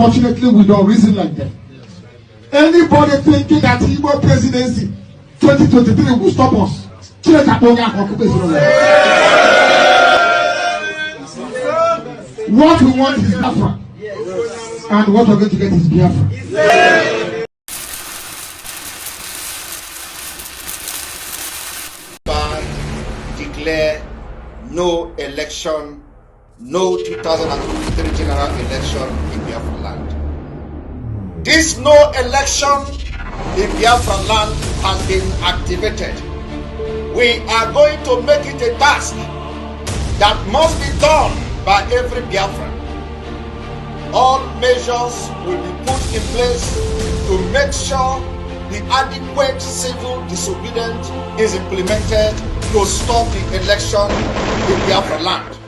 Unfortunately, we don't reason like that. Anybody thinking that Igbo presidency 2023 will stop us? What we want is Biafra, and what we're going to get is Biafra. Declare no election, no 2023 general election in Biafra land. This no election in Biafra land has been activated. We are going to make it a task that must be done by every Biafran. All measures will be put in place to make sure the adequate civil disobedience is implemented to stop the election in Biafra land.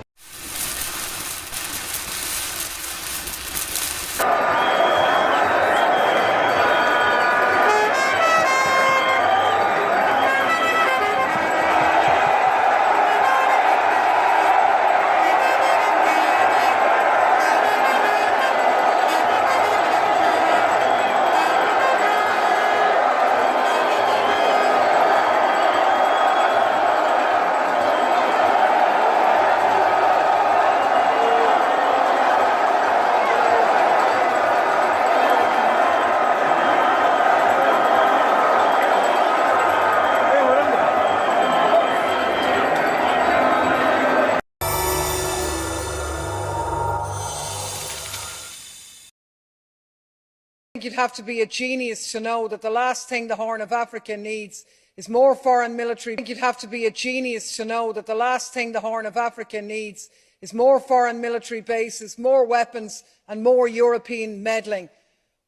You'd have to be a genius to know that the last thing the Horn of Africa needs is more foreign military. You'd have to be a genius to know that the last thing the Horn of Africa needs is more foreign military bases, more weapons and more European meddling.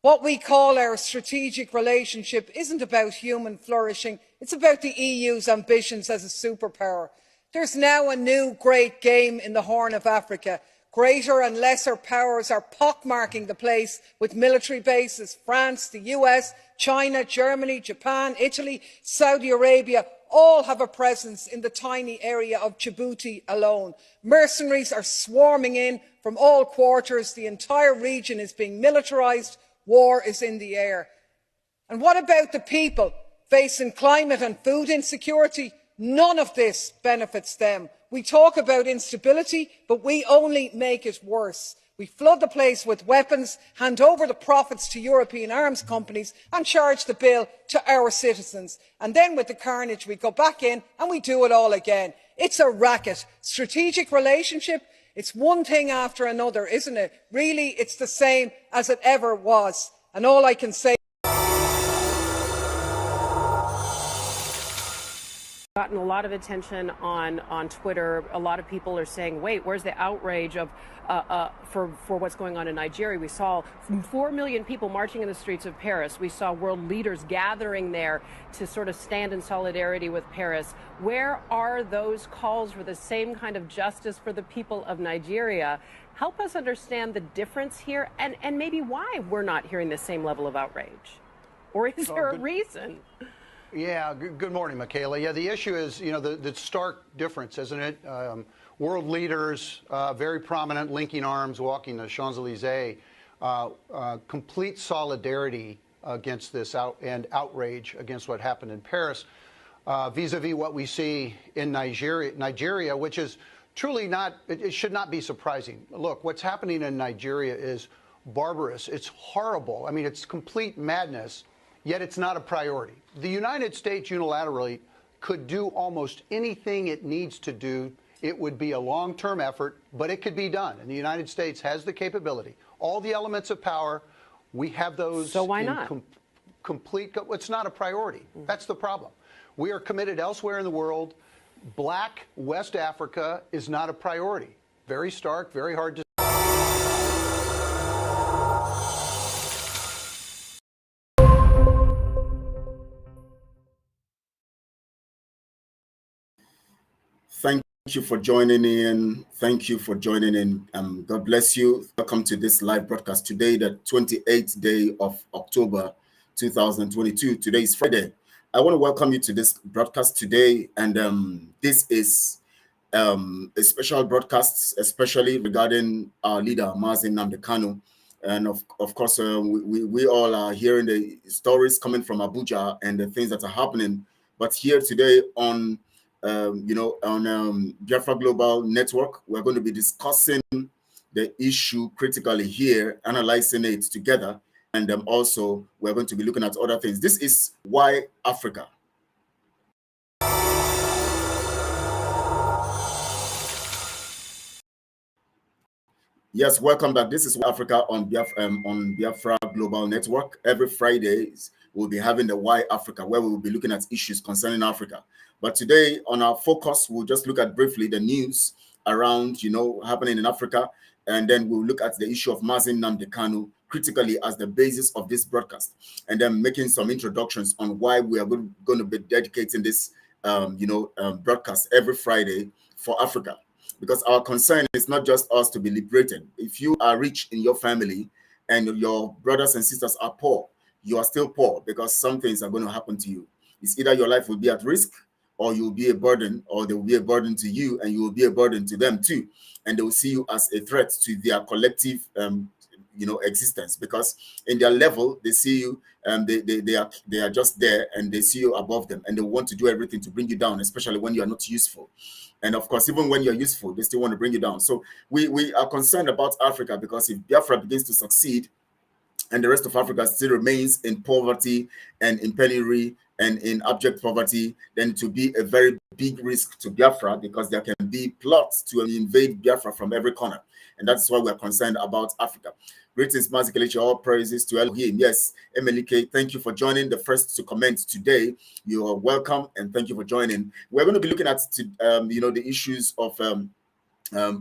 What we call our strategic relationship isn't about human flourishing, it's about the EU's ambitions as a superpower. There's now a new great game in the Horn of Africa. Greater and lesser powers are pockmarking the place with military bases. France, the US, China, Germany, Japan, Italy, Saudi Arabia all have a presence in the tiny area of Djibouti alone. Mercenaries are swarming in from all quarters. The entire region is being militarised. War is in the air. And what about the people facing climate and food insecurity? None of this benefits them. We talk about instability, but we only make it worse. We flood the place with weapons, hand over the profits to European arms companies and charge the bill to our citizens. And then with the carnage, we go back in and we do it all again. It's a racket. Strategic relationship, it's one thing after another, isn't it? Really, it's the same as it ever was. And all I can say gotten a lot of attention on Twitter. A lot of people are saying, wait, where's the outrage of for what's going on in Nigeria? We saw 4 million people marching in the streets of Paris. We saw world leaders gathering there to sort of stand in solidarity with Paris. Where are those calls for the same kind of justice for the people of Nigeria? Help us understand the difference here and maybe why we're not hearing the same level of outrage. Or is there a reason? Yeah, good morning, Michaela. Yeah, the issue is, you know, the stark difference, isn't it? World leaders, very prominent, linking arms, walking the Champs-Elysees, complete solidarity against this and outrage against what happened in Paris, vis-a-vis what we see in Nigeria, which is truly not, it should not be surprising. Look, what's happening in Nigeria is barbarous. It's horrible. I mean, it's complete madness. Yet it's not a priority. The United States unilaterally could do almost anything it needs to do. It would be a long-term effort, but it could be done. And the United States has the capability. All the elements of power, we have those. So why not? Complete. It's not a priority. That's the problem. We are committed elsewhere in the world. Black West Africa is not a priority. Very stark, very hard to. Thank you for joining in. Thank you for joining in. God bless you. Welcome to this live broadcast today, the 28th day of October 2022. Today is Friday. I want to welcome you to this broadcast today. And this is a special broadcast, especially regarding our leader, Mazi Nnamdi Kanu. And of course, we all are hearing the stories coming from Abuja and the things that are happening. But here today on, Biafra Global Network, we're going to be discussing the issue critically here, analyzing it together. And also, we're going to be looking at other things. This is Why Africa. Yes, welcome back. This is Africa on Biafra Global Network. Every Fridays, we'll be having the Why Africa, where we will be looking at issues concerning Africa. But today, on our focus, we'll just look at briefly the news around, happening in Africa. And then we'll look at the issue of Mazi Nnamdi Kanu critically as the basis of this broadcast. And then making some introductions on why we are going to be dedicating this, broadcast every Friday for Africa. Because our concern is not just us to be liberated. If you are rich in your family and your brothers and sisters are poor, you are still poor because some things are going to happen to you. It's either your life will be at risk or you'll be a burden, or they will be a burden to you and you will be a burden to them too. And they will see you as a threat to their collective existence, because in their level they see you they are just there and they see you above them, and they want to do everything to bring you down, especially when you are not useful. And of course, even when you're useful, they still want to bring you down. So we are concerned about Africa, because if Biafra begins to succeed and the rest of Africa still remains in poverty and in penury and in abject poverty, then to be a very big risk to Biafra, because there can be plots to invade Biafra from every corner. And that's why we're concerned about Africa. Greetings, Mazi Nnamdi, all praises to Elohim. Yes, Emelike, thank you for joining. The first to comment today. You are welcome, and thank you for joining. We're going to be looking at, the issues of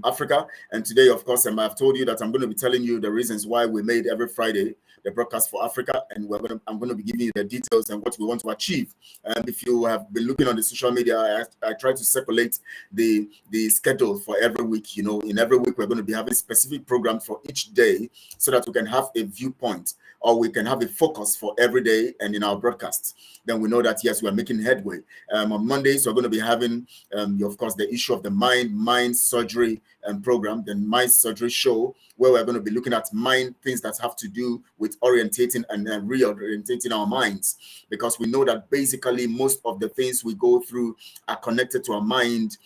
Africa. And today, of course, I've told you that I'm going to be telling you the reasons why we made every Friday the broadcast for Africa, and I'm going to be giving you the details and what we want to achieve. And if you have been looking on the social media, I try to circulate the schedule for every week. In every week we're going to be having specific programs for each day, so that we can have a viewpoint, or we can have a focus for every day and in our broadcasts. Then we know that, yes, we are making headway. On Mondays, we're going to be having, of course, the issue of the mind surgery program, the mind surgery show, where we're going to be looking at things that have to do with orientating and reorientating our minds, because we know that basically most of the things we go through are connected to our mind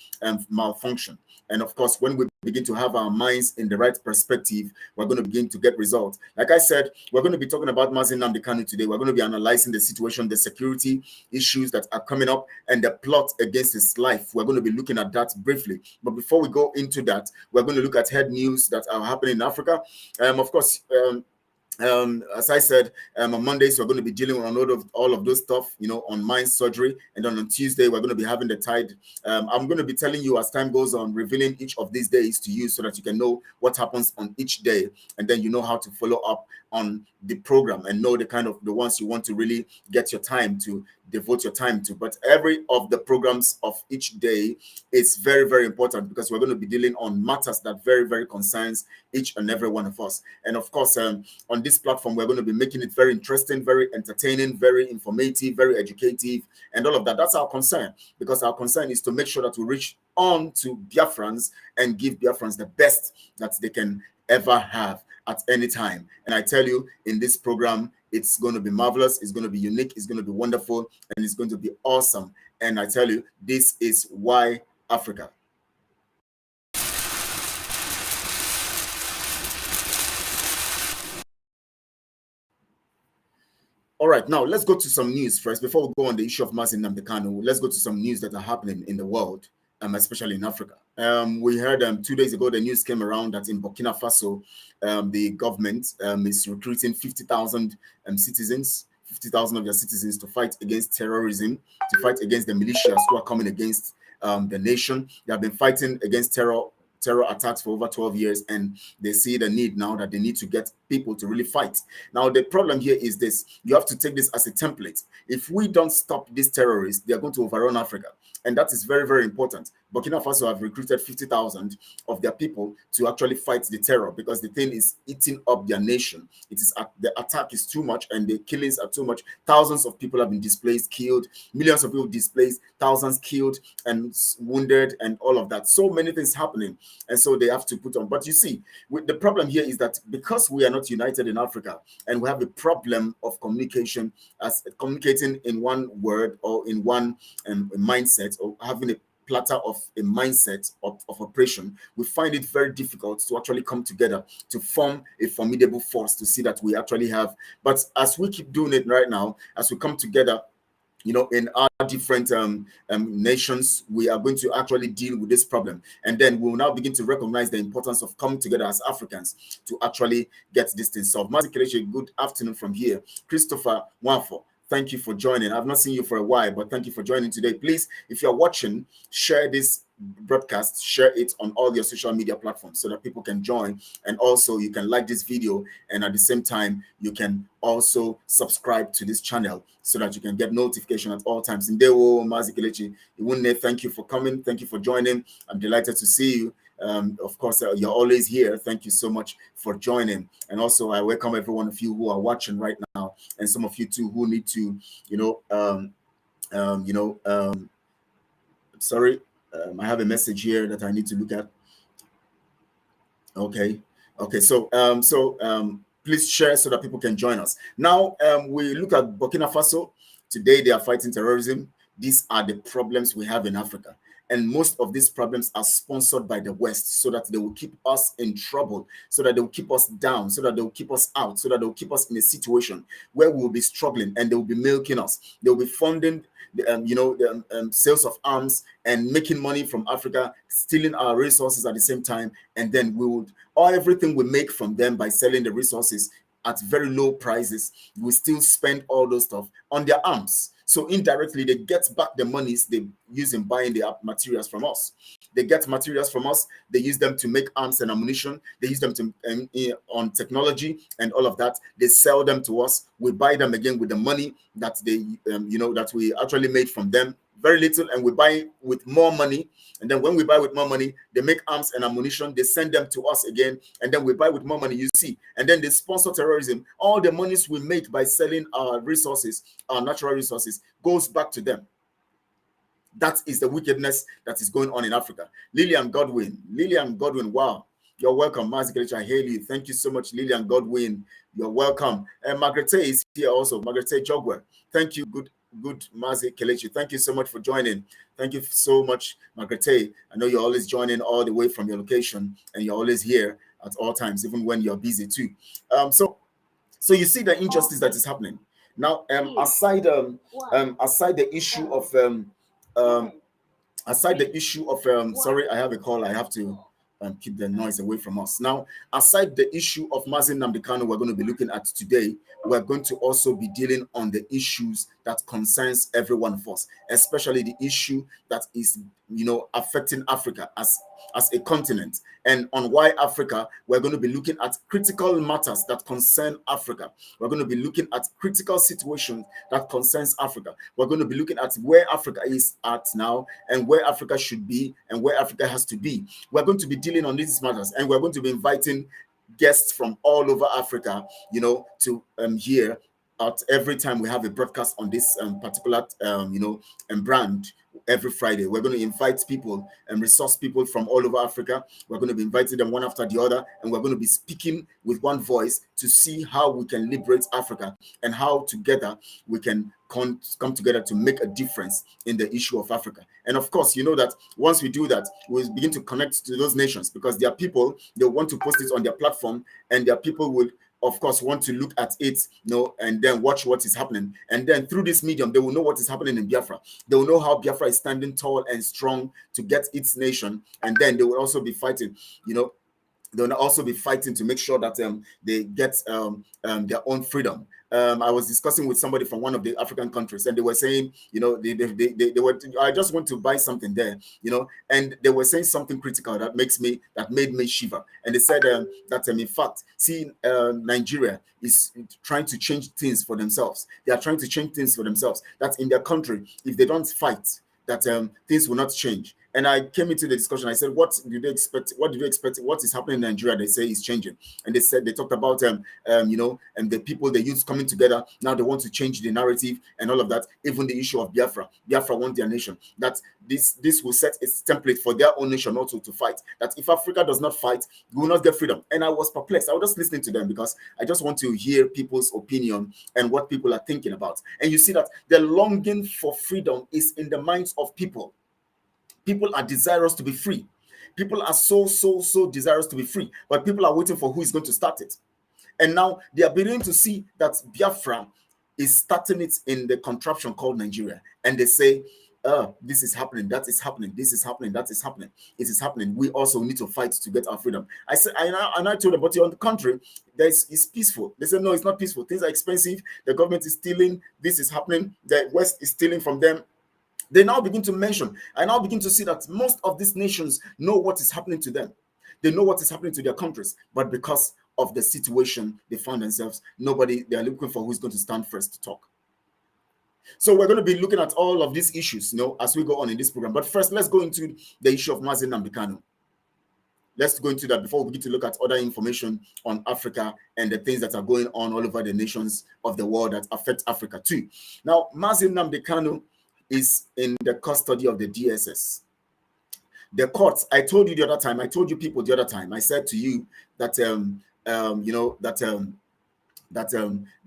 malfunction. And of course, when we begin to have our minds in the right perspective, we're going to begin to get results. Like I said, we're going to be talking about Mazi Nnamdi Kanu today. We're going to be analyzing the situation, the security issues that are coming up, and the plot against his life. We're going to be looking at that briefly. But before we go into that, we're going to look at head news that are happening in Africa. Of course, as I said, on Mondays, we're going to be dealing with all of those stuff, on mind surgery. And then on Tuesday, we're going to be having the tide. I'm going to be telling you as time goes on, revealing each of these days to you, so that you can know what happens on each day. And then you know how to follow up on the program and know the ones you want to really get your time to devote your time to. But every of the programs of each day is very, very important, because we're going to be dealing on matters that very, very concerns each and every one of us. And of course, on this platform, we're going to be making it very interesting, very entertaining, very informative, very educative, and all of that. That's our concern, because our concern is to make sure that we reach on to Biafrans and give Biafrans the best that they can ever have at any time. And I tell you, in this program, it's going to be marvelous, it's going to be unique, it's going to be wonderful, and it's going to be awesome. And I tell you, this is Why Africa. All right, now let's go to some news first. Before we go on the issue of Mazi Nnamdi Kanu, let's go to some news that are happening in the world, especially in Africa. We heard 2 days ago, the news came around that in Burkina Faso, the government is recruiting 50,000 citizens, 50,000 of their citizens, to fight against terrorism, to fight against the militias who are coming against the nation. They have been fighting against terror attacks for over 12 years, and they see the need now that they need to get people to really fight. Now, the problem here is this: you have to take this as a template. If we don't stop these terrorists, they are going to overrun Africa. And that is very, very important. Burkina Faso have recruited 50,000 of their people to actually fight the terror, because the thing is eating up their nation. It is the attack is too much and the killings are too much. Thousands of people have been displaced, killed, millions of people displaced, thousands killed and wounded, and all of that. So many things happening, and so they have to put on. But you see, the problem here is that because we are not united in Africa, and we have a problem of communication, as communicating in one word or in one mindset, or having a platter of a mindset of operation, we find it very difficult to actually come together to form a formidable force to see that we actually have. But as we keep doing it right now, as we come together, you know, in our different nations, we are going to actually deal with this problem. And then we'll now begin to recognize the importance of coming together as Africans to actually get this thing solved. Mazi Nnamdi, good afternoon from here. Christopher Wanfo, thank you for joining. I've not seen you for a while, but thank you for joining today. Please, if you're watching, share this broadcast, share it on all your social media platforms so that people can join. And also you can like this video, and at the same time you can also subscribe to this channel so that you can get notification at all times. Ndewo Mazi Nnamdi, thank you for coming, thank you for joining. I'm delighted to see you. Of course, you're always here. Thank you so much for joining. And also I welcome every one of you who are watching right now, and some of you too who need to, sorry, I have a message here that I need to look at. Okay, so please share so that people can join us. Now we look at Burkina Faso. Today they are fighting terrorism. These are the problems we have in Africa. And most of these problems are sponsored by the West, so that they will keep us in trouble, so that they will keep us down, so that they will keep us out, so that they will keep us in a situation where we will be struggling, and they will be milking us. They will be funding the sales of arms and making money from Africa, stealing our resources at the same time. And then we would, or everything we make from them by selling the resources at very low prices, we still spend all those stuff on their arms. So indirectly, they get back the monies they use in buying the materials from us. They get materials from us. They use them to make arms and ammunition. They use them to on technology and all of that. They sell them to us. We buy them again with the money that they, that we actually made from them. Very little, and we buy with more money. And then when we buy with more money, they make arms and ammunition. They send them to us again, and then we buy with more money. You see, and then they sponsor terrorism. All the monies we make by selling our resources, our natural resources, goes back to them. That is the wickedness that is going on in Africa. Lillian Godwin, wow, you're welcome. Mazi Nnamdi, I hail you. Thank you so much, Lillian Godwin. You're welcome. And Margaret is here also. Margaret Jogwer, thank you. Good Mazi Nnamdi, thank you so much for joining. Thank you so much, Margaret. I know you're always joining all the way from your location, and you're always here at all times, even when you're busy too. So you see the injustice that is happening now. Aside the issue of sorry, I have a call. I have to keep the noise away from us. Now, aside the issue of Mazi Nnamdi Kanu we're going to be looking at today, we're going to also be dealing on the issues that concerns every one of us, especially the issue that is, affecting Africa as a continent. And on why Africa, we're going to be looking at critical matters that concern Africa. We're going to be looking at critical situations that concerns Africa. We're going to be looking at where Africa is at now, and where Africa should be, and where Africa has to be. We're going to be dealing on these matters, and we're going to be inviting guests from all over Africa, to here at every time we have a broadcast on this particular brand. Every Friday, we're going to invite people and resource people from all over Africa. We're going to be inviting them one after the other, and we're going to be speaking with one voice to see how we can liberate Africa, and how together we can come together to make a difference in the issue of Africa. And of course, you know that once we do that, we'll begin to connect to those nations, because their people, they want to post it on their platform, and their people will, of course, want to look at it, and then watch what is happening. And then through this medium, they will know what is happening in Biafra. They will know how Biafra is standing tall and strong to get its nation. And then they will also be fighting, they'll also be fighting to make sure that they get their own freedom. I was discussing with somebody from one of the African countries, and they were saying, they were, I just want to buy something there, and they were saying something critical that made me shiver. And they said that in fact, see, Nigeria is trying to change things for themselves. They are trying to change things for themselves. That in their country, if they don't fight, that things will not change. And I came into the discussion. I said, "What do they expect? What do you expect? What is happening in Nigeria?" They say is changing, and they talked about and the people, the youths coming together. Now they want to change the narrative and all of that. Even the issue of Biafra. Biafra want their nation. That this will set a template for their own nation also to fight. That if Africa does not fight, we will not get freedom. And I was perplexed. I was just listening to them because I just want to hear people's opinion and what people are thinking about. And you see that the longing for freedom is in the minds of people. People are desirous to be free. People are so desirous to be free, but people are waiting for who is going to start it. And now they are beginning to see that Biafra is starting it in the contraption called Nigeria. And they say, this is happening, that is happening, this is happening, that is happening, it is happening. We also need to fight to get our freedom. I said, and I told them, but on the contrary, it's peaceful. They said, no, it's not peaceful. Things are expensive. The government is stealing. This is happening. The West is stealing from them. They now begin to mention, I now begin to see that most of these nations know what is happening to them. They know what is happening to their countries, but because of the situation they found themselves, they are looking for who's going to stand first to talk. So we're going to be looking at all of these issues, as we go on in this program. But first, let's go into the issue of Mazi Nnamdi Kanu. Let's go into that before we begin to look at other information on Africa and the things that are going on all over the nations of the world that affect Africa too. Now, Mazi Nnamdi Kanu is in the custody of the DSS. The courts, I told you the other time, I told you people the other time, I said to you that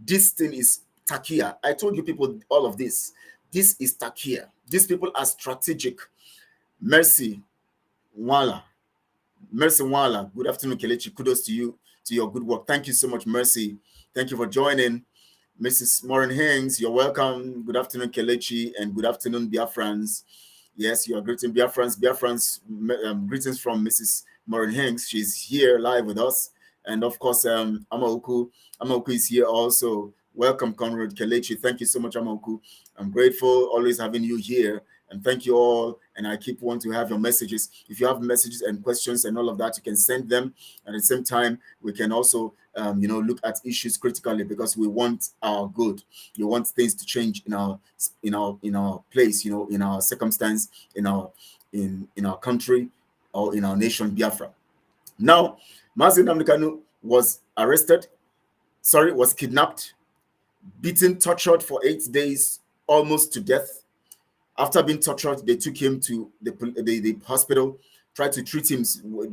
this thing is takia. I told you people all of this. This is takia. These people are strategic. Mercy Wala. Good afternoon, Kelechi. Kudos to you, to your good work. Thank you so much, Mercy. Thank you for joining. Mrs. Maureen Hings, you're welcome. Good afternoon, Kelechi, and good afternoon, Biafrans. Yes, you are greeting Biafrans. Greetings from Mrs. Maureen Hings. She's here live with us. And of course, Amaoku is here also. Welcome, Conrad Kelechi. Thank you so much, Amaoku. I'm grateful always having you here. And thank you all. And I keep wanting to have your messages. If you have messages and questions and all of that, you can send them. And at the same time, we can also, look at issues critically because we want our good. You want things to change in our place, in our circumstance, in our country, or in our nation, Biafra. Now, Mazi Nnamdi Kanu was kidnapped, beaten, tortured for 8 days, almost to death. After being tortured, they took him to the hospital, tried to treat him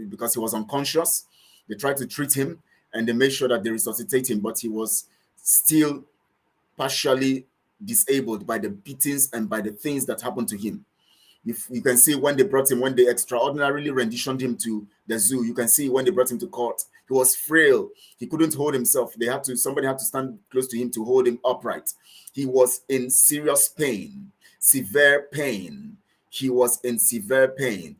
because he was unconscious. They tried to treat him, and they made sure that they resuscitate him, but he was still partially disabled by the beatings and by the things that happened to him. If you can see when they extraordinarily renditioned him to the zoo, you can see when they brought him to court, he was frail. He couldn't hold himself. Somebody had to stand close to him to hold him upright. He was in serious pain. Severe pain. He was in severe pain.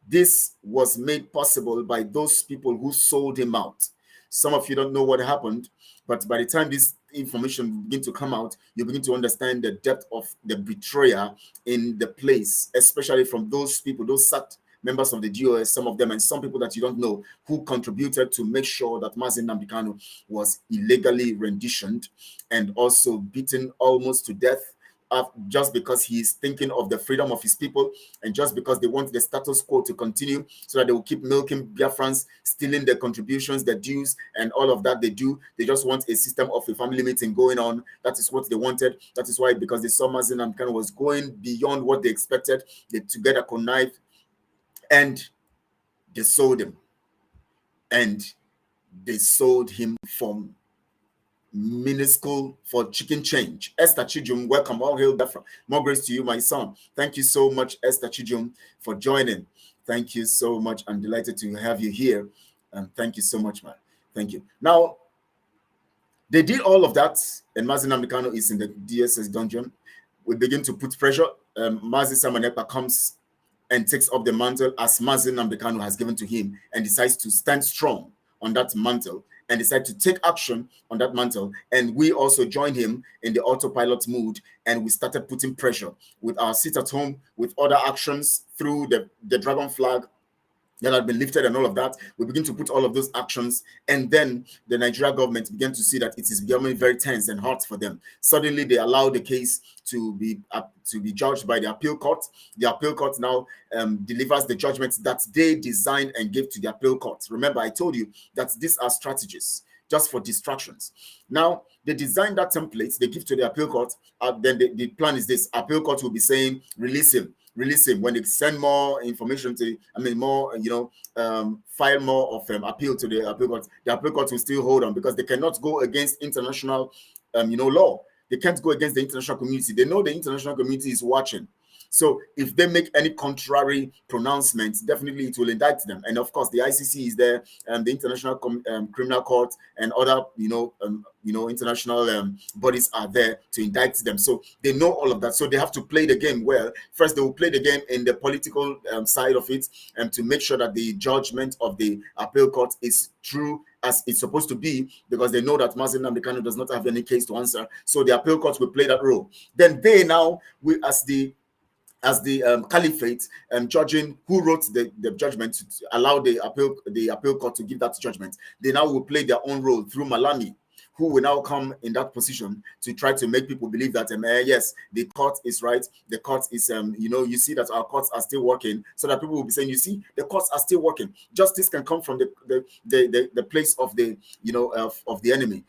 This was made possible by those people who sold him out. Some of you don't know what happened, but by the time this information begin to come out, you begin to understand the depth of the betrayer in the place, especially from those people, those SAT members of the DOS, some of them, and some people that you don't know, who contributed to make sure that Mazi Nnamdi Kanu was illegally renditioned and also beaten almost to death, just because he's thinking of the freedom of his people, and just because they want the status quo to continue so that they will keep milking Biafrans, stealing their contributions, their dues, and all of that they do. They just want a system of a family meeting going on. That is what they wanted. That is why, because they saw Mazi Nnamdi Kanu was going beyond what they expected, they together connived and they sold him. And they sold him from minuscule for chicken change. Esther Chijum, welcome. All hail Biafra. More grace to you, my son. Thank you so much, Esther Chijum, for joining. Thank you so much. I'm delighted to have you here. And thank you so much, man. Thank you. Now, they did all of that, and Mazi Nnamdi Kanu is in the DSS dungeon. We begin to put pressure. Mazi Samanepa comes and takes up the mantle as Mazi Nnamdi Kanu has given to him, and decides to stand strong on that mantle and decide to take action on that mantle. And we also joined him in the autopilot mood, and we started putting pressure with our sit at home, with other actions through the dragon flag, that had been lifted and all of that. We begin to put all of those actions, and then the Nigeria government began to see that it is becoming very tense and hot for them. Suddenly, they allow the case to be judged by the appeal court. The appeal court now delivers the judgment that they designed and gave to the appeal court. Remember, I told you that these are strategies just for distractions. Now, they design that template, they give to the appeal court. Then the plan is this: appeal court will be saying, release him. When they send more information to, file more of appeal to the appeal court will still hold on, because they cannot go against international, law. They can't go against the international community. They know the international community is watching. So if they make any contrary pronouncements, definitely it will indict them. And of course, the ICC is there, and the International Criminal Court and other, international bodies are there to indict them. So they know all of that. So they have to play the game well. First, they will play the game in the political side of it, and to make sure that the judgment of the appeal court is true as it's supposed to be, because they know that Mazi Nnamdi Kanu does not have any case to answer. So the appeal court will play that role. Then they now, as the caliphate, judging who wrote the judgment to allow the appeal court to give that judgment, they now will play their own role through Malami, who will now come in that position to try to make people believe that yes, the court is right. The court is, you see that our courts are still working, so that people will be saying, you see, the courts are still working. Justice can come from the place of the, of the enemy.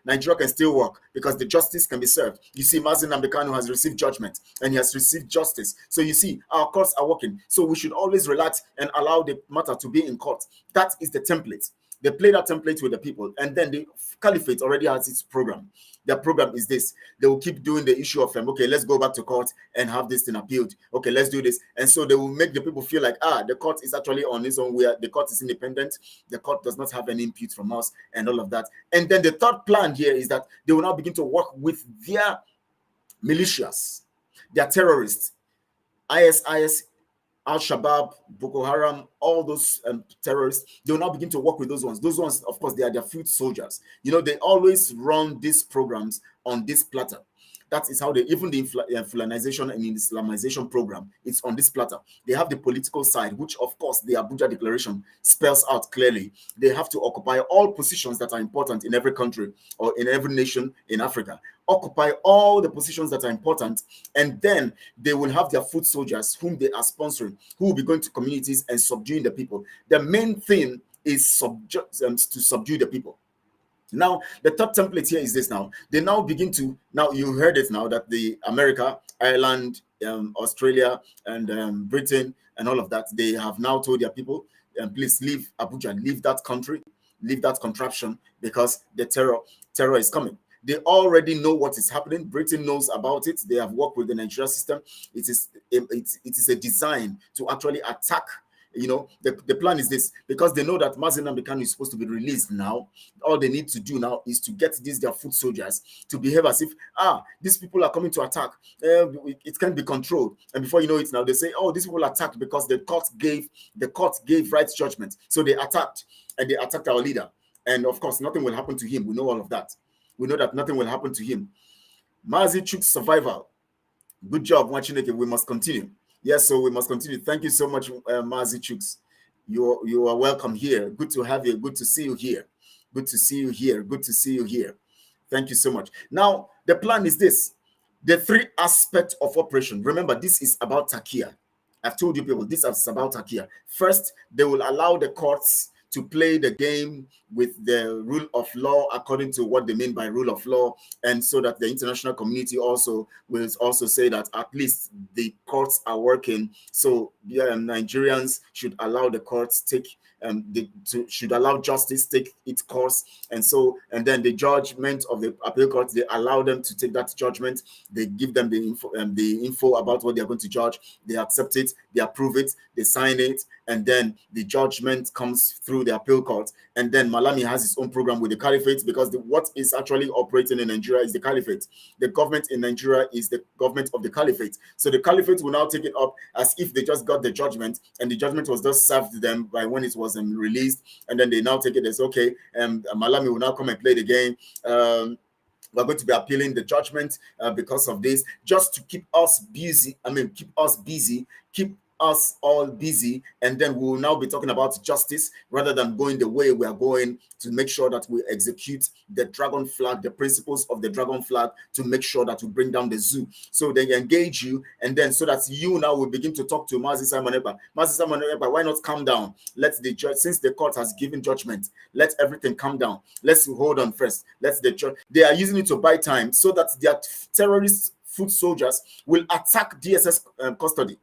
Nigeria can still work because the justice can be served. You see, Mazi Nnamdi Kanu has received judgment and he has received justice. So you see, our courts are working. So we should always relax and allow the matter to be in court. That is the template. They play that template with the people, and then the caliphate already has its program. Their program is this: they will keep doing the issue of okay, let's go back to court and have this thing appealed. Okay, let's do this. And so they will make the people feel like, the court is actually on its own, where the court is independent, the court does not have any input from us, and all of that. And then the third plan here is that they will now begin to work with their militias, their terrorists, ISIS, Al-Shabaab, Boko Haram, all those terrorists. They will now begin to work with those ones. Those ones, of course, they are their foot soldiers. They always run these programs on this platter. That is how even the Fulanization and Islamization program, it's on this platter. They have the political side, which, of course, the Abuja Declaration spells out clearly. They have to occupy all positions that are important in every country or in every nation in Africa. Occupy all the positions that are important, and then they will have their foot soldiers whom they are sponsoring, who will be going to communities and subduing the people. The main thing is to subdue the people. Now, the third template here is this. Now, they now begin to, now you heard it now, that the America, Ireland, Australia, and Britain, and all of that, they have now told their people, please leave Abuja, leave that country, leave that contraption, because the terror is coming. They already know what is happening. Britain knows about it. They have worked with the Nigeria system. It is a design to actually attack. The plan is this, because they know that Mazi Nnamdi Kanu is supposed to be released now. All they need to do now is to get their foot soldiers to behave as if, these people are coming to attack. It can't be controlled. And before you know it now, they say, these people attacked because the court gave right judgment. So they attacked, and they attacked our leader. And of course, nothing will happen to him. We know all of that. We know that nothing will happen to him. Mazi Chuk's survival. Good job, Wachineke. We must continue. Yes, so we must continue. Thank you so much, Mazi Chuks. You are welcome here. Good to have you. Good to see you here. Good to see you here. Good to see you here. Thank you so much. Now, the plan is this. The three aspects of operation. Remember, this is about Takia. I've told you people, this is about Takia. First, they will allow the courts to play the game with the rule of law according to what they mean by rule of law, and so that the international community also will also say that at least the courts are working. So Nigerians should allow the courts should allow justice take its course, and then the judgment of the appeal court, they allow them to take that judgment. They give them the info about what they are going to judge. They accept it, they approve it, they sign it, and then the judgment comes through the appeal court. And then Malami has his own program with the caliphate, because what is actually operating in Nigeria is the caliphate. The government in Nigeria is the government of the caliphate. So the caliphate will now take it up as if they just got the judgment, and the judgment was just served to them by when it was released, and then they now take it as okay. Malami will now come and play the game. We're going to be appealing the judgment because of this, just to keep us busy. Keep us all busy, and then we will now be talking about justice rather than going the way we are going to make sure that we execute the dragon flag, the principles of the dragon flag, to make sure that we bring down the zoo. So they engage you, and then so that you now will begin to talk to Mazi Nnamdi. Mazi Nnamdi, why not calm down? Let the judge, since the court has given judgment, let everything calm down. Let's hold on first. Let's the judge. They are using it to buy time so that their terrorist foot soldiers will attack DSS custody.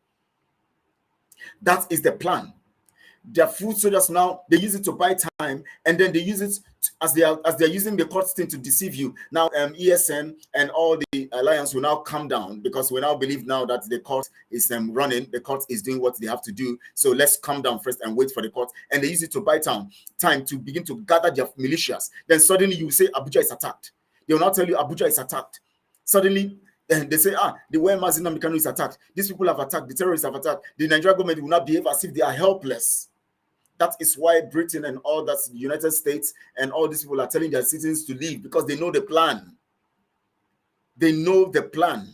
That is the plan. Their foot soldiers now, they use it to buy time, and then they use it as they're using the court thing to deceive you. Now ESN and all the alliance will now calm down, because we now believe now that the court is running, the court is doing what they have to do. So let's calm down first and wait for the court. And they use it to buy time to begin to gather their militias. Then suddenly you say Abuja is attacked. They will not tell you Abuja is attacked. Suddenly they say, the way Mazi Nnamdi Kanu is attacked, these people have attacked, the terrorists have attacked, the Nigerian government will not behave as if they are helpless. That is why Britain and all that, the United States and all these people are telling their citizens to leave, because they know the plan. They know the plan.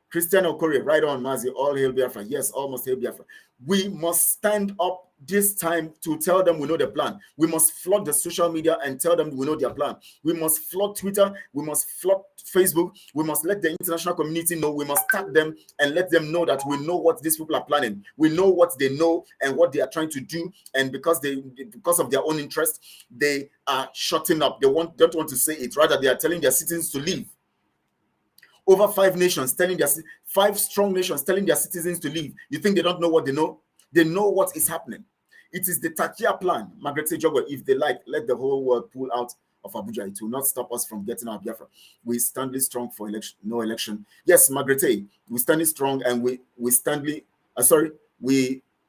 Christian Okorie, right on, Mazi, all hail Biafra. Yes, almost hail Biafra. We must stand up this time to tell them we know the plan. We must flood the social media and tell them we know their plan. We must flood Twitter. We must flood Facebook. We must let the international community know. We must tag them and let them know that we know what these people are planning. We know what they know and what they are trying to do. And because of their own interest, they are shutting up. They don't want to say it. Rather, they are telling their citizens to leave. Over 5 nations telling 5 strong nations telling their citizens to leave. You think they don't know what they know? They know what is happening. It is the Takia plan. Margaret Jogo, if they like, let the whole world pull out of Abuja. It will not stop us from getting our Biafra. We stand strong for election, no election. Yes, Margaret, we stand strong, and we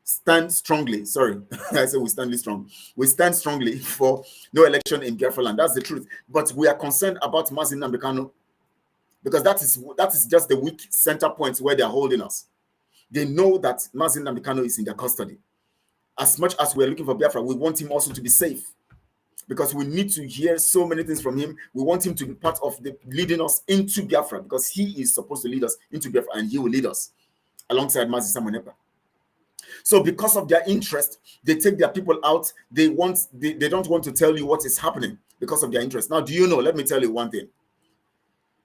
stand strongly. Sorry, I said we stand strong. We stand strongly for no election in Biafra land. That's the truth. But we are concerned about Mazi Nnamdi Kanu, because that is just the weak center points where they are holding us. They know that Mazi Nnamdi Kanu is in their custody. As much as we're looking for Biafra, we want him also to be safe, because we need to hear so many things from him. We want him to be part of leading us into Biafra, because he is supposed to lead us into Biafra, and he will lead us alongside Mazi Nnamdi. So because of their interest, they take their people out. They don't want to tell you what is happening because of their interest. Now, do you know? Let me tell you one thing.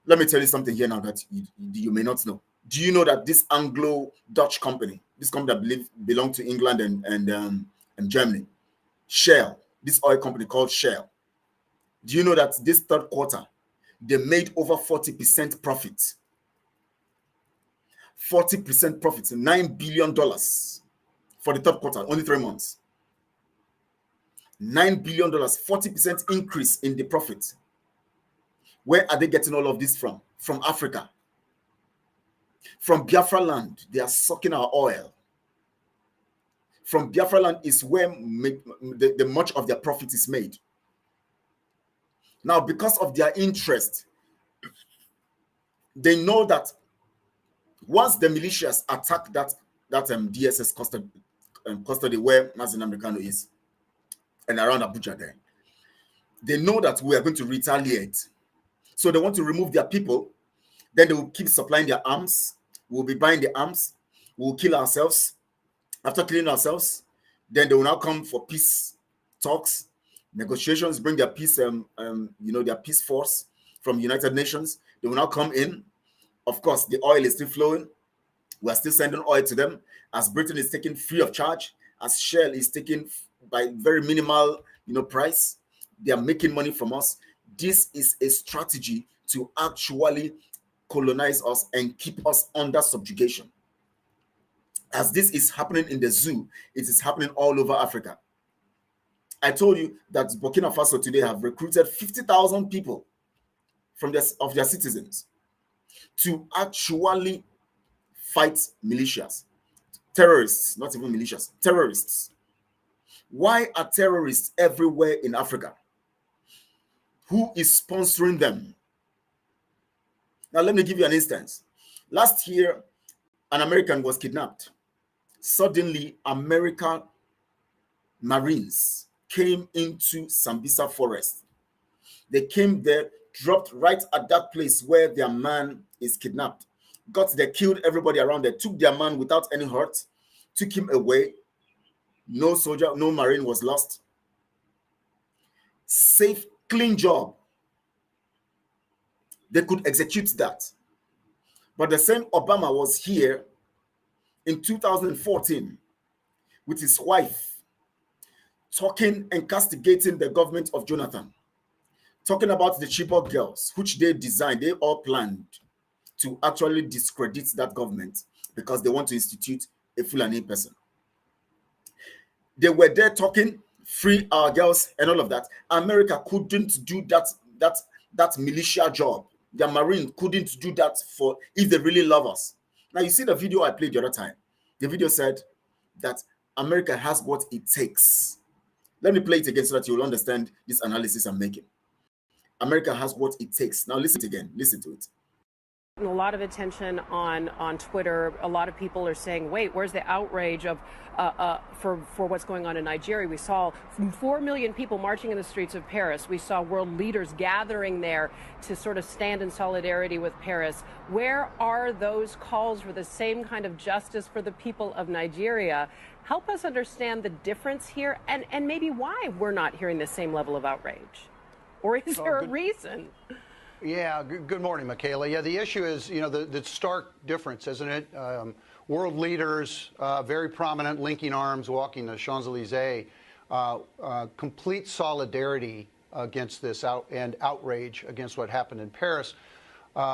Let me tell you something here now that you may not know. Do you know that this Anglo-Dutch company, this company that belonged to England and Germany, Shell, this oil company called Shell, do you know that this third quarter, they made over 40% profit? 40% profit, $9 billion for the third quarter, only 3 months. $9 billion, 40% increase in the profit. Where are they getting all of this from? From Africa. From Biafra land, they are sucking our oil. From Biafra land is where the much of their profit is made. Now, because of their interest, they know that once the militias attack that DSS custody where Mazi Nnamdi Kanu is, and around Abuja there, they know that we are going to retaliate. So they want to remove their people. Then they will keep supplying their arms. We'll be buying the arms. We'll kill ourselves. After killing ourselves, then they will now come for peace talks, negotiations, bring their peace, their peace force from United Nations. They will now come in. Of course, the oil is still flowing. We are still sending oil to them, as Britain is taking free of charge, as Shell is taking by very minimal, price. They are making money from us. This is a strategy to actually colonize us and keep us under subjugation. As this is happening in the zoo, it is happening all over Africa. I told you that Burkina Faso today have recruited 50,000 people of their citizens to actually fight militias. Terrorists, not even militias, terrorists. Why are terrorists everywhere in Africa? Who is sponsoring them? Now, let me give you an instance. Last year, an American was kidnapped. Suddenly, American Marines came into Sambisa Forest. They came there, dropped right at that place where their man is kidnapped. got there, killed everybody around there, took their man without any hurt, took him away. No soldier, no Marine was lost. Safe, clean job. They could execute that. But the same Obama was here in 2014 with his wife, talking and castigating the government of Jonathan, talking about the Chibok girls, which they designed, they all planned to actually discredit that government because they want to institute a Fulani person. They were there talking, free our girls and all of that. America couldn't do that militia job. The Marine couldn't do that for if they really love us. Now you see the video I played the other time. The video said that America has what it takes. Let me play it again so that you'll understand this analysis I'm making. America has what it takes. Now listen again. Listen to it. A lot of attention on Twitter. A lot of people are saying, wait, where's the outrage of for what's going on in Nigeria? We saw 4 million people marching in the streets of Paris. We saw world leaders gathering there to sort of stand in solidarity with Paris. Where are those calls for the same kind of justice for the people of Nigeria? Help us understand the difference here and maybe why we're not hearing the same level of outrage. Or is there a reason? Yeah, good morning, Michaela. Yeah, the issue is, the stark difference, isn't it? World leaders, very prominent, linking arms, walking the Champs-Élysées, complete solidarity against this and outrage against what happened in Paris,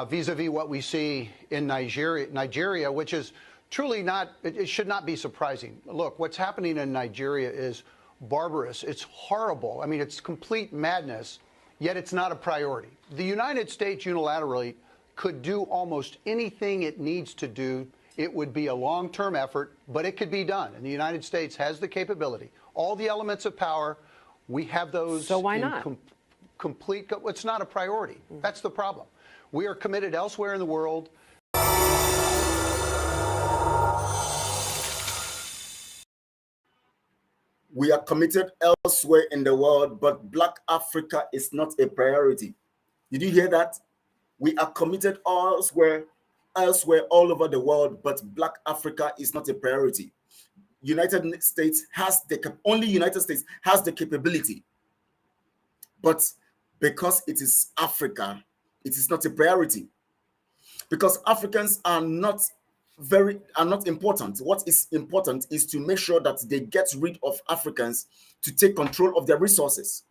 vis-a-vis what we see in Nigeria, which is truly not, it should not be surprising. Look, what's happening in Nigeria is barbarous. It's horrible. I mean, it's complete madness. Yet it's not a priority. The United States unilaterally could do almost anything it needs to do. It would be a long-term effort, but it could be done. And the United States has the capability. All the elements of power, we have those. So why not? Complete. It's not a priority. That's the problem. We are committed elsewhere in the world. We are committed elsewhere in the world, but Black Africa is not a priority. Did you hear that? We are committed elsewhere all over the world, but Black Africa is not a priority. United States has only United States has the capability, but because it is Africa, it is not a priority. Because Africans are not important. What is important is to make sure that they get rid of Africans to take control of their resources.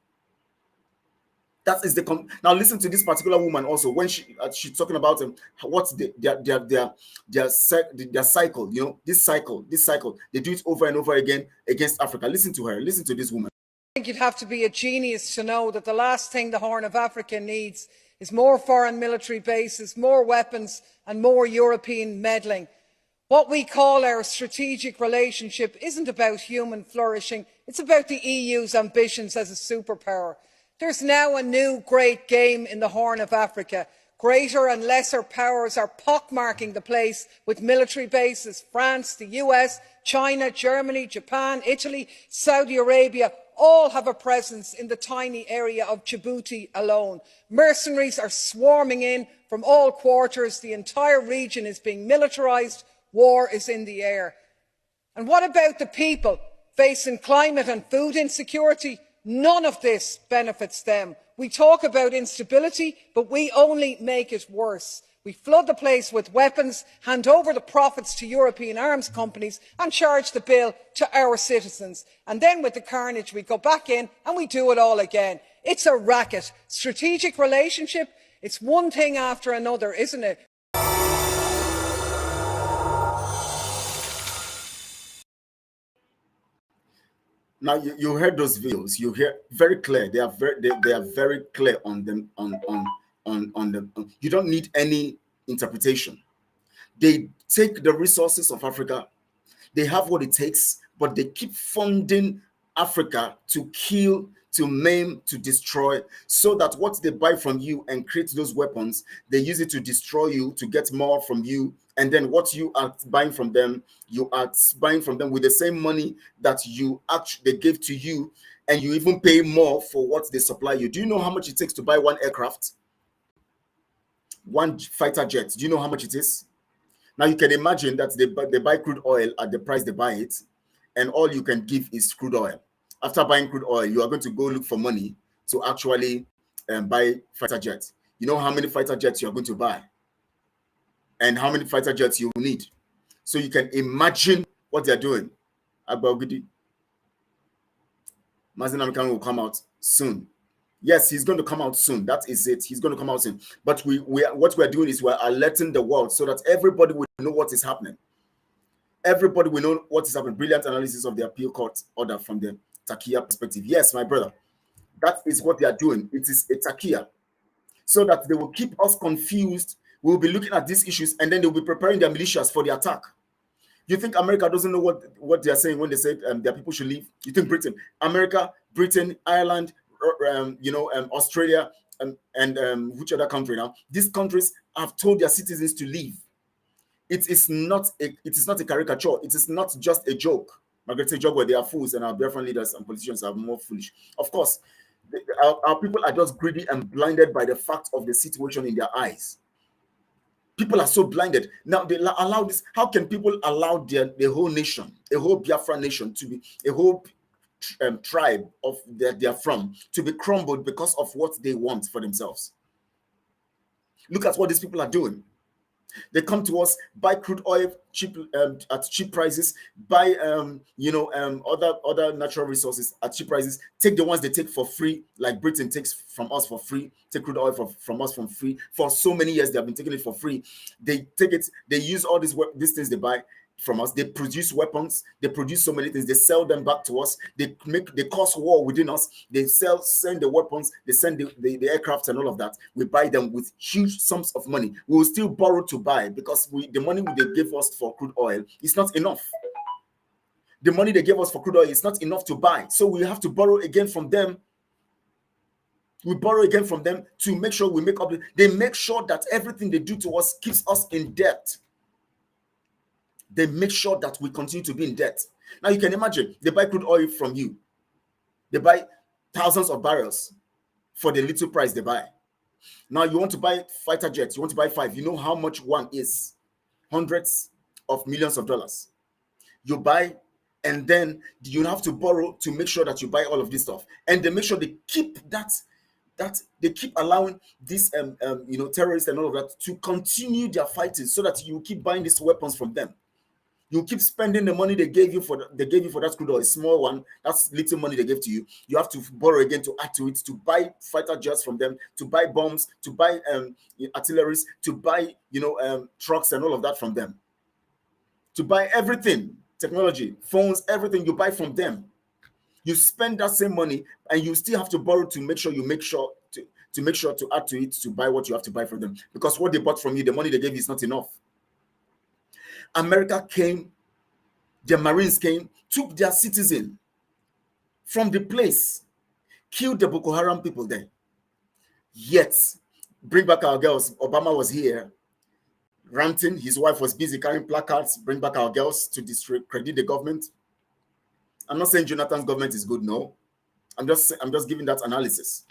That is now listen to this particular woman also when she's talking about what's their cycle. This cycle they do it over and over again against Africa. Listen to her. Listen to this woman. I think you'd have to be a genius to know that the last thing the Horn of Africa needs is more foreign military bases, more weapons and more European meddling. What we call our strategic relationship isn't about human flourishing, it's about the EU's ambitions as a superpower. There's now a new great game in the Horn of Africa. Greater and lesser powers are pockmarking the place with military bases. France, the US, China, Germany, Japan, Italy, Saudi Arabia all have a presence in the tiny area of Djibouti alone. Mercenaries are swarming in from all quarters. The entire region is being militarised. War is in the air. And what about the people facing climate and food insecurity? None of this benefits them. We talk about instability, but we only make it worse. We flood the place with weapons, hand over the profits to European arms companies and charge the bill to our citizens. And then with the carnage, we go back in and we do it all again. It's a racket. Strategic relationship, it's one thing after another, isn't it? Now you heard those videos. You hear very clear. They are very clear on them. On them. You don't need any interpretation. They take the resources of Africa. They have what it takes, but they keep funding Africa to kill, to maim, to destroy, so that what they buy from you and create those weapons, they use it to destroy you, to get more from you. And then what you are buying from them, you are buying from them with the same money that they gave to you, and you even pay more for what they supply you. Do you know how much it takes to buy one aircraft? One fighter jet? Do you know how much it is? Now you can imagine that they buy crude oil at the price they buy it, and all you can give is crude oil. After buying crude oil, you are going to go look for money to actually buy fighter jets. You know how many fighter jets you are going to buy and how many fighter jets you will need. So you can imagine what they're doing. Mazi Nnamdi Kanu will come out soon. Yes, he's going to come out soon. That is it. He's going to come out soon. But what we're doing is we're alerting the world so that everybody will know what is happening. Everybody will know what is happening. Brilliant analysis of the appeal court order from the Takia perspective. Yes, my brother. That is what they are doing. It is a Takia. So that they will keep us confused. We'll be looking at these issues and then they'll be preparing their militias for the attack. You think America doesn't know what they are saying when they say their people should leave? You think America, Britain, Ireland, Australia, and which other country now? These countries have told their citizens to leave. It is not a caricature. It is not just a joke. Margaret said, joke where they are fools and our BIAFRA leaders and politicians are more foolish. Of course, our people are just greedy and blinded by the fact of the situation in their eyes. People are so blinded. Now they allow this. How can people allow the whole nation, a whole Biafra nation to be, a whole tribe of that they are from, to be crumbled because of what they want for themselves? Look at what these people are doing. They come to us, buy crude oil cheap at cheap prices, buy other natural resources at cheap prices, take the ones they take for free, like Britain takes from us for free, take crude oil from us for free. For so many years, they have been taking it for free. They take it, they use all these things they buy from us. They produce weapons, they produce so many things, they sell them back to us, they cause war within us, they send the weapons, they send the aircraft and all of that. We buy them with huge sums of money. We will still borrow to buy because the money they give us for crude oil is not enough. The money they give us for crude oil is not enough to buy, so we have to borrow again from them. We borrow again from them to make sure we make up. They make sure that everything they do to us keeps us in debt. They make sure that we continue to be in debt. Now you can imagine, they buy crude oil from you. They buy thousands of barrels for the little price they buy. Now you want to buy fighter jets, you want to buy 5. You know how much one is? Hundreds of millions of dollars. You buy, and then you have to borrow to make sure that you buy all of this stuff. And they make sure they keep that they keep allowing these terrorists and all of that to continue their fighting, so that you keep buying these weapons from them. You keep spending the money they gave you for that crude oil, a small one. That's little money they gave to you. You have to borrow again to add to it, to buy fighter jets from them, to buy bombs, to buy artilleries, to buy trucks and all of that from them, to buy everything, technology, phones, everything you buy from them. You spend that same money, and you still have to borrow to make sure to add to it, to buy what you have to buy from them, because what they bought from you, the money they gave you, is not enough. America came, the Marines came, took their citizen from the place, killed the Boko Haram people there. Yet, bring back our girls. Obama was here ranting. His wife was busy carrying placards, bring back our girls, to discredit the government. I'm not saying Jonathan's government is good, no. I'm just giving that analysis.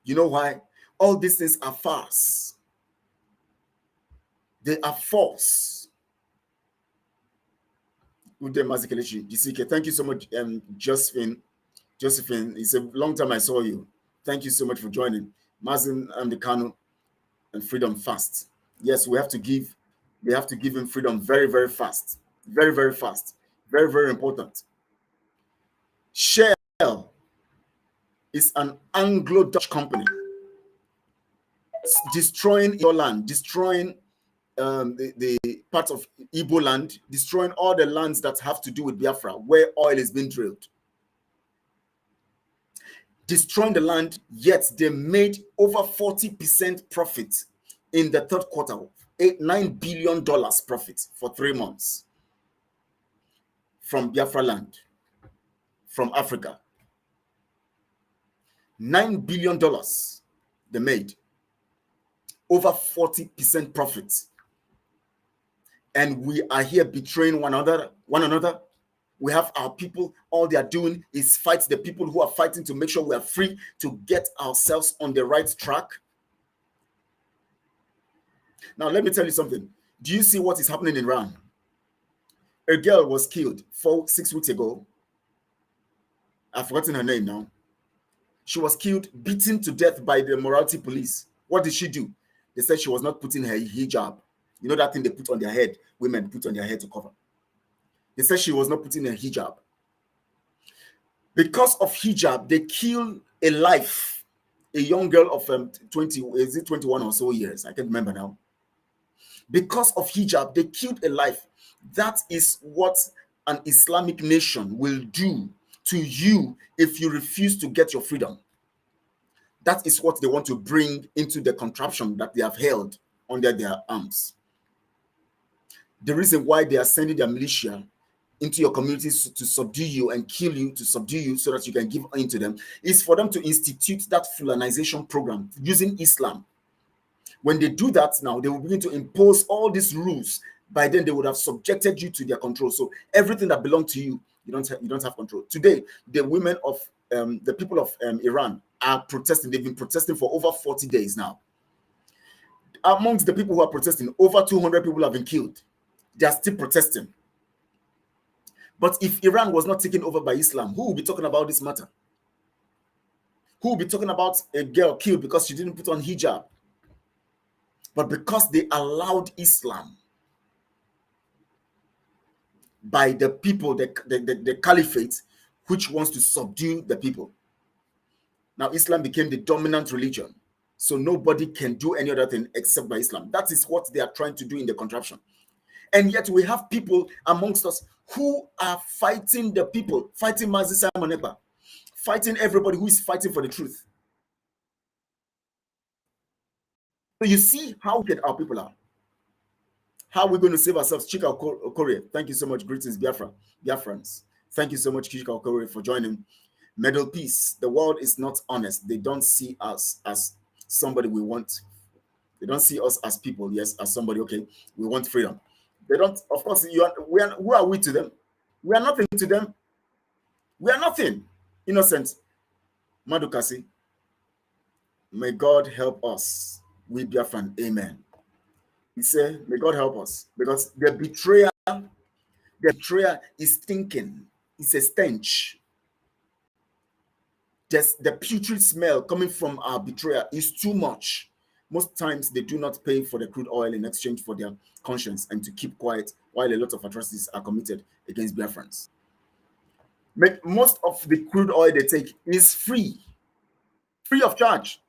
You know why? All these things are farce. They are false. Good day, Mazi Nnamdi. Thank you so much, Josephine. It's a long time I saw you. Thank you so much for joining. Mazi Nnamdi Kanu and freedom fast. Yes, they have to give him freedom very, very fast. Very, very fast. Very, very important. Shell is an Anglo-Dutch company. It's destroying your land, destroying the parts of Igbo land, destroying all the lands that have to do with Biafra, where oil is being drilled. Destroying the land, yet they made over 40% profit in the third quarter, $9 billion profit for 3 months from Biafra land, from Africa. $9 billion they made, over 40% profit. And we are here betraying one another. We have our people, all they are doing is fight the people who are fighting to make sure we are free, to get ourselves on the right track. Now, let me tell you something. Do you see what is happening in Iran? A girl was killed 6 weeks ago. I've forgotten her name now. She was killed, beaten to death by the morality police. What did she do? They said she was not putting her hijab. You know that thing they put on their head, women put on their head to cover. They said she was not putting her hijab. Because of hijab, they killed a life, a young girl of 21 or so years. I can't remember now. Because of hijab, they killed a life. That is what an Islamic nation will do to you if you refuse to get your freedom. That is what they want to bring into the contraption that they have held under their arms. The reason why they are sending their militia into your communities to subdue you and kill you, to subdue you so that you can give in to them, is for them to institute that Fulanization program using Islam. When they do that now, they will begin to impose all these rules. By then, they would have subjected you to their control. So everything that belongs to you, you don't have control. Today, the women of the people of Iran are protesting. They've been protesting for over 40 days now. Amongst the people who are protesting, over 200 people have been killed. They are still protesting. But if Iran was not taken over by Islam, who will be talking about this matter? Who will be talking about a girl killed because she didn't put on hijab? But because they allowed Islam by the people, the caliphate, which wants to subdue the people. Now, Islam became the dominant religion. So nobody can do any other thing except by Islam. That is what they are trying to do in the contraption. And yet we have people amongst us who are fighting the people, fighting Mazi Nnamdi Kanu'S, fighting everybody who is fighting for the truth. So you see how wicked our people are. How are we going to save ourselves? Chika Okorie, thank you so much. Greetings, Biafrans. Thank you so much, Chika Okorie, for joining. Middle Peace. The world is not honest. They don't see us as somebody we want. They don't see us as people, yes, as somebody, okay, we want freedom. They don't, of course, who are we to them? We are nothing to them. We are nothing. Innocent. Madukasi. May God help us. We Biafran. Amen. He said, may God help us. Because the betrayer is thinking. It's a stench. The putrid smell coming from our betrayer is too much. Most times they do not pay for the crude oil in exchange for their conscience and to keep quiet while a lot of atrocities are committed against Biafrans. Most of the crude oil they take is free of charge.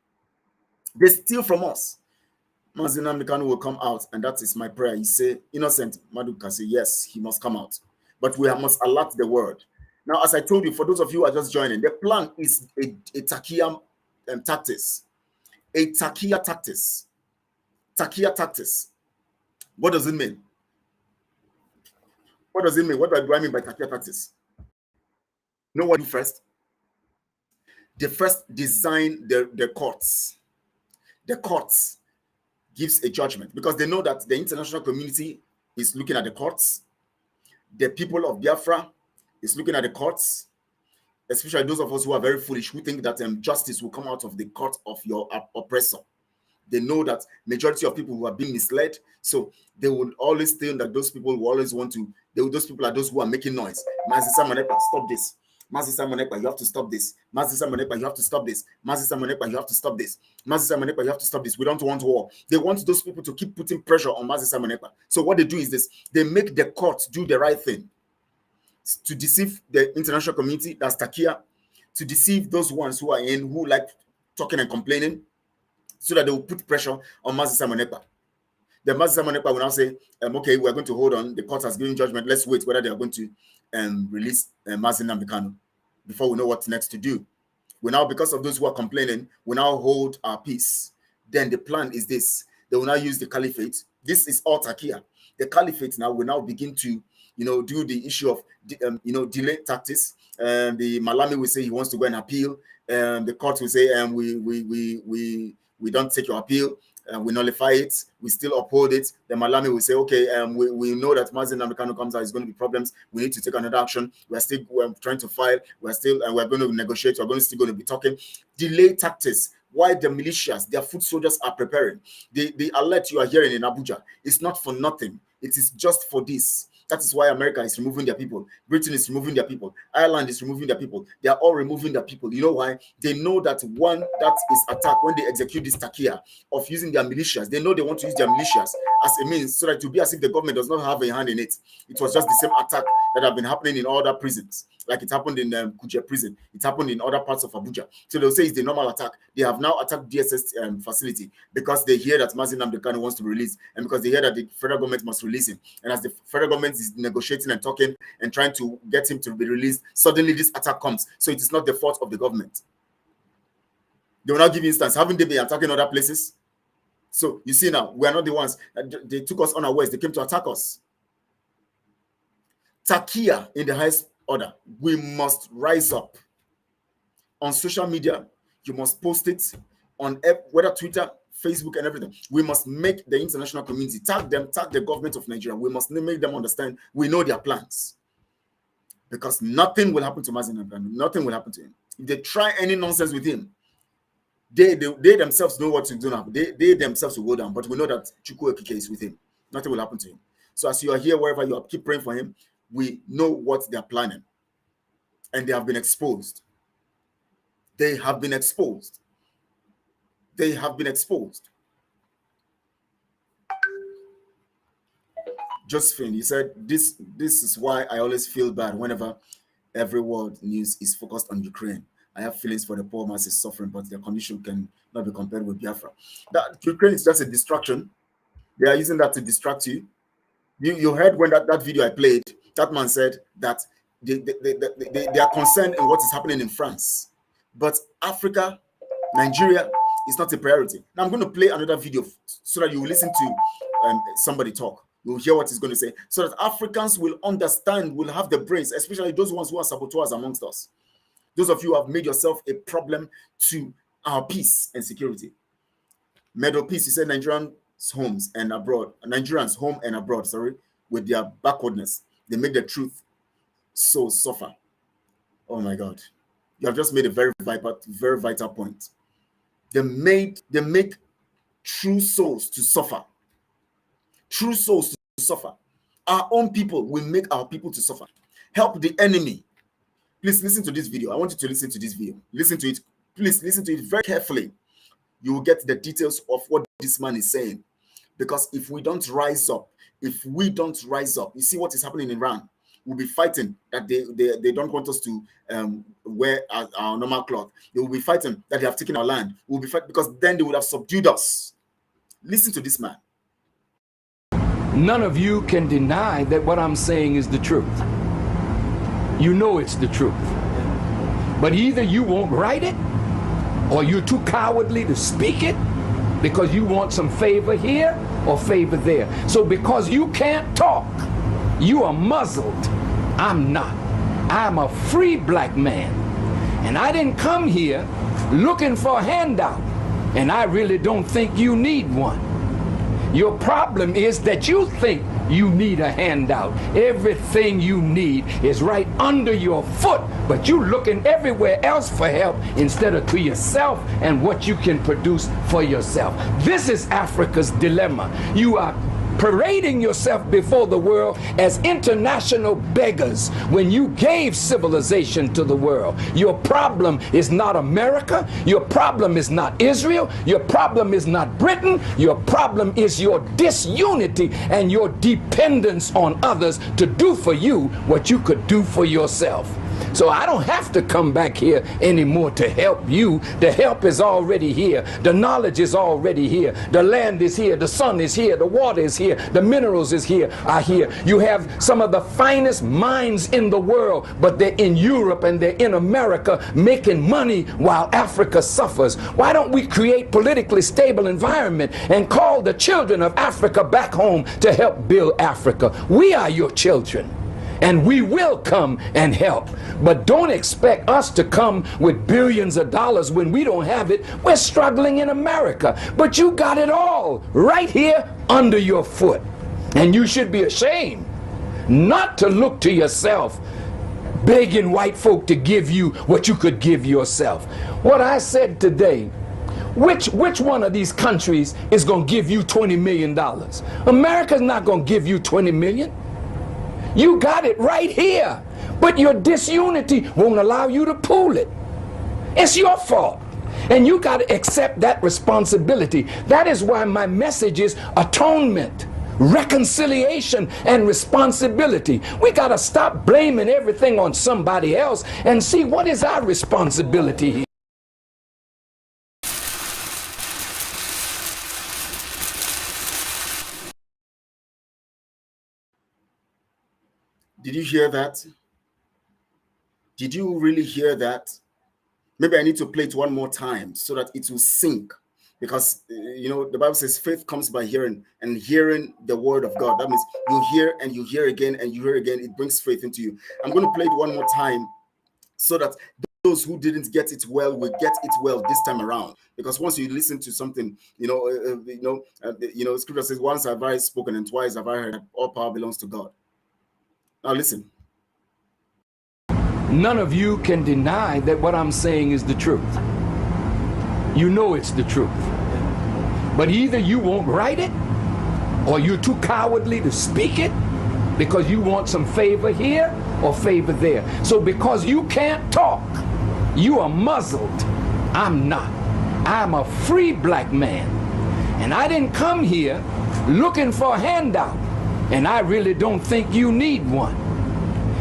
They steal from us. Mazi Nnamdi Kanu'S will come out, and that is my prayer. He say, innocent Maduka say, yes, he must come out. But we must alert the world. Now, as I told you, for those of you who are just joining, the plan is a Takia tactics. A Takia tactics. Takia tactics. What does it mean? What does it mean? What do I mean by Takia tactics? You know what do first? They first design the courts. The courts gives a judgment because they know that the international community is looking at the courts. The people of Biafra is looking at the courts, especially those of us who are very foolish, who think that justice will come out of the court of your oppressor. They know that majority of people who are being misled, so they will always think that those people will always want to, those people are those who are making noise. Mazi Nnamdi Kanu'S, stop this. Mazi Nnamdi Kanu'S, you have to stop this. Mazi Nnamdi Kanu'S, you have to stop this. Mazi Nnamdi Kanu'S, you have to stop this. Mazi Nnamdi Kanu'S, you have to stop this. We don't want war. They want those people to keep putting pressure on Mazi Nnamdi Kanu'S. So what they do is this: they make the court do the right thing to deceive the international community. That's Takia. To deceive those ones who are who like talking and complaining, so that they will put pressure on Mazi Nnamdi Kanu'S. The Mazi Nnamdi Kanu'S will now say, okay, we're going to hold on. The court has given judgment. Let's wait whether they are going to release Mazi Nnamdi Kanu'S before we know what's next to do. We now, because of those who are complaining, we now hold our peace. Then the plan is this: they will now use the caliphate. This is all Takia. The caliphate now will now begin to, do the issue of, delay tactics. The Malami will say he wants to go and appeal. The court will say, we don't take your appeal. We nullify it. We still uphold it. The Malami will say, okay, we know that Mazi Nnamdi Kanu'S comes out, is going to be problems. We need to take another action. We're trying to file. We're going to negotiate. We're still going to be talking. Delay tactics why the militias, their foot soldiers are preparing. The alert you are hearing in Abuja is not for nothing. It is just for this. That is why America is removing their people. Britain is removing their people. Ireland is removing their people. They are all removing their people. You know why? They know that one that is attacked when they execute this takia of using their militias. They know they want to use their militias as a means so that it will be as if the government does not have a hand in it. It was just the same attack that have been happening in other prisons. Like it happened in Kuje prison. It happened in other parts of Abuja. So they'll say it's the normal attack. They have now attacked DSS facility because they hear that Mazi Nnamdi Kanu'S wants to release, and because they hear that the federal government must release him. And as the federal government is negotiating and talking and trying to get him to be released, suddenly this attack comes. So it is not the fault of the government. They will not give instance. Haven't they been attacking other places? So you see now, we are not the ones. They took us unawares. They came to attack us. Takia in the highest order. We must rise up. On social media, you must post it on whether Twitter, Facebook, and everything. We must make the international community, tag them, tag the government of Nigeria. We must make them understand we know their plans. Because nothing will happen to Mazi Nnamdi Kanu. Nothing will happen to him. If they try any nonsense with him, they themselves know what to do now. They themselves will go down. But we know that Chukwu Ekike is with him. Nothing will happen to him. So as you are here, wherever you are, keep praying for him. We know what they are planning. And they have been exposed. They have been exposed. They have been exposed. Josephine, he said, this is why I always feel bad whenever every world news is focused on Ukraine. I have feelings for the poor masses suffering, but their condition cannot be compared with Biafra. That Ukraine is just a distraction. They are using that to distract you. You heard when that video I played, that man said that they are concerned in what is happening in France. But Africa, Nigeria is not a priority. Now I'm going to play another video so that you will listen to somebody talk. You'll hear what he's going to say, so that Africans will understand, will have the brains, especially those ones who are saboteurs amongst us. Those of you who have made yourself a problem to our peace and security. Meadow Peace, he said Nigerians home and abroad, sorry, with their backwardness, they make the truth so suffer. Oh my God. You have just made a very vital point. They make true souls to suffer. True souls to suffer. Our own people will make our people to suffer. Help the enemy. Please listen to this video. I want you to listen to this video. Listen to it. Please listen to it very carefully. You will get the details of what this man is saying. Because if we don't rise up, you see what is happening in Iran. We'll be fighting that they don't want us to wear our normal cloth. They will be fighting that they have taken our land. We'll be fighting because then they would have subdued us. Listen to this man. None of you can deny that what I'm saying is the truth. You know it's the truth. But either you won't write it, or you're too cowardly to speak it, because you want some favor here or favor there. So because you can't talk, you are muzzled. I'm not. I'm a free black man. And I didn't come here looking for a handout. And I really don't think you need one. Your problem is that you think you need a handout. Everything you need is right under your foot, but you looking everywhere else for help instead of to yourself and what you can produce for yourself. This is Africa's dilemma. You are parading yourself before the world as international beggars when you gave civilization to the world. Your problem is not America. Your problem is not Israel. Your problem is not Britain. Your problem is your disunity and your dependence on others to do for you what you could do for yourself. So I don't have to come back here anymore to help you. The help is already here. The knowledge is already here. The land is here. The sun is here. The water is here. The minerals are here. You have some of the finest minds in the world, but they're in Europe and they're in America making money while Africa suffers. Why don't we create politically stable environment and call the children of Africa back home to help build Africa? We are your children. And we will come and help. But don't expect us to come with billions of dollars when we don't have it. We're struggling in America. But you got it all right here under your foot. And you should be ashamed not to look to yourself, begging white folk to give you what you could give yourself. What I said today Which one of these countries is going to give you $20 million? America's not going to give you $20 million. You got it right here, but your disunity won't allow you to pool it. It's your fault, and you got to accept that responsibility. That is why my message is atonement, reconciliation, and responsibility. We got to stop blaming everything on somebody else and see what is our responsibility here. Did you hear that? Did you really hear that? Maybe I need to play it one more time so that it will sink. Because, you know, the Bible says faith comes by hearing, and hearing the word of God. That means you hear and you hear again and you hear again. It brings faith into you. I'm going to play it one more time so that those who didn't get it well will get it well this time around. Because once you listen to something, Scripture says, once have I spoken and twice have I heard, all power belongs to God. Now listen. None of you can deny that what I'm saying is the truth. You know it's the truth. But either you won't write it, or you're too cowardly to speak it because you want some favor here or favor there. So because you can't talk, you are muzzled. I'm not. I'm a free black man. And I didn't come here looking for a handout. And I really don't think you need one.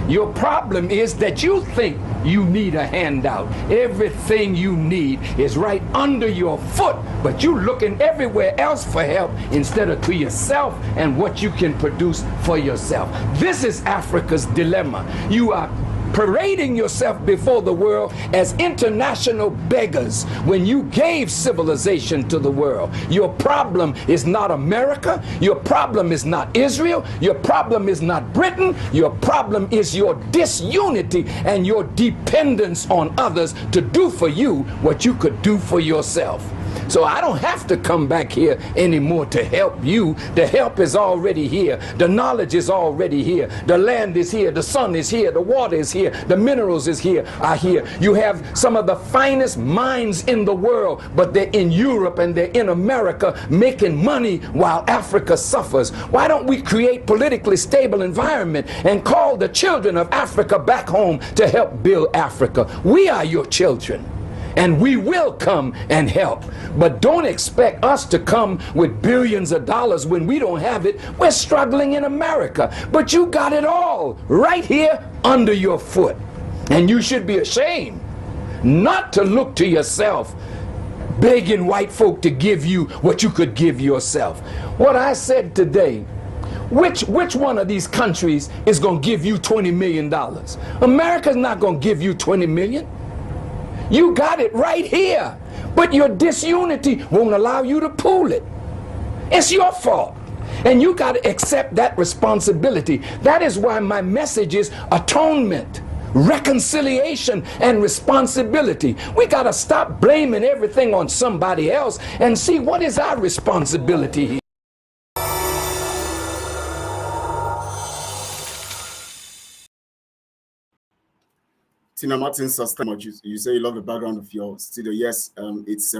Your problem is that you think you need a handout. Everything you need is right under your foot, but you're looking everywhere else for help instead of to yourself and what you can produce for yourself. This is Africa's dilemma. You are parading yourself before the world as international beggars when you gave civilization to the world. Your problem is not America. Your problem is not Israel. Your problem is not Britain. Your problem is your disunity and your dependence on others to do for you what you could do for yourself. So I don't have to come back here anymore to help you. The help is already here. The knowledge is already here. The land is here. The sun is here. The water is here. The minerals are here. You have some of the finest minds in the world, but they're in Europe and they're in America making money while Africa suffers. Why don't we create politically stable environment and call the children of Africa back home to help build Africa? We are your children. And we will come and help. But don't expect us to come with billions of dollars when we don't have it. We're struggling in America. But you got it all right here under your foot. And you should be ashamed not to look to yourself, begging white folk to give you what you could give yourself. What I said today, which one of these countries is going to give you $20 million? America's not going to give you $20 million. You got it right here, but your disunity won't allow you to pool it. It's your fault, and you got to accept that responsibility. That is why my message is atonement, reconciliation, and responsibility. We got to stop blaming everything on somebody else and see what is our responsibility here. Tina Martin, you say you love the background of your studio. Yes, it's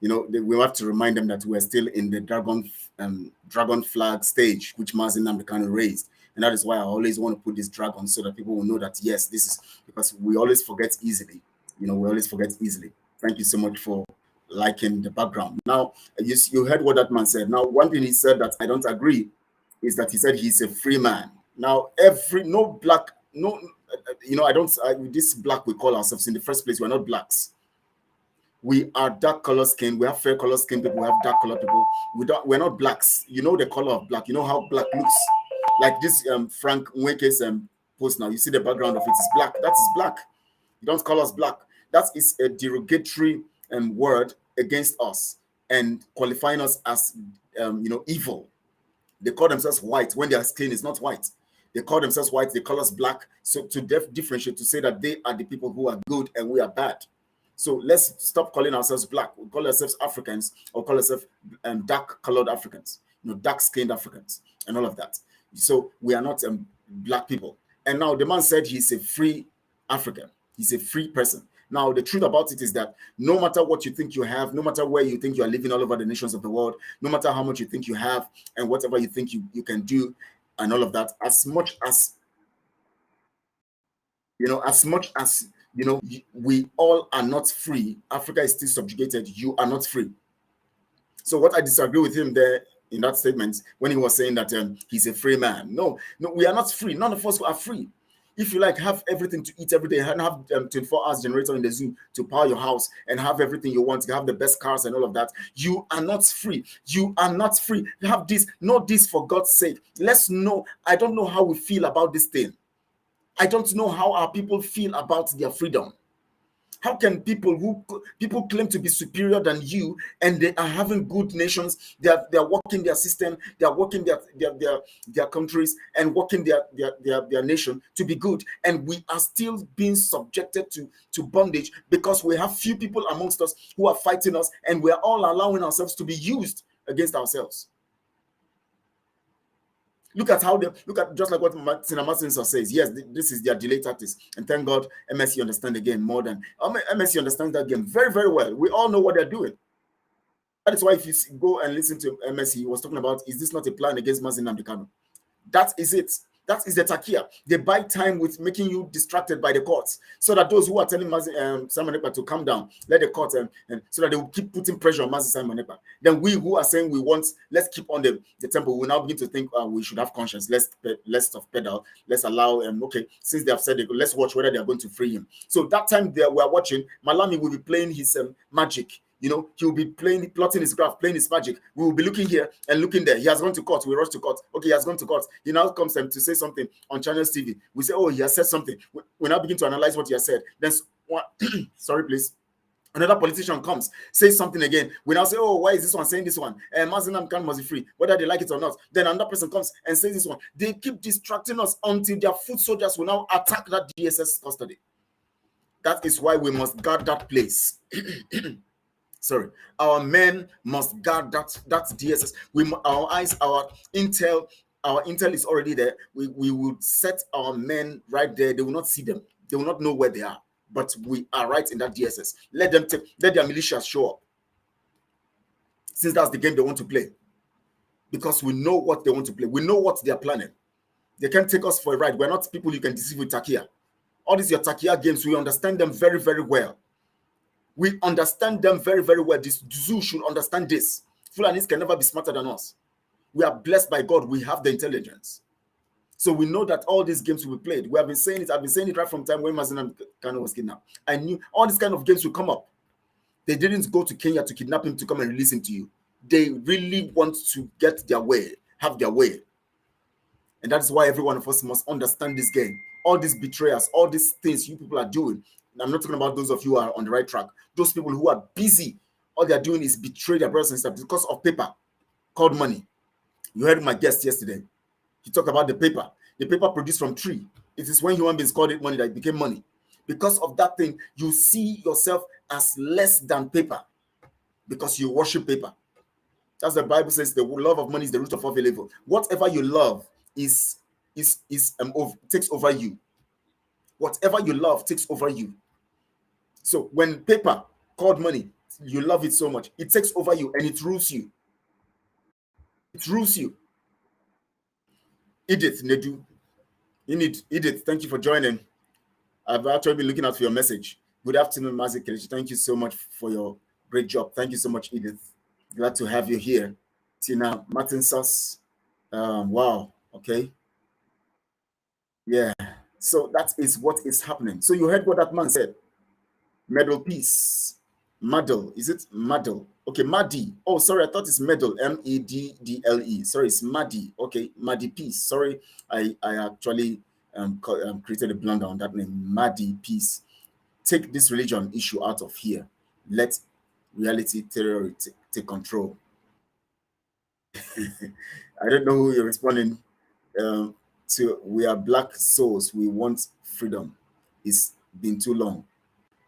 we have to remind them that we're still in the dragon flag stage, which Mazi Nnamdi Kanu'S raised, and that is why I always want to put this dragon so that people will know that yes, this is because we always forget easily. We always forget easily. Thank you so much for liking the background. Now you heard what that man said. Now one thing he said that I don't agree is that he said he's a free man. Now this black we call ourselves in the first place, we're not blacks. We are dark color skin. We have fair color skin people. We have dark color people. We're not blacks. You know the color of black. You know how black looks. Like this Frank Nweke's post now. You see the background of it is black. That is black. You don't call us black. That is a derogatory word against us and qualifying us as evil. They call themselves white when their skin is not white. They call themselves white, they call us black, so to differentiate, to say that they are the people who are good and we are bad. So let's stop calling ourselves black. We call ourselves Africans or call ourselves dark-colored Africans, dark-skinned Africans and all of that. So we are not black people. And now the man said he's a free African. He's a free person. Now, the truth about it is that no matter what you think you have, no matter where you think you are living all over the nations of the world, no matter how much you think you have and whatever you think you can do and all of that, as much as, we all are not free, Africa is still subjugated, you are not free. So what I disagree with him there in that statement, when he was saying that he's a free man. No, we are not free. None of us are free. If you like, have everything to eat every day and have 24 hours generator in the zoo to power your house and have everything you want, to have the best cars and all of that, you are not free. You are not free. You have this, know this for God's sake. Let's know. I don't know how we feel about this thing. I don't know how our people feel about their freedom. How can people claim to be superior than you and they are having good nations? They are working their system, they are working their countries and working their nation to be good, and we are still being subjected to bondage because we have few people amongst us who are fighting us, and we are all allowing ourselves to be used against ourselves. Look at just like what Mazi Nnamdi Kanu'S says. Yes, this is their delay tactics, and thank God MSC understand the game more than MSC understands that game very, very well. We all know what they're doing. That is why if you go and listen to MSC, he was talking about, is this not a plan against Mazi Nnamdi Kanu? That is it. That is the takia. They buy time with making you distracted by the courts, so that those who are telling Simon Ekpa to calm down, let the court, and so that they will keep putting pressure on Simon Ekpa. Then we who are saying let's keep on the tempo, we now begin to think we should have conscience. Let's off pedal. Let's allow okay, since they have said it, let's watch whether they are going to free him. So that time we are watching, Malami will be playing his magic. He'll be plotting his graph, playing his magic. We will be looking here and looking there. He has gone to court. We rush to court. Okay, he has gone to court. He now comes to say something on Channels TV. We say, oh, he has said something. We now begin to analyze what he has said. Then, sorry, please. Another politician comes, says something again. We now say, oh, why is this one saying this one? Mazi Nnamdi Kanu must be free, whether they like it or not. Then another person comes and says this one. They keep distracting us until their foot soldiers will now attack that DSS custody. That is why we must guard that place. Sorry, our men must guard that DSS. Our eyes, our intel is already there. We will set our men right there. They will not see them. They will not know where they are. But we are right in that DSS. Let their militias show up. Since that's the game they want to play. Because we know what they want to play. We know what they are planning. They can't take us for a ride. We're not people you can deceive with takia. All these your takia games, we understand them very, very well. We understand them very, very well. This zoo should understand this. Fulanis can never be smarter than us. We are blessed by God. We have the intelligence. So we know that all these games will be played. We have been saying it. I've been saying it right from time when Mazi Nnamdi Kanu was kidnapped. I knew all these kind of games will come up. They didn't go to Kenya to kidnap him to come and release him to you. They really want to get their way, have their way. And that's why every one of us must understand this game. All these betrayers, all these things you people are doing. I'm not talking about those of you who are on the right track. Those people who are busy, all they're doing is betray their brothers and sisters because of paper called money. You heard my guest yesterday. He talked about the paper produced from tree. It is when human beings called it money that it became money. Because of that thing, you see yourself as less than paper because you worship paper. As the Bible says, the love of money is the root of all evil. Whatever you love takes over you. Whatever you love takes over you. So when paper called money, you love it so much, it takes over you and it rules you. It rules you. Edith Nedu. Edith, thank you for joining. I've actually been looking out for your message. Good afternoon, Mazi Kelechi. Thank you so much for your great job. Thank you so much, Edith. Glad to have you here. Tina Martinsons. Wow. Okay. Yeah. So that is what is happening. So you heard what that man said. Medal peace. Medal. Is it medal? Okay, Madi. Oh, sorry, I thought it's medal. Meddle. Sorry, it's Madi. Okay, Madi peace. Sorry, I actually created a blunder on that name. Madi peace. Take this religion issue out of here. Let reality theory take control. I don't know who you're responding to. We are black souls. We want freedom. It's been too long.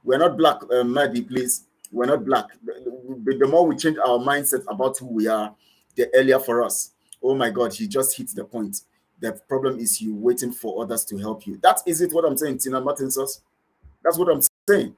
We're not black, Madi, please. We're not black. The more we change our mindset about who we are, the earlier for us. Oh my God, he just hit the point. The problem is you waiting for others to help you. That is it, what I'm saying, Tina Martinsons. That's what I'm saying.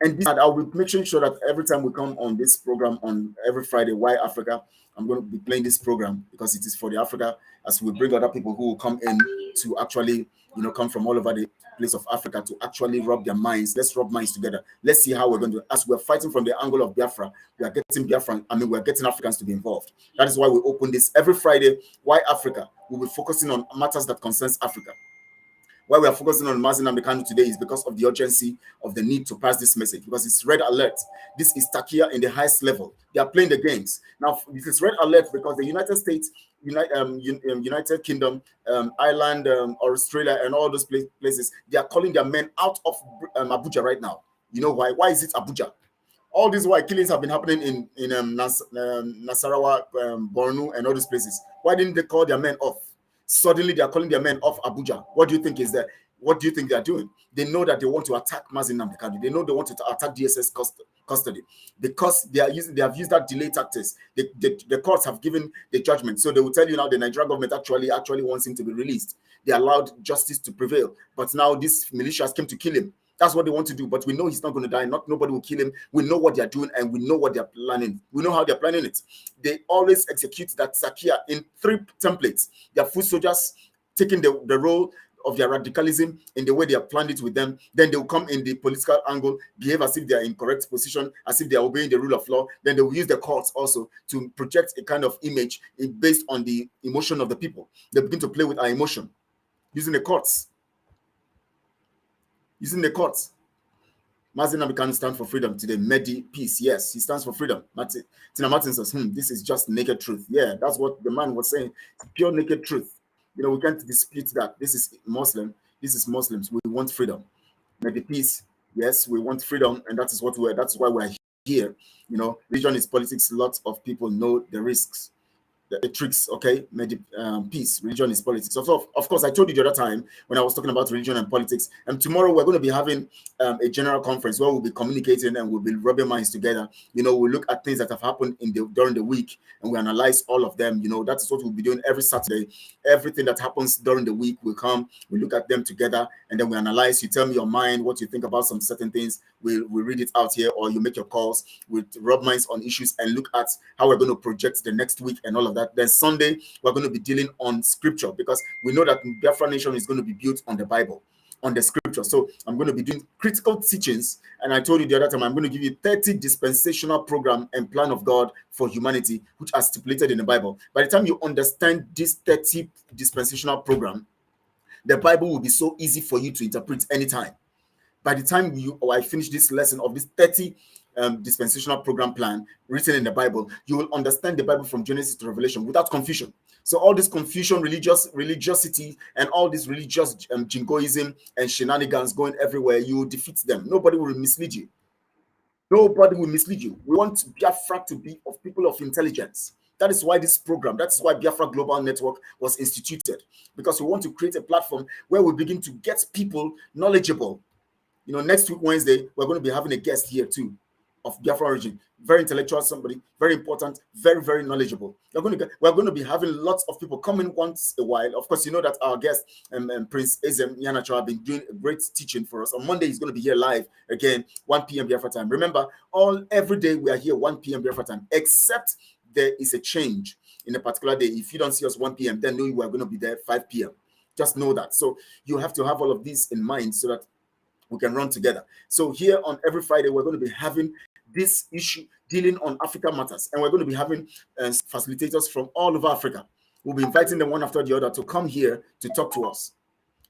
And this, I'll be making sure that every time we come on this program on every Friday, Why Africa, I'm going to be playing this program because it is for the Africa, as we bring other people who will come in to actually, come from all over the place of Africa to actually rub their minds. Let's rub minds together. Let's see how we're going to, as we're fighting from the angle of Biafra, we are getting Biafra, we're getting Africans to be involved. That is why we open this every Friday. Why Africa? We'll be focusing on matters that concerns Africa. Why we are focusing on Mazi Nnamdi Kanu today is because of the urgency of the need to pass this message, because it's red alert. This is Takia in the highest level. They are playing the games. Now, it is red alert because the United States, United Kingdom, Ireland, Australia, and all those places, they are calling their men out of Abuja right now. You know why? Why is it Abuja? All these white killings have been happening in Nasarawa, Borno, and all these places. Why didn't they call their men off? Suddenly, they are calling their men off Abuja. What do you think is that? What do you think they are doing? They know that they want to attack Mazi Nnamdi Kanu. They know they want to attack DSS custody because they have used that delay tactics. The courts have given the judgment, so they will tell you now the Nigerian government actually wants him to be released. They allowed justice to prevail, but now these militias came to kill him. That's what they want to do, but we know he's not going to die. Nobody will kill him. We know what they're doing, and we know what they're planning. We know how they're planning it. They always execute that Sakia in 3 templates. Their foot soldiers taking the role of their radicalism in the way they have planned it with them. Then they will come in the political angle, behave as if they are in correct position, as if they are obeying the rule of law. Then they will use the courts also to project a kind of image based on the emotion of the people. They begin to play with our emotion using the courts. Using the courts. Mazi Nnamdi Kanu stands for freedom today. Medi, peace. Yes, he stands for freedom. Tina Martin says, this is just naked truth. Yeah, that's what the man was saying. It's pure naked truth. We can't dispute that. This is Muslim. This is Muslims. We want freedom. Medi, peace. Yes, we want freedom, and that's why we're here. Religion is politics. Lots of people know the risks. The tricks, okay, peace. Religion is politics. Of course, I told you the other time when I was talking about religion and politics. And tomorrow we're going to be having a general conference where we'll be communicating and we'll be rubbing minds together. We'll look at things that have happened during the week and we analyze all of them. That is what we'll be doing every Saturday. Everything that happens during the week will come. We look at them together and then we analyze. You tell me your mind, what you think about some certain things. We read it out here, or you make your calls. We rub minds on issues and look at how we're going to project the next week and all of that. Then Sunday, we're going to be dealing on scripture because we know that Biafra Nation is going to be built on the Bible, on the scripture. So I'm going to be doing critical teachings. And I told you the other time, I'm going to give you 30 dispensational program and plan of God for humanity, which are stipulated in the Bible. By the time you understand this 30 dispensational program, the Bible will be so easy for you to interpret anytime. By the time I finish this lesson of this 30 dispensational program plan written in the Bible, you will understand the Bible from Genesis to Revelation without confusion. So all this confusion, religiosity, and all this religious jingoism and shenanigans going everywhere, you will defeat them. Nobody will mislead you. Nobody will mislead you. We want Biafra to be of people of intelligence. That is why this program, that is why Biafra Global Network was instituted, because we want to create a platform where we begin to get people knowledgeable. Next week, Wednesday, we're going to be having a guest here too of Biafra origin. Very intellectual, somebody, very important, very, very knowledgeable. We're going to be having lots of people coming once a while. Of course, you know that our guest, Prince Ezem Yanacho, have been doing a great teaching for us. On Monday, he's going to be here live again, 1 p.m. Biafra time. Remember, every day we are here 1 p.m. Biafra time, except there is a change in a particular day. If you don't see us 1 p.m., then know you are going to be there 5 p.m. Just know that. So you have to have all of these in mind so that we can run together. So here on every Friday, we're going to be having this issue dealing on Africa matters. And we're going to be having facilitators from all over Africa. We'll be inviting them one after the other to come here to talk to us.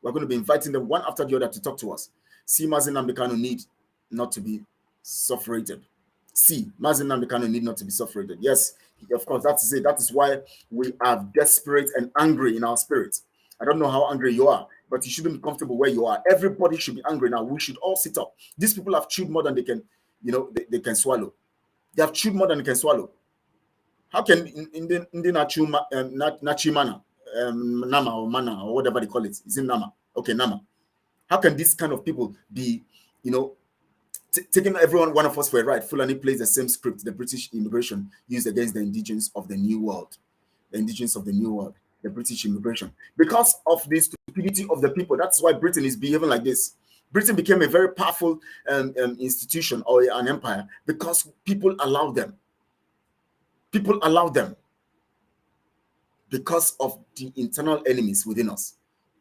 We're going to be inviting them one after the other to talk to us. See, Mazi Nnamdi Kanu need not to be suffocated. Mazi Nnamdi Kanu need not to be suffocated. Yes, of course, that's it. That is why we are desperate and angry in our spirit. I don't know how angry you are, but you shouldn't be comfortable where you are. Everybody should be angry now. We should all sit up. These people have chewed more than they can, they can swallow. They have chewed more than they can swallow. How can Nachimana, Nama or Mana or whatever they call it? Is it Nama? Okay, Nama. How can these kind of people be, taking one of us for a ride? Fulani plays the same script the British immigration used against the indigenous of the New World. The indigenous of the New World. The British immigration. Because of the stupidity of the people, that's why Britain is behaving like this. Britain became a very powerful institution or an empire because people allowed them. People allowed them because of the internal enemies within us.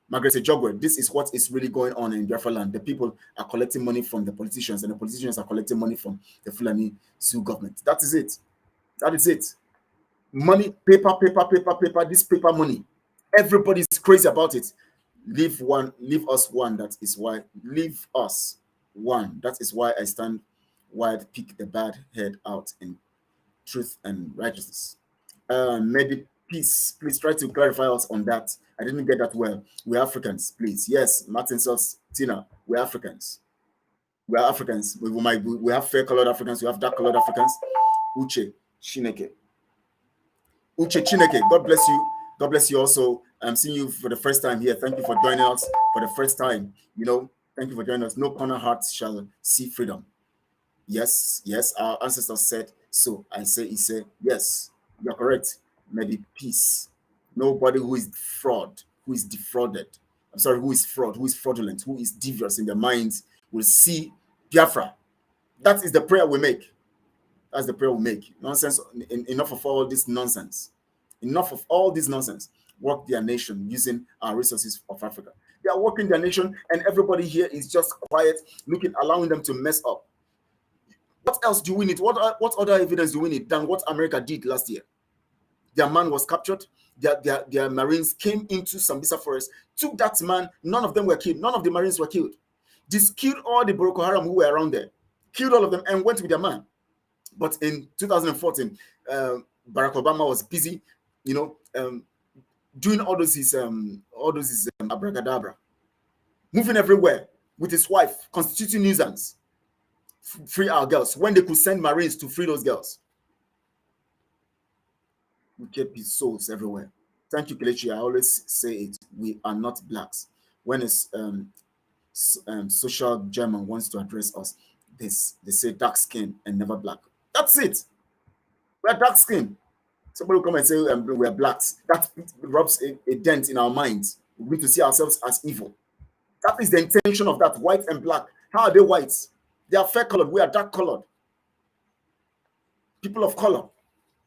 Margaret Ejogwe, this is what is really going on in Biafra land. The people are collecting money from the politicians, and the politicians are collecting money from the Fulani Sioux government. That is it. That is it. Money, paper, this paper money. Everybody is crazy about it. Leave us one. That is why. Leave us one. That is why I stand wide, pick the bad head out in truth and righteousness. Maybe peace. Please try to clarify us on that. I didn't get that well. We're Africans, please. Yes, Martin says, Tina, we're Africans. We are Africans. We have fair-colored Africans. We have dark-colored Africans. Uche Chineke. Uche Chineke, God bless you. God bless you also. I'm seeing you for the first time here. Thank you for joining us for the first time. Thank you for joining us. No corner heart shall see freedom. Yes, our ancestors said so. I say, he said, yes, you're correct. Maybe peace. Nobody who is fraud, who is defrauded, who is fraud, who is fraudulent, who is devious in their minds will see Biafra. That is the prayer we make. That's the prayer we make. Nonsense. Enough of all this nonsense. Enough of all this nonsense. Work their nation using our resources of Africa. They are working their nation, and everybody here is just quiet, allowing them to mess up. What else do we need? What other evidence do we need than what America did last year? Their man was captured. Their Marines came into Sambisa Forest, took that man. None of them were killed. None of the Marines were killed. Just killed all the Boko Haram who were around there. Killed all of them and went with their man. But in 2014, Barack Obama was busy, doing all those abracadabra, moving everywhere with his wife, constituting nuisance. Free our girls when they could send Marines to free those girls. We keep his souls everywhere. Thank you, Kelechi. I always say it. We are not blacks. When it's social German wants to address us, they say dark skin and never black. That's it. We're dark skin. Somebody will come and say we're blacks. That rubs a dent in our minds. We need to see ourselves as evil. That is the intention of that, white and black. How are they whites? They are fair colored. We are dark colored. People of color.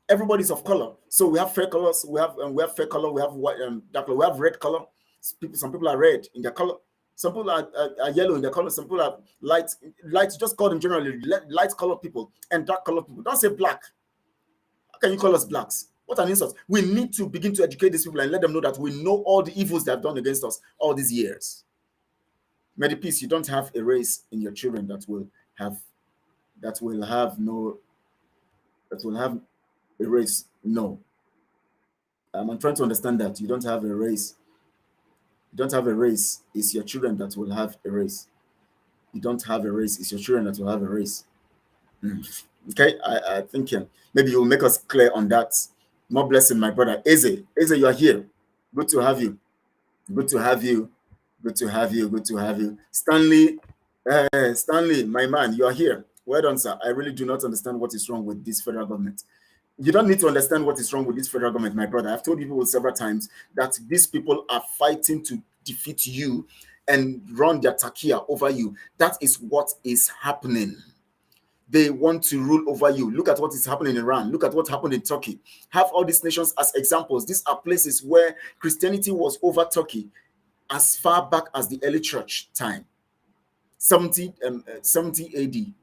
Everybody's of color. So we have fair colors. We have fair color. We have white dark color. We have red color. Some people are red in their color. Some people are yellow in their color. Some people are light. Just call them generally light colored people and dark colored people. Don't say black. How can you call us blacks? What an insult. We need to begin to educate these people and let them know that we know all the evils they have done against us all these years. May the peace, you don't have a race in your children that will have a race. No. I'm trying to understand that. You don't have a race. You don't have a race. It's your children that will have a race. You don't have a race. It's your children that will have a race. Okay, I think maybe you'll make us clear on that. More blessing, my brother. Eze, you are here. Good to have you. Good to have you. Good to have you. Good to have you. Stanley, my man, you are here. Well done, sir. I really do not understand what is wrong with this federal government. You don't need to understand what is wrong with this federal government, my brother. I've told people several times that these people are fighting to defeat you and run their takia over you. That is what is happening. They want to rule over you. Look at what is happening in Iran. Look at what happened in Turkey. Have all these nations as examples. These are places where Christianity was over Turkey as far back as the early church time, 70 AD.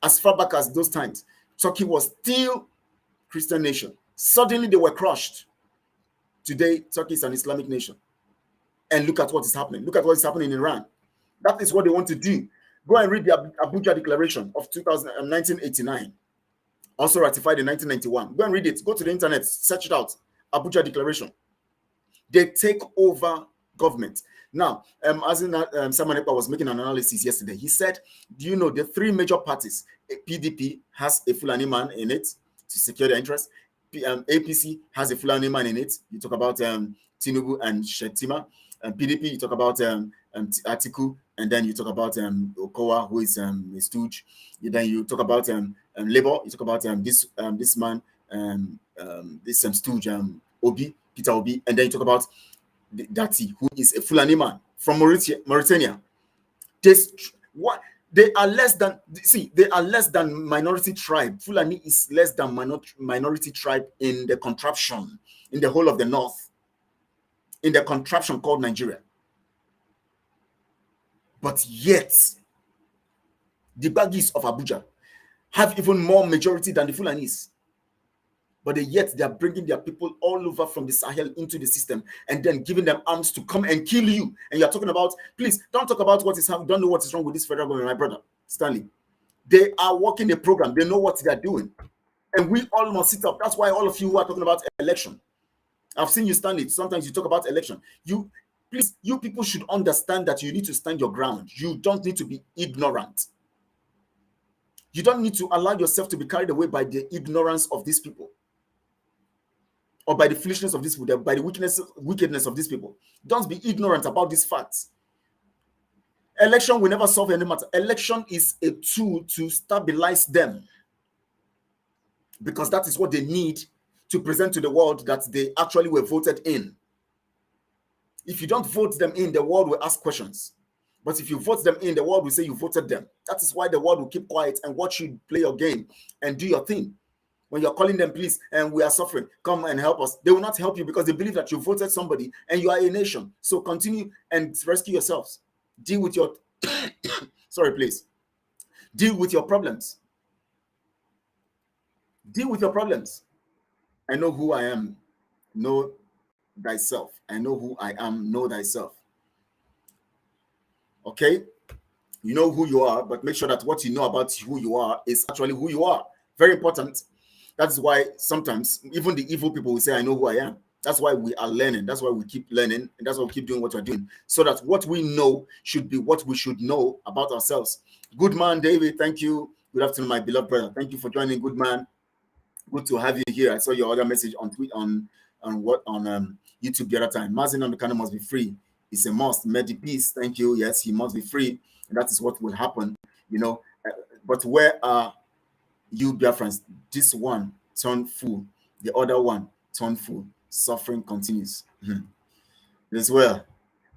As far back as those times, Turkey was still Christian nation. Suddenly they were crushed. Today, Turkey is an Islamic nation. And look at what is happening. Look at what is happening in Iran. That is what they want to do. Go and read the Abuja Declaration of 1989, also ratified in 1991. Go and read it. Go to the internet, search it out. Abuja Declaration. They take over government. Now, as Simon Ekpa was making an analysis yesterday, he said, do you know the three major parties? PDP has a Fulani man in it to secure their interests. APC has a Fulani man in it. You talk about Tinubu and Shetima. PDP, you talk about Atiku, and then you talk about Okowa, who is a stooge. Then you talk about Labour. You talk about this man, this stooge, Peter Obi, and then you talk about Dati, who is a Fulani man from Mauritania. What they are less than, see, they are less than minority tribe. Fulani is less than minority tribe in the contraption, in the whole of the north, in the contraption called Nigeria. But yet, the Bagis of Abuja have even more majority than the Fulanis. But yet they are bringing their people all over from the Sahel into the system and then giving them arms to come and kill you. And you're talking about, please don't talk about what is happening. Don't know what is wrong with this federal government, my brother Stanley. They are working a program. They know what they are doing. And we all must sit up. That's why all of you who are talking about election, I've seen you, Stanley. Sometimes you talk about election. You people should understand that you need to stand your ground. You don't need to be ignorant. You don't need to allow yourself to be carried away by the ignorance of these people, or by the foolishness of these people, by the wickedness of these people. Don't be ignorant about these facts. Election will never solve any matter. Election is a tool to stabilize them, because that is what they need to present to the world that they actually were voted in. If you don't vote them in, the world will ask questions. But if you vote them in, the world will say you voted them. That is why the world will keep quiet and watch you play your game and do your thing. When you're calling them, please, and we are suffering, come and help us, they will not help you because they believe that you voted somebody and you are a nation. So continue and rescue yourselves. Deal with your, sorry, please. Deal with your problems. Deal with your problems. I know who I am. Know thyself. I know who I am. Know thyself. Okay? You know who you are, but make sure that what you know about who you are is actually who you are. Very important. That's why sometimes even the evil people will say, I know who I am. That's why we are learning. That's why we keep learning. And that's why we keep doing what we're doing. So that what we know should be what we should know about ourselves. Good man, David. Thank you. Good afternoon, my beloved brother. Thank you for joining. Good man. Good to have you here. I saw your other message on YouTube the other time. Mazi Nnamdi Kanu'S must be free. It's a must. Medi peace. Thank you. Yes, he must be free. And that is what will happen. You know. But where are you, Biafrans? This one turned full, the other one turned full. Suffering continues. As well.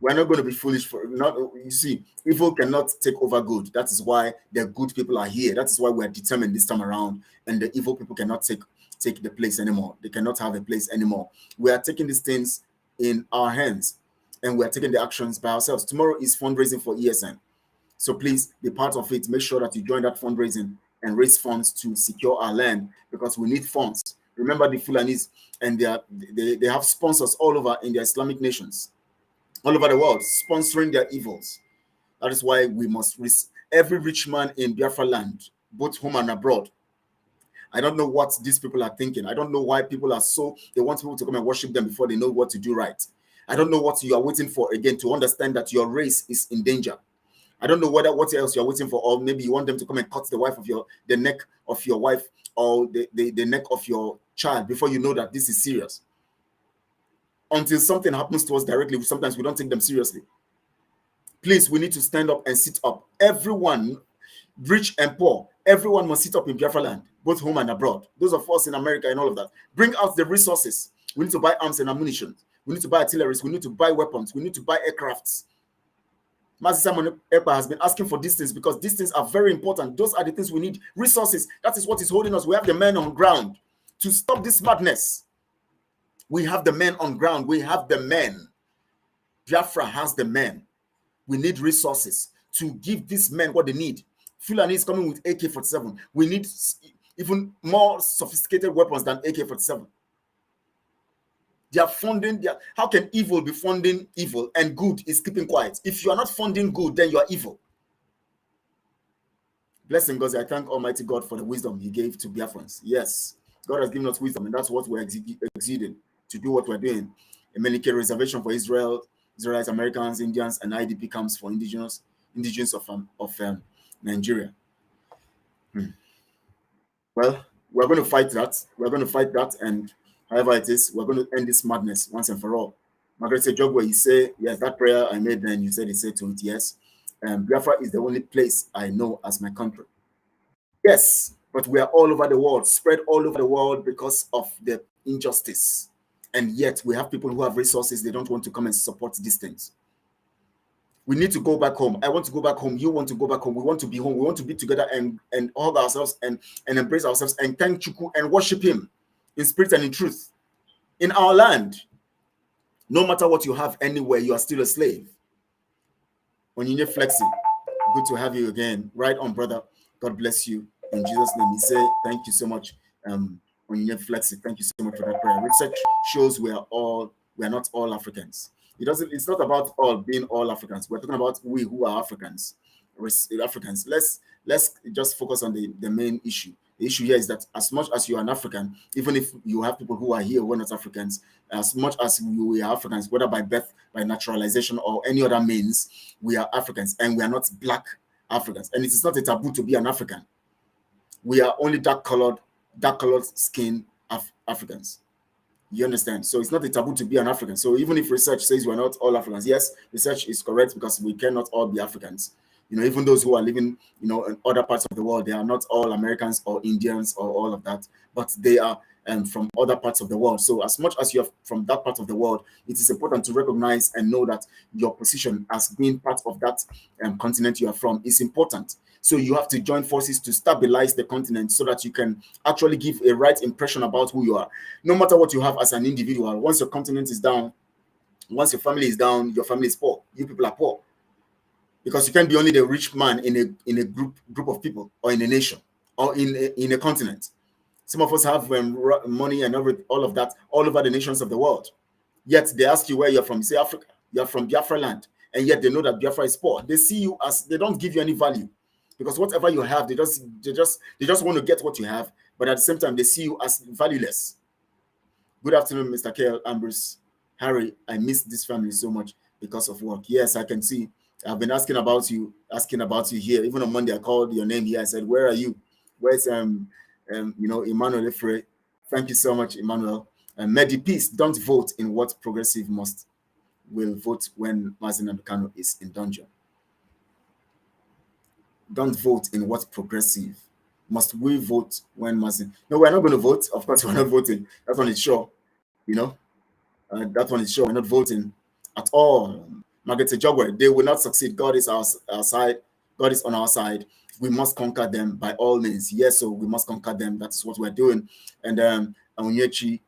We're not going to be foolish for not. You see, evil cannot take over good. That is why the good people are here. That is why we are determined this time around, and the evil people cannot take the place anymore. They cannot have a place anymore. We are taking these things in our hands, and we are taking the actions by ourselves. Tomorrow is fundraising for ESN, so please be part of it. Make sure that you join that fundraising and raise funds to secure our land, because we need funds. Remember the Fulanis, and they have sponsors all over in the Islamic nations, all over the world, sponsoring their evils. That is why we must risk every rich man in Biafra land, both home and abroad. I don't know what these people are thinking. I don't know why people are they want people to come and worship them before they know what to do right. I don't know what you are waiting for, again, to understand that your race is in danger. I don't know what else you're waiting for, or maybe you want them to come and cut the neck of your wife, or the neck of your child before you know that this is serious. Until something happens to us directly, sometimes we don't take them seriously. Please, we need to stand up and sit up. Everyone, rich and poor, everyone must sit up in Biafra land, both home and abroad. Those of us in America and all of that. Bring out the resources. We need to buy arms and ammunition. We need to buy artilleries. We need to buy weapons. We need to buy aircrafts. Mazi Simon Ekpa has been asking for these things because these things are very important. Those are the things we need. Resources. That is what is holding us. We have the men on ground to stop this madness. We have the men on ground. We have the men. Biafra has the men. We need resources to give these men what they need. Fulani is coming with AK-47. We need even more sophisticated weapons than AK-47. They are funding. How can evil be funding evil and good is keeping quiet? If you are not funding good, then you are evil. Blessing God, I thank Almighty God for the wisdom He gave to Biafrans. Yes, God has given us wisdom, and that's what we're exceeding to do what we're doing. A Medicare reservation for Israelites, Americans, Indians, and IDP camps for indigenous of Nigeria. Well, we're going to fight that. We're going to fight that, and however it is, we're going to end this madness once and for all. Margaret Jogwe, you say, yes, that prayer I made then, you said to it, yes. Biafra is the only place I know as my country. Yes, but we are all over the world, spread all over the world because of the injustice. And yet we have people who have resources, they don't want to come and support these things. We need to go back home. I want to go back home. You want to go back home. We want to be home. We want to be together and hug ourselves and embrace ourselves and thank Chukwu and worship him in spirit and in truth. In our land, no matter what you have anywhere, you are still a slave. Onyinye Flexi, good to have you again. Right on, brother. God bless you. In Jesus' name, we say thank you so much. Onyinye Flexi, thank you so much for that prayer. Research shows we are not all Africans. It's not about being all Africans. We're talking about we who are Africans. Africans. Let's just focus on the main issue. The issue here is that as much as you are an African, even if you have people who are here who are not Africans, as much as we are Africans, whether by birth, by naturalization, or any other means, we are Africans, and we are not black Africans. And it is not a taboo to be an African. We are only dark-colored skin Africans. You understand? So it's not a taboo to be an African. So even if research says we're not all Africans, yes, research is correct because we cannot all be Africans. Even those who are living, in other parts of the world, they are not all Americans or Indians or all of that, but they are from other parts of the world. So as much as you're from that part of the world, it is important to recognize and know that your position as being part of that continent you are from is important. So you have to join forces to stabilize the continent so that you can actually give a right impression about who you are. No matter what you have as an individual, once your continent is down, once your family is down, your family is poor. You people are poor. Because you can't be only the rich man in a group of people, or in a nation, or in a continent. Some of us have money and all of that all over the nations of the world. Yet they ask you where you're from. You say Africa. You're from Biafra land, and yet they know that Biafra is poor. They see you as, they don't give you any value, because whatever you have, they just want to get what you have, but at the same time they see you as valueless. Good afternoon, Mr. K.L. Ambrose. Harry, I miss this family so much because of work. Yes, I can see. I've been asking about you here. Even on Monday, I called your name here. I said, "Where are you? Where's Emmanuel Efre?" Thank you so much, Emmanuel. Medi Peace, don't vote in what progressive will vote when Mazi Nnamdi Kanu is in danger. Don't vote in what progressive. Must we vote when Mazi? No, we're not going to vote. Of course, we're not voting. That one is sure. That one is sure. We're not voting at all. Margaret Jogwe, they will not succeed. God is our side. God is on our side. We must conquer them by all means. Yes, so we must conquer them. That's what we're doing. And Onyinye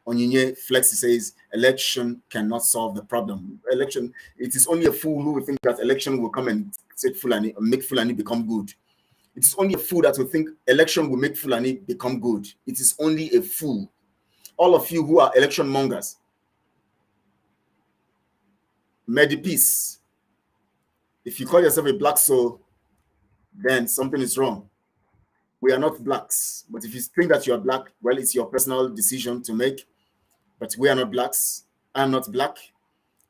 Flexi says, election cannot solve the problem. Election, it is only a fool who will think that election will come and make Fulani become good. It is only a fool that will think election will make Fulani become good. It is only a fool. All of you who are election mongers, Medi Peace, if you call yourself a black soul, then something is wrong. We are not blacks, but if you think that you are black, well, it's your personal decision to make, but we are not blacks. I'm not black.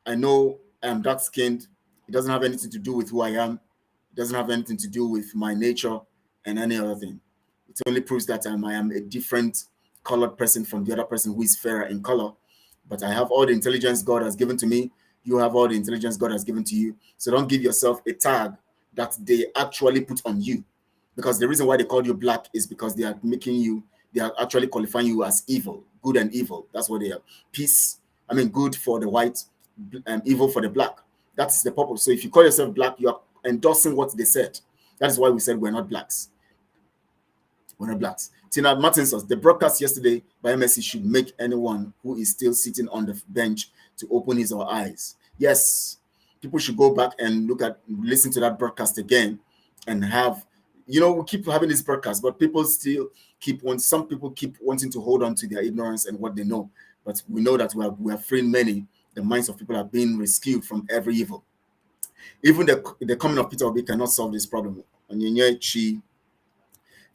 I know I'm dark-skinned. It doesn't have anything to do with who I am. It doesn't have anything to do with my nature and any other thing. It only proves that I am a different colored person from the other person who is fairer in color, but I have all the intelligence God has given to me. You have all the intelligence God has given to you. So don't give yourself a tag that they actually put on you. Because the reason why they called you black is because they are actually qualifying you as evil, good and evil. That's what they are. Good for the white and evil for the black. That's the purpose. So if you call yourself black, you are endorsing what they said. That is why we said we're not blacks. We're not blacks. Tina Martin says, the broadcast yesterday by MSC should make anyone who is still sitting on the bench to open his or her eyes. Yes, people should go back and listen to that broadcast again and we keep having this broadcast, but people still some people keep wanting to hold on to their ignorance and what they know. But we know that we are freeing many. The minds of people are being rescued from every evil. Even the coming of Peter Obi cannot solve this problem. Onyinye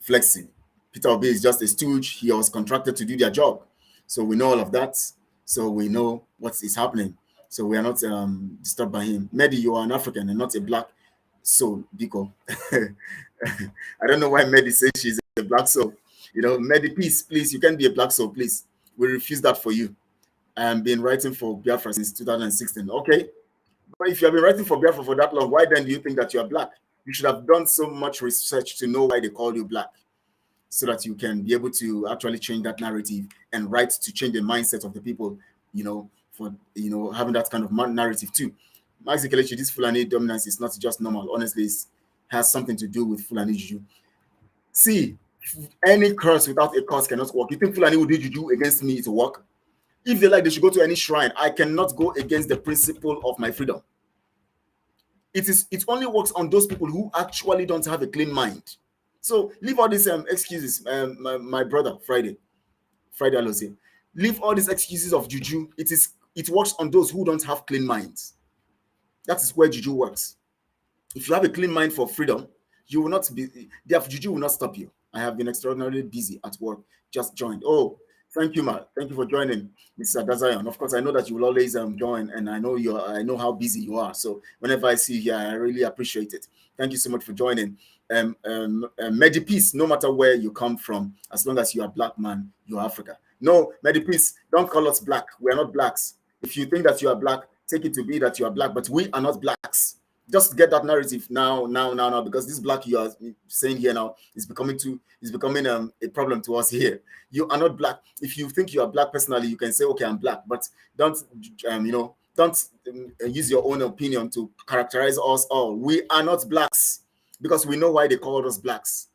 Flexing. Peter Obi is just a stooge. He was contracted to do their job. So we know all of that. So we know what is happening. So we are not disturbed by him. Medi, you are an African and not a black soul, Biko. I don't know why Medi says she's a black soul. Medi, please, you can't be a black soul, please. We refuse that for you. I have been writing for Biafra since 2016. Okay. But if you have been writing for Biafra for that long, why then do you think that you are black? You should have done so much research to know why they call you black, so that you can be able to actually change that narrative and write to change the mindset of the people, for having that kind of narrative too. Mazi Kelechi, this Fulani dominance is not just normal. Honestly, it has something to do with Fulani juju. See, any curse without a cause cannot work. You think Fulani will do juju against me to work? If they like, they should go to any shrine. I cannot go against the principle of my freedom. It only works on those people who actually don't have a clean mind. So leave all these excuses, my brother Friday Alose. Leave all these excuses of juju. It works on those who don't have clean minds. That is where juju works. If you have a clean mind for freedom, you will not be. Therefore, juju will not stop you. I have been extraordinarily busy at work. Just joined. Oh, thank you, Ma. Thank you for joining, Mr. Dazayan. Of course, I know that you will always join, and I know how busy you are. So whenever I see you here, I really appreciate it. Thank you so much for joining. Medi Peace, no matter where you come from, as long as you are Black man, you are Africa. No, Medi Peace, don't call us black. We are not blacks. If you think that you are black, take it to be that you are black, but we are not blacks. Just get that narrative now, because this black you are saying here now is becoming a problem to us here. You are not black. If you think you are black personally, you can say, okay, I'm black, but don't use your own opinion to characterize us all. We are not blacks because we know why they called us blacks.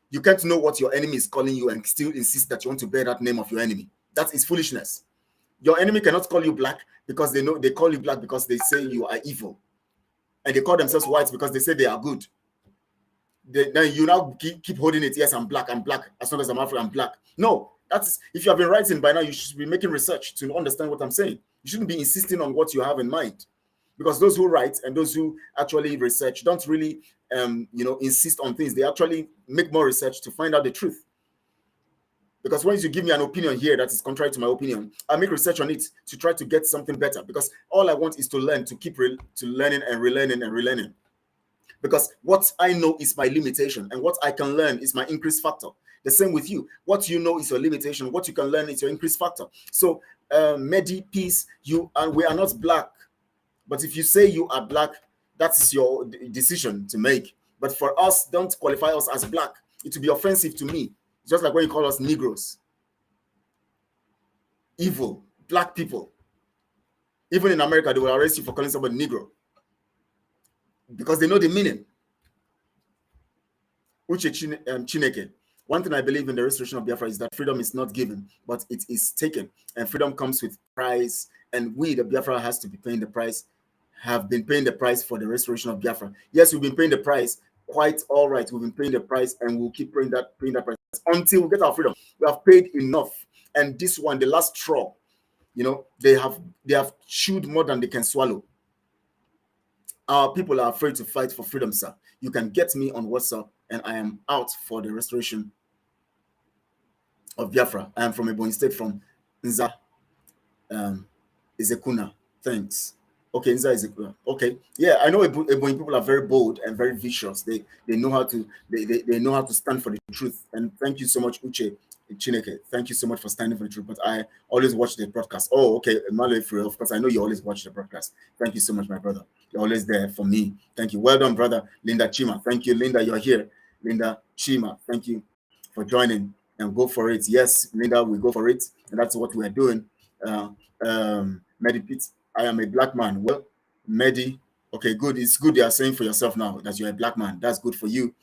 You can't know what your enemy is calling you and still insist that you want to bear that name of your enemy. That is foolishness. Your enemy cannot call you black because they call you black because they say you are evil. And they call themselves whites because they say they are good. Then you now keep holding it. Yes, I'm black. As long as I'm African, I'm black. No, if you have been writing by now, you should be making research to understand what I'm saying. You shouldn't be insisting on what you have in mind. Because those who write and those who actually research don't really insist on things. They actually make more research to find out the truth. Because once you give me an opinion here that is contrary to my opinion, I make research on it to try to get something better. Because all I want is to learn, to keep learning and relearning. Because what I know is my limitation, and what I can learn is my increase factor. The same with you. What you know is your limitation. What you can learn is your increase factor. So, Medi Peace, we are not black. But if you say you are black, that's your decision to make. But for us, don't qualify us as black. It will be offensive to me. Just like when you call us Negroes. Evil, black people. Even in America, they will arrest you for calling somebody Negro. Because they know the meaning. Uche Chineke. One thing I believe in the restoration of Biafra is that freedom is not given, but it is taken. And freedom comes with price. And we, the Biafra, has to be paying the price, have been paying the price for the restoration of Biafra. Yes, we've been paying the price. Quite all right. We've been paying the price, and we'll keep paying that price until we get our freedom. We have paid enough. And this one, the last straw, they have chewed more than they can swallow. Our people are afraid to fight for freedom, sir. You can get me on WhatsApp, and I am out for the restoration of Biafra. I am from Ebonyi State, from Nza Izekuna. Thanks. Okay, Nza Izekuna. Okay, yeah, I know Ebonyi people are very bold and very vicious. They know how to they know how to stand for the truth. And thank you so much, Uche Chineke. Thank you so much for standing for the truth. But I always watch the broadcast. Oh, okay, Malefre, of course, I know you always watch the broadcast. Thank you so much, my brother. You're always there for me. Thank you. Well done, brother. Linda Chima. Thank you, Linda. You're here. Linda Chima. Thank you for joining, and go for it. Yes, Linda, we go for it, and that's what we're doing. Medi, I am a black man. Well, Medi, okay, good. It's good you are saying for yourself now that you're a black man. That's good for you.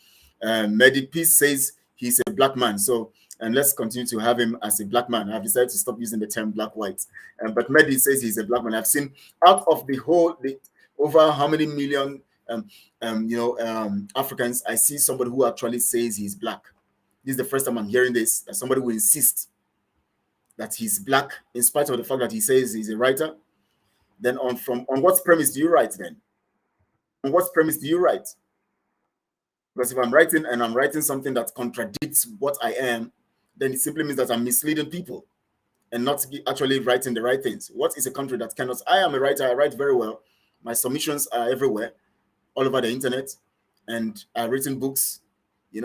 Medi Peace says he's a black man. So, and let's continue to have him as a black man. I've decided to stop using the term black white. But Medi says he's a black man. I've seen out of the over how many million Africans, I see somebody who actually says he's black. This is the first time I'm hearing this, that somebody will insist that he's black in spite of the fact that he says he's a writer. Then on what premise do you write then? On what premise do you write? Because if I'm writing something that contradicts what I am, then it simply means that I'm misleading people and not actually writing the right things. What is a country that cannot? I am a writer. I write very well. My submissions are everywhere, all over the internet, and I've written books,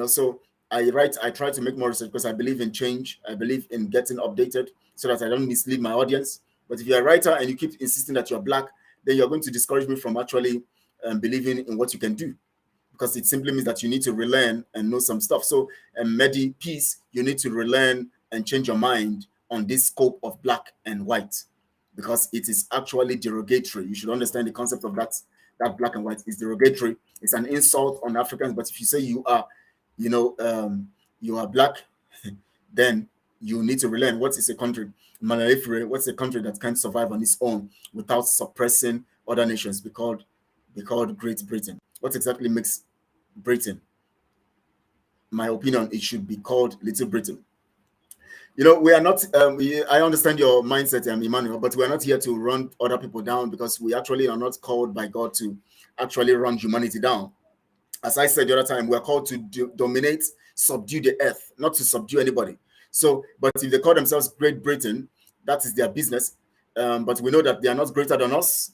so I try to make more research because I believe in change. I believe in getting updated so that I don't mislead my audience. But if you're a writer and you keep insisting that you're black, then you're going to discourage me from actually believing in what you can do, because it simply means that you need to relearn and know some stuff. So, Medi Peace, you need to relearn and change your mind on this scope of black and white. because it is actually derogatory. You should understand the concept of that black and white is derogatory. It's an insult on Africans. But if you say you are, you are black, then you need to relearn what is a country. What's a country that can't survive on its own without suppressing other nations? Be called Great Britain. What exactly makes Britain? My opinion, it should be called Little Britain. We are not, I understand your mindset, Emmanuel, but we're not here to run other people down, because we actually are not called by God to actually run humanity down. As I said the other time, we're called to dominate, subdue the earth, not to subdue anybody. So, but if they call themselves Great Britain, that is their business. But we know that they are not greater than us.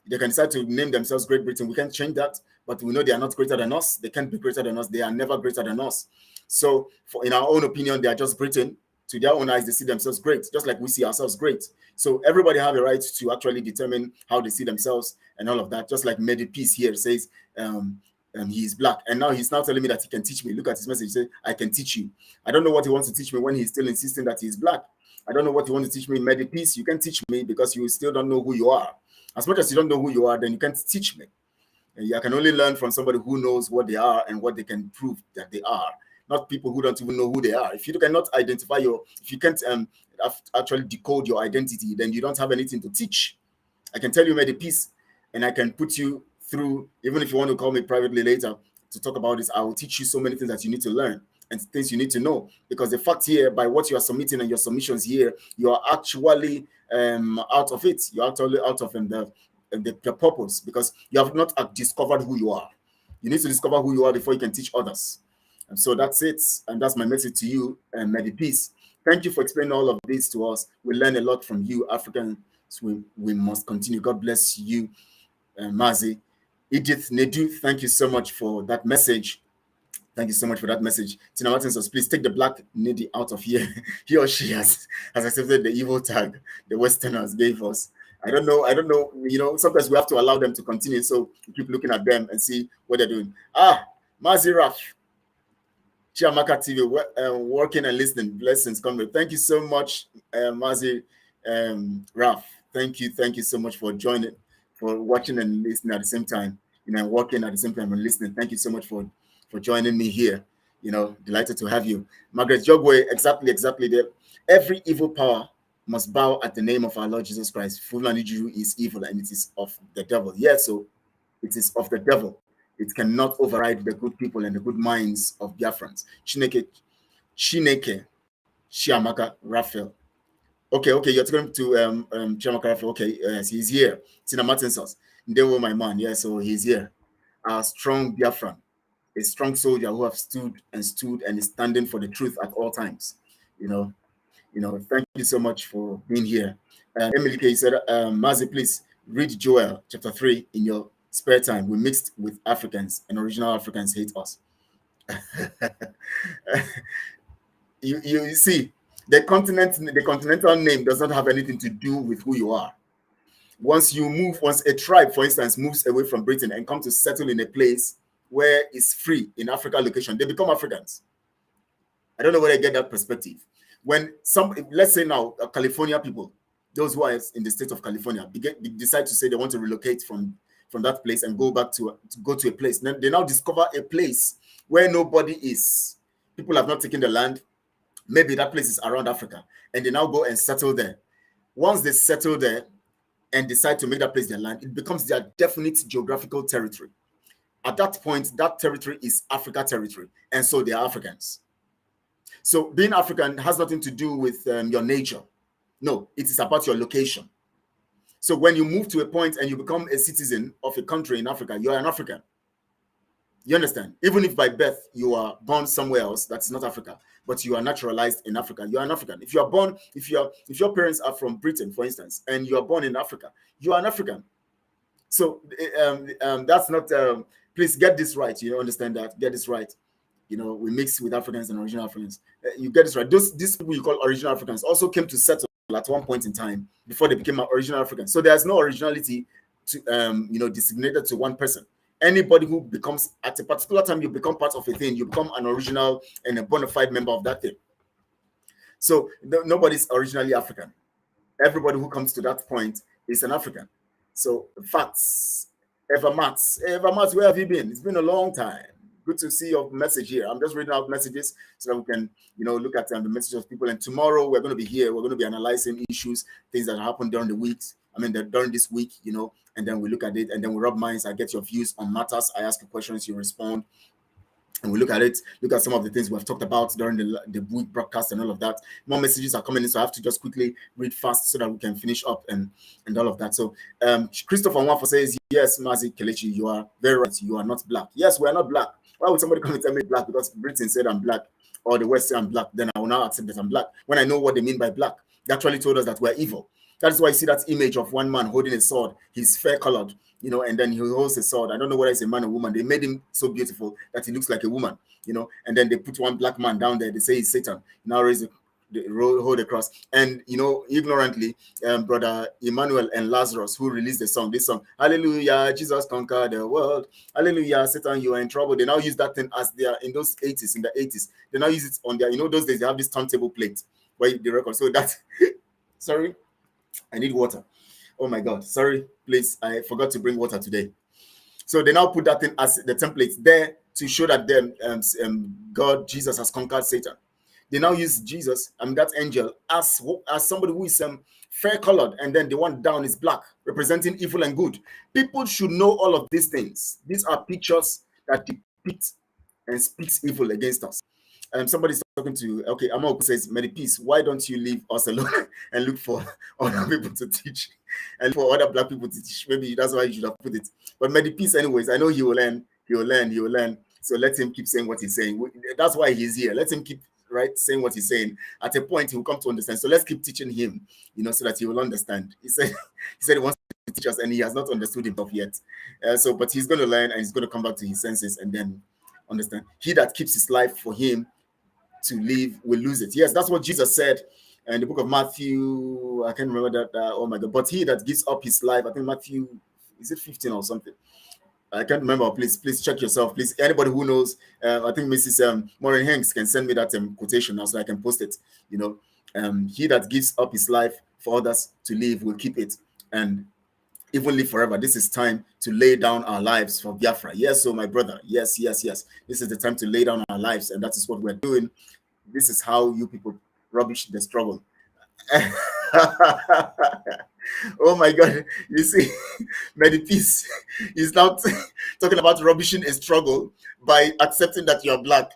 They can decide to name themselves Great Britain. We can't change that, but we know they are not greater than us. They can't be greater than us. They are never greater than us. So, in our own opinion, they are just Britain. To their own eyes, they see themselves great, just like we see ourselves great. So everybody have a right to actually determine how they see themselves and all of that. Just like Medi Peace here says, he is black, and now he's telling me that he can teach me. Look at his message. He said, I can teach you. I don't know what he wants to teach me when he's still insisting that he's black. I don't know what you want to teach me. Medi Peace, you can teach me because you still don't know who you are. As much as you don't know who you are, then you can't teach me. And I can only learn from somebody who knows what they are and what they can prove that they are. Not people who don't even know who they are. If you cannot identify if you can't actually decode your identity, then you don't have anything to teach. I can tell you Medi Peace, and I can put you through, even if you want to call me privately later to talk about this, I will teach you so many things that you need to learn and things you need to know. Because the fact here, by what you are submitting and your submissions here, you are actually out of it. You're actually out of the purpose, because you have not discovered who you are. You need to discover who you are before you can teach others. And so that's it. And that's my message to you, Medi Peace. Thank you for explaining all of this to us. We learn a lot from you, Africans. We must continue. God bless you, Mazi. Edith Nedu, thank you so much for that message. Thank you so much for that message. Tina Martins, please take the black lady out of here. He or she has accepted the evil tag the Westerners gave us. I don't know. Sometimes we have to allow them to continue. So we keep looking at them and see what they're doing. Mazi Raf, Chiamaka TV, working and listening. Blessings, comrade. Thank you so much, Mazi Raf. Thank you so much for joining, for watching and listening at the same time. Working at the same time and listening. Thank you so much for joining me here. Delighted to have you. Margaret Jogwe, exactly there. Every evil power must bow at the name of our Lord Jesus Christ. Fulani Jew is evil and it is of the devil. Yes, so it is of the devil. It cannot override the good people and the good minds of Biafrans. Chineke, Chiamaka, Raphael. Okay, you're talking to Chiamaka Raphael. Okay, yes, he's here. Tina Martinsons, they were my man. Yeah, so he's here. Our strong Biafran, a strong soldier who have stood and is standing for the truth at all times. Thank you so much for being here. Emily K said, Mazi, please read Joel chapter 3 in your spare time. We mixed with Africans, and original Africans hate us. You see, the continental name does not have anything to do with who you are. Once a tribe, for instance, moves away from Britain and comes to settle in a place where it's free in African location, they become Africans. I don't know where I get that perspective. When let's say now, California people, those who are in the state of California, decide to say they want to relocate from that place and go to a place. Then they now discover a place where nobody is. People have not taken the land. Maybe that place is around Africa, and they now go and settle there. Once they settle there and decide to make that place their land, it becomes their definite geographical territory. At that point, that territory is Africa territory, and so they are Africans. So being African has nothing to do with your nature. No, it is about your location. So when you move to a point and you become a citizen of a country in Africa, you are an African. You understand? Even if by birth you are born somewhere else that's not Africa, but you are naturalized in Africa, you are an African. If you are born, if your parents are from Britain, for instance, and you are born in Africa, you are an African. So that's not. Please get this right. You understand that? Get this right. We mix with Africans and original Africans. You get this right. These people you call original Africans also came to settle at one point in time before they became original Africans. So there's no originality to designated to one person. Anybody who becomes at a particular time, you become part of a thing, you become an original and a bona fide member of that thing. So nobody's originally African. everybody who comes to that point is an African. So facts. Evermats, where have you been? It's been a long time. Good to see your message here. I'm just reading out messages so that we can, look at the message of people. And tomorrow we're going to be here. We're going to be analyzing issues, things that happened during the weeks. During this week, and then we look at it, and then we rub minds. I get your views on matters. I ask you questions, you respond. And we look at it, look at some of the things we've talked about during the week broadcast and all of that. More messages are coming in, so I have to just quickly read fast so that we can finish up and all of that. So Christopher Nwafo says, yes, Mazi Kelechi, you are very right. You are not black. Yes, we are not black. Why would somebody come and tell me black because Britain said I'm black or the West said I'm black? Then I will now accept that I'm black when I know what they mean by black. They actually told us that we're evil. That's why you see that image of one man holding a sword. He's fair colored, and then he holds a sword. I don't know whether it's a man or woman. They made him so beautiful that he looks like a woman, and then they put one black man down there. They say he's Satan. Now raise hold the cross. And, ignorantly, Brother Emmanuel and Lazarus, who released this song, Hallelujah, Jesus conquered the world. Hallelujah, Satan, you are in trouble. They now use that thing as they are in those 80s, in the 80s. They now use it on their, those days they have this turntable plate where they record. So that, sorry. I need water. Oh my God. Sorry, please. I forgot to bring water today. So they now put that thing as the template there to show that God, Jesus has conquered Satan. They now use Jesus, that angel, as somebody who is fair colored, and then the one down is black, representing evil and good. People should know all of these things. These are pictures that depict and speaks evil against us. Somebody's talking to, okay, Amok says, Mary Peace, why don't you leave us alone and look for other people to teach and for other black people to teach? Maybe that's why you should have put it. But Mary Peace, anyways, I know he will learn. So let him keep saying what he's saying. That's why he's here. Let him keep saying what he's saying. At a point, he will come to understand. So let's keep teaching him, so that he will understand. He said he wants to teach us, and he has not understood himself yet. But he's going to learn, and he's going to come back to his senses and then understand. He that keeps his life for him to live will lose it. Yes, that's what Jesus said in the book of Matthew. I can't remember that. Oh my God! But he that gives up his life, I think Matthew, is it 15 or something? I can't remember. Please check yourself. Please, anybody who knows, I think Mrs. Maureen Hanks can send me that quotation now so I can post it. He that gives up his life for others to live will keep it and even live forever. This is time to lay down our lives for Biafra. Yes, so my brother, yes. This is the time to lay down our lives, and that is what we're doing. This is how you people rubbish the struggle. Oh my God, you see, Many Peace is now talking about rubbishing a struggle by accepting that you are black.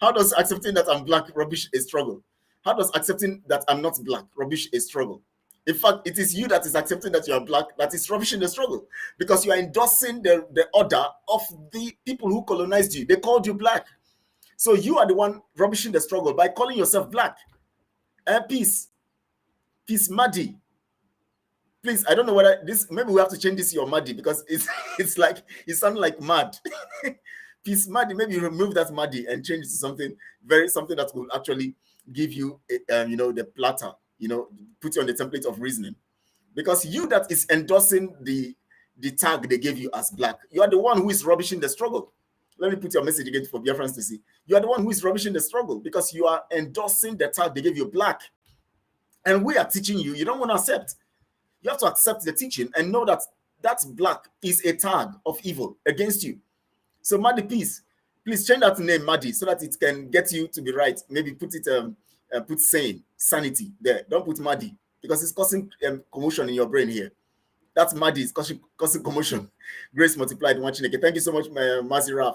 How does accepting that I'm black rubbish a struggle? How does accepting that I'm not black rubbish a struggle? In fact, it is you that is accepting that you are black that is rubbishing the struggle, because you are endorsing the order of the people who colonized you. They called you black. So you are the one rubbishing the struggle by calling yourself black. Peace, Madi. Please, I don't know whether this, maybe we have to change this to your Madi, because it's like, it sounds like mad. Peace, Madi, maybe you remove that Madi and change it to something that will actually give you, the platter, put you on the template of reasoning. Because you that is endorsing the tag they gave you as black, you are the one who is rubbishing the struggle. Let me put your message again for Biafrans to see. You are the one who is rubbishing the struggle, because you are endorsing the tag they gave you, black. And we are teaching you, you don't want to accept. You have to accept the teaching and know that that black is a tag of evil against you. So Madi Peace, please change that name Madi so that it can get you to be right. Maybe put it, put sane, sanity there. Don't put Madi, because it's causing commotion in your brain here. That's Madi, it's causing commotion. Grace multiplied. Thank you so much, Mazi Raf.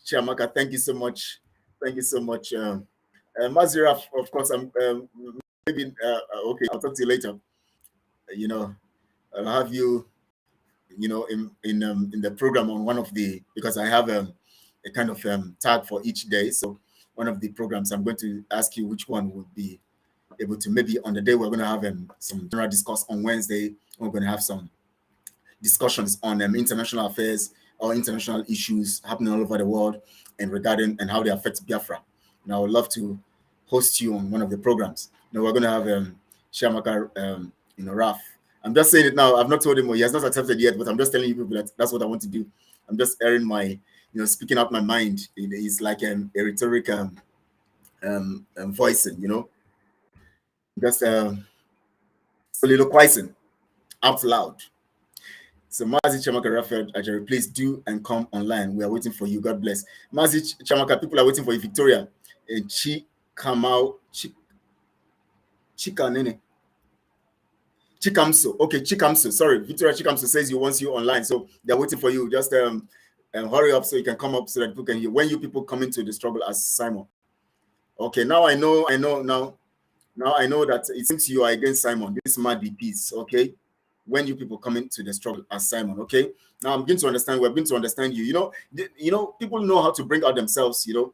Chiamaka, thank you so much. Thank you so much. Mazi Raf, of course, I'm maybe okay, I'll talk to you later. I'll have you, in the program on one of the, because I have a kind of tag for each day. So one of the programs, I'm going to ask you which one would be able to, maybe on the day we're going to have some general discourse. On Wednesday, we're going to have some discussions on international affairs or international issues happening all over the world and regarding and how they affect Biafra. And I would love to host you on one of the programs. We're going to have Chiamaka, Raf. I'm just saying it now. I've not told him, he has not accepted yet, but I'm just telling you people that that's what I want to do. I'm just airing my, speaking out my mind. It's like a rhetoric voicing, just soliloquizing out loud. So Mazi Chamaka Raphael Ajari, please do and come online. We are waiting for you. God bless. Mazi Chamaka, people are waiting for you. Victoria and Chikamau Chikanene. Chikamso. Okay, Chikamso. Sorry, Victoria Chikamso says he wants you online. So they're waiting for you. Just hurry up so you can come up so that people can hear. When you people come into the struggle as Simon. Okay, now I know now I know that it seems you are against Simon. This Madi piece, okay? When you people come into the struggle as Simon, okay? Now I'm beginning to understand. We're beginning to understand you. You know, people know how to bring out themselves. Okay,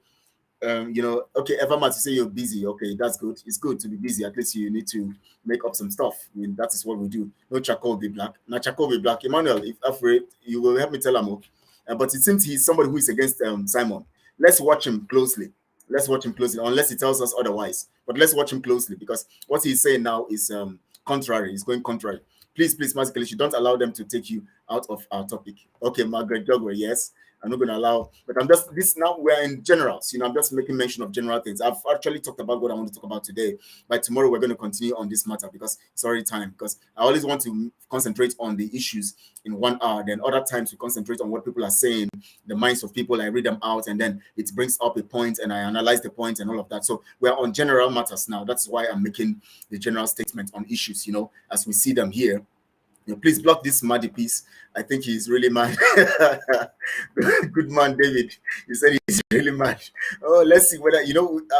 Evermat, you say you're busy. Okay, that's good. It's good to be busy. At least you need to make up some stuff. I mean, that is what we do. No charcoal be black. Now charcoal be black. Emmanuel, if afraid, you will help me tell him. But it seems he's somebody who is against Simon. Let's watch him closely. Let's watch him closely, unless he tells us otherwise. But let's watch him closely because what he's saying now is contrary. He's going contrary. Please, Mazi Kelechi, don't allow them to take you out of our topic. Okay, Margaret Jogwe, yes. I'm not going to allow, but I'm just, this now we're in generals, I'm just making mention of general things. I've actually talked about what I want to talk about today. By tomorrow, we're going to continue on this matter because it's already time. Because I always want to concentrate on the issues in 1 hour. Then other times we concentrate on what people are saying, the minds of people. I read them out and then it brings up a point and I analyze the point and all of that. So we're on general matters now. That's why I'm making the general statement on issues, as we see them here. Please block this Maddy piece. I think he's really mad. Good man, David. He said he's really mad. Oh, let's see whether,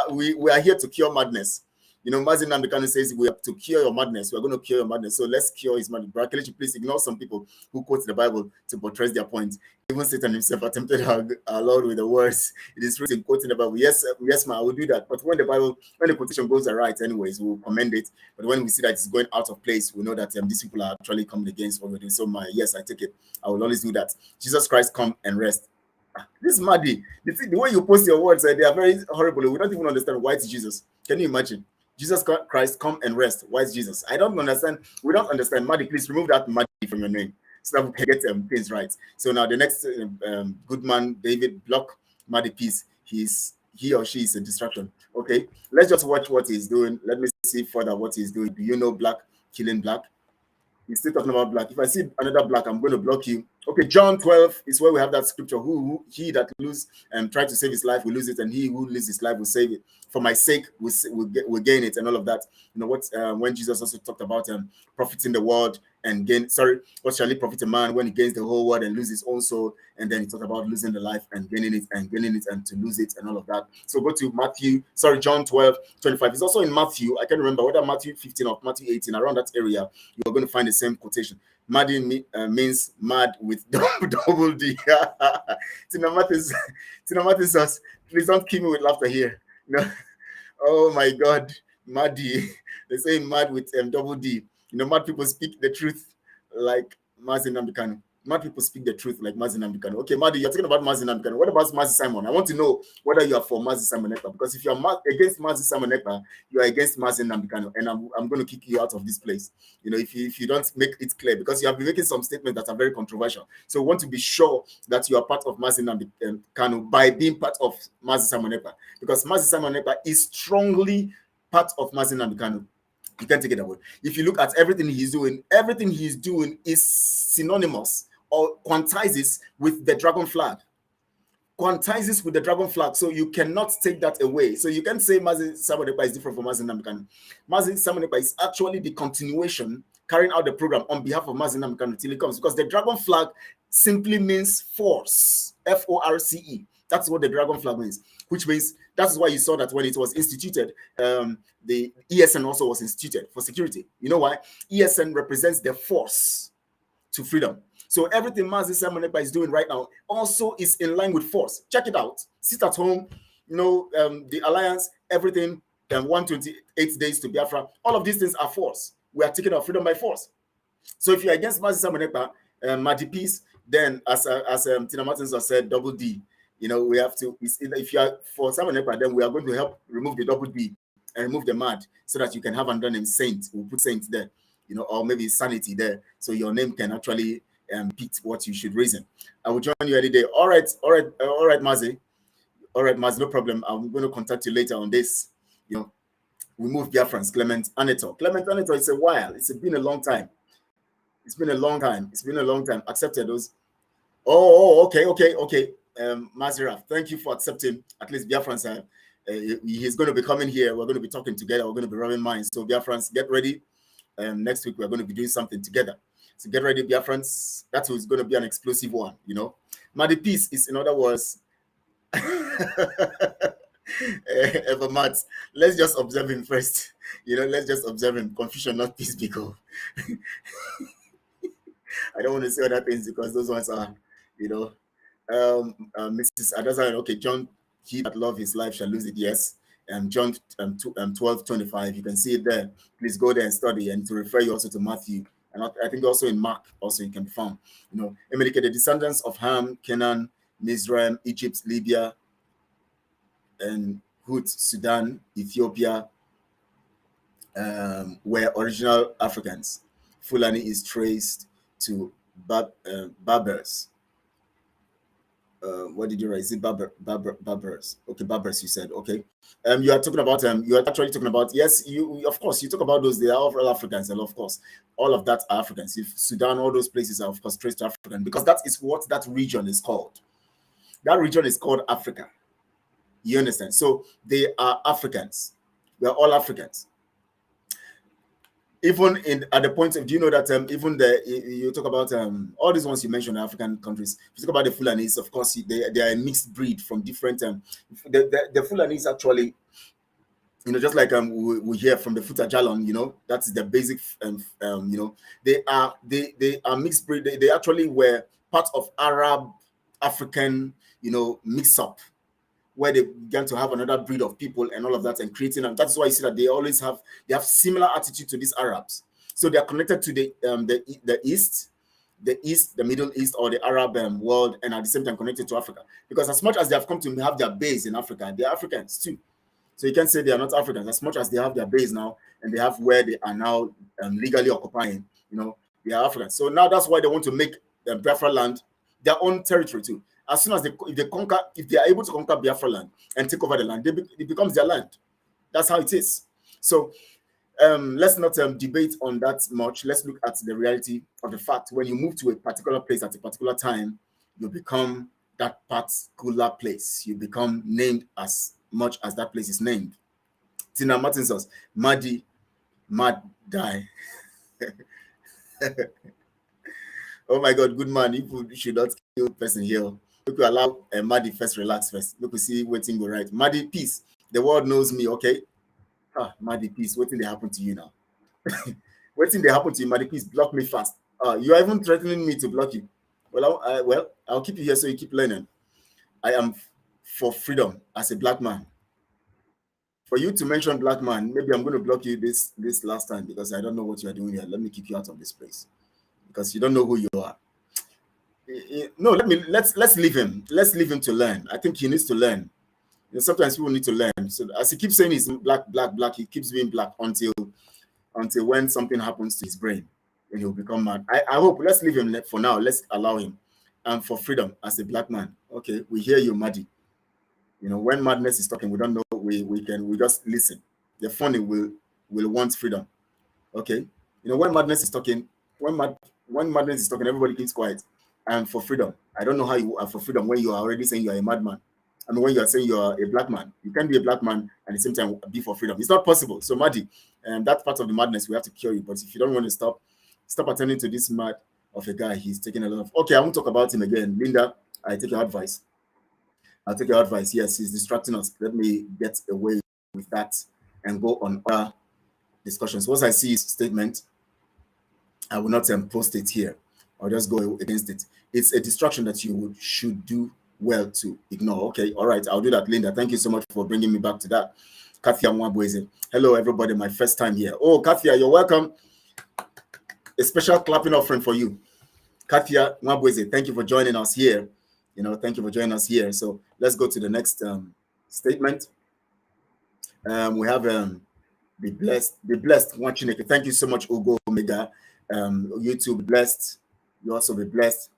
we are here to cure madness. Mazi Nnamdi Kanu'S says we have to cure your madness. We're going to cure your madness. So let's cure his madness. Kelechi, please ignore some people who quote the Bible to buttress their point. Even Satan himself attempted our Lord with the words. It is written, quoting the Bible. Yes, man, I will do that. But when the quotation goes right, anyways, we'll commend it. But when we see that it's going out of place, we know that these people are actually coming against what we're doing. So yes, I take it. I will always do that. Jesus Christ, come and rest. This is Maddy. The way you post your words, they are very horrible. We don't even understand why it's Jesus. Can you imagine? Jesus Christ, come and rest. Why is Jesus? I don't understand. We don't understand. Maddy, please remove that Maddy from your name so that we can get things right. So now the next good man, David, block Maddy, piece. He or she is a distraction. Okay, let's just watch what he's doing. Let me see further what he's doing. Do you know black killing black? He's still talking about black. If I see another black, I'm going to block you. Okay, John 12 is where we have that scripture. He that lose and try to save his life will lose it, and he who loses his life will save it. For my sake, will gain it, and all of that. When Jesus also talked about profiting the world and gain. Sorry, what shall it profit a man when he gains the whole world and loses his own soul? And then he talked about losing the life and gaining it and to lose it and all of that. So go to John 12:25. It's also in Matthew. I can't remember whether Matthew 15 or Matthew 18. Around that area, you're going to find the same quotation. Maddy means mad with double D. Tina Martin says, please don't kill me with laughter here. Oh my God, Maddy. They say mad with double D. Mad people speak the truth like Mazi Nnamdi Kanu. Mad people speak the truth like Mazi Nnamdi Kanu. Okay, Maddy, you're talking about Mazi Nnamdi Kanu. What about Mazi Simon? I want to know whether you are for Mazi Simon Ekpa, because if you're against Mazi Simon Ekpa, you are against Mazi Nnamdi Kanu, and I'm going to kick you out of this place. If you don't make it clear, because you have been making some statements that are very controversial. So we want to be sure that you are part of Mazi Nnamdi Kanu by being part of Mazi Simon Ekpa, because Mazi Simon Ekpa is strongly part of Mazi Nnamdi Kanu. You can't take it away. If you look at everything he's doing is synonymous or quantizes with the dragon flag. Quantizes with the dragon flag. So you cannot take that away. So you can't say Mazi Simon Ekpa is different from Mazi Nnamdi Kanu. Mazi Simon Ekpa is actually the continuation, carrying out the program on behalf of Mazi Nnamdi Kanu till he comes, because the dragon flag simply means force. Force. That's what the dragon flag means, which means that's why you saw that when it was instituted, the ESN also was instituted for security. You know why? ESN represents the force to freedom. So everything Mazi Simon Ekpa is doing right now also is in line with force. Check it out. Sit at home, the alliance, everything, 128 days to BIAFRA. All of these things are force. We are taking our freedom by force. So if you're against Mazi Simon Ekpa, Maddy peace, then as Tina Martins has said, double D. We have to, if you are for Simon Ekpa, then we are going to help remove the double D and remove the mad so that you can have under name Saint. We'll put Saint there, or maybe Sanity there. So your name can actually pick what you should reason. I will join you any day. All right, Mazi. All right, Mazi, no problem. I'm going to contact you later on this. We moved Biafrans, Clement Aneto. Clement Aneto, it's a while. It's been a long time. It's been a long time. It's been a long time. Accepted those. Okay. Maziraf, thank you for accepting. At least Biafrans, he's going to be coming here. We're going to be talking together. We're going to be rubbing minds. So Biafrans, get ready. Next week, we're going to be doing something together. So get ready, Biafrans. That was going to be an explosive one, you know. Madi Peace is, in other words, Evermat. Let's just observe him first. You know, let's just observe him. Confusion, not peace, because I don't want to say other things because those ones are, you know. Mrs. Adazan, okay, John, he that love his life shall lose it, yes. John 12:25, you can see it there. Please go there and study, and to refer you also to Matthew, and I think also in Mark, also you can be found. You know, Emelike, the descendants of Ham, Canaan, Mizraim, Egypt, Libya, and Hut, Sudan, Ethiopia, were original Africans. Fulani is traced to Berbers. What did you write? Is it Berbers? Okay, Berbers, you said. Okay. You are talking about you are actually talking about, yes, you of course you talk about those, they are all Africans, and of course all of that are Africans. If Sudan, all those places are of course traced to African, because that is what that region is called. That region is called Africa. You understand? So they are Africans. They are all Africans. Even at the point of, do you know that even you talk about all these ones you mentioned, African countries, if you talk about the Fulanis, of course they are a mixed breed from different the Fulanis actually, you know, just like we hear from the Futa Jalon, you know, that's the basic you know, they are mixed breed. They actually were part of Arab African, you know, mix up, where they began to have another breed of people and all of that, and creating, and that's why you see that they have similar attitude to these Arabs. So they are connected to the East, the Middle East, or the Arab world, and at the same time connected to Africa. Because as much as they have come to have their base in Africa, they are Africans too. So you can't say they are not Africans. As much as they have their base now, and they have where they are now legally occupying, you know, they are Africans. So now that's why they want to make Biafra land their own territory too. As soon as if they are able to conquer Biafra land and take over the land, it becomes their land. That's how it is. So let's not debate on that much. Let's look at the reality of the fact. When you move to a particular place at a particular time, you become that particular place. You become named as much as that place is named. Tina Martin says, Madi, Mad die. Oh my God, good man. You should not kill person here. We could allow Madi first relax first. We could see what thing go right. Madi, peace. The world knows me, okay? Madi, peace. What thing they happen to you now? What thing they happen to you, Madi, peace? Block me fast. You are even threatening me to block you. Well, I'll keep you here so you keep learning. I am for freedom as a black man. For you to mention black man, maybe I'm going to block you this last time, because I don't know what you are doing here. Let me kick you out of this place, because you don't know who you are. No, let's leave him. Let's leave him to learn. I think he needs to learn. You know, sometimes people need to learn. So as he keeps saying he's black, he keeps being black until when something happens to his brain and he'll become mad. I hope, let's leave him for now. Let's allow him. And for freedom as a black man. Okay, we hear you, Madi. You know, when madness is talking, we don't know, we just listen. The funny will want freedom. Okay. You know, when madness is talking, when madness is talking, everybody keeps quiet. And for freedom, I don't know how you are for freedom when you are already saying you are a madman. I mean, when you are saying you are a black man, you can't be a black man and at the same time be for freedom. It's not possible. So, Madi, and that part of the madness, we have to cure you. But if you don't want to stop attending to this mad of a guy, he's taking a lot of. Okay, I won't talk about him again. Linda, I take your advice. I'll take your advice. Yes, he's distracting us. Let me get away with that and go on other discussions. Once I see his statement, I will not post it here. I'll just go against it. It's a distraction that you should do well to ignore. Okay, all right, I'll do that, Linda. Thank you so much for bringing me back to that. Kathia Mwabweze. Hello, everybody. My first time here. Oh, Kathia, you're welcome. A special clapping offering for you. Kathia Mwabweze, thank you for joining us here. You know, thank you for joining us here. So let's go to the next statement. We have be blessed. Watching it. Thank you so much, Ugo Omega. YouTube blessed. You also be blessed.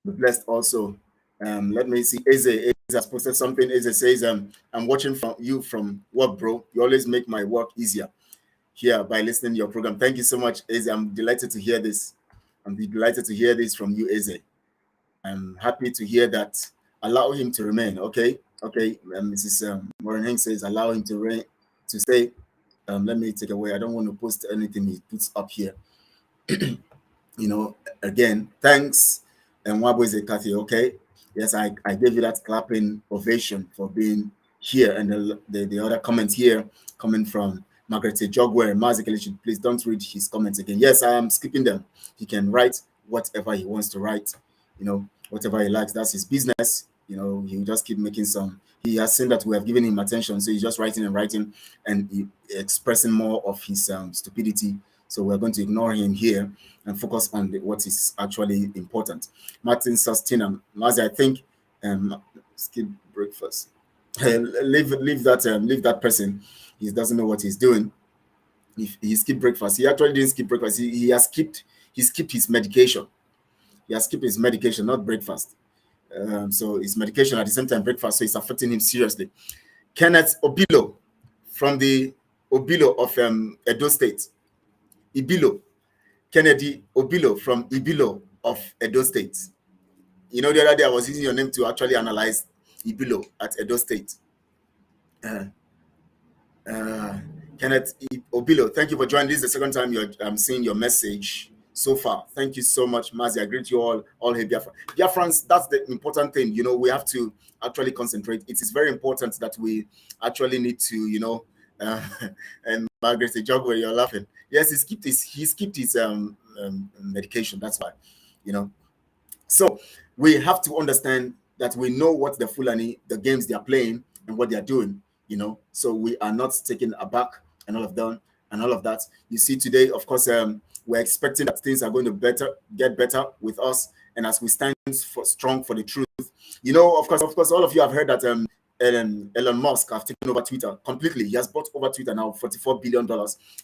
Be blessed also. Let me see. Eze has posted something. Eze says, I'm watching from you from work, bro. You always make my work easier here by listening to your program. Thank you so much, Eze. I'm delighted to hear this. I'm delighted to hear this from you, Eze. I'm happy to hear that. Allow him to remain. Okay. Okay. Mrs. Morin says, allow him to say, let me take away. I don't want to post anything he puts up here. You know, again, thanks. And Wabweze Kathy, okay? Yes, I gave you that clapping ovation for being here. And the other comments here coming from Margaret Jogwe and Mazi Nnamdi, please don't read his comments again. Yes, I am skipping them. He can write whatever he wants to write, you know, whatever he likes. That's his business. You know, he will just keep making some. He has seen that we have given him attention, so he's just writing and expressing more of his stupidity. So we're going to ignore him here and focus on what is actually important. Martin Sustina, Mazi, I think, skip breakfast. leave that person. He doesn't know what he's doing. If he skipped breakfast, he actually didn't skip breakfast. He skipped his medication. He has skipped his medication, not breakfast. So his medication at the same time breakfast, so it's affecting him seriously. Kenneth Obilo from the Obilo of Edo State. Ibilo. Kennedy Obilo from Ibilo of Edo State. You know, the other day I was using your name to actually analyze Ibilo at Edo State. Kenneth Obilo, thank you for joining. This is the second time I'm seeing your message so far. Thank you so much, Mazi. I greet you all hey Biafra. Biafrans, that's the important thing. You know, we have to actually concentrate. It is very important that we actually need to, you know, and Margaret, the joke where you're laughing. Yes, he skipped his medication. That's why, you know. So we have to understand that we know what the Fulani, the games they are playing and what they are doing, you know. So we are not taken aback and all of that. You see today, of course, we're expecting that things are going to get better with us, and as we stand strong for the truth, you know, of course, all of you have heard that Elon Musk has taken over Twitter completely. He has bought over Twitter now, $44 billion.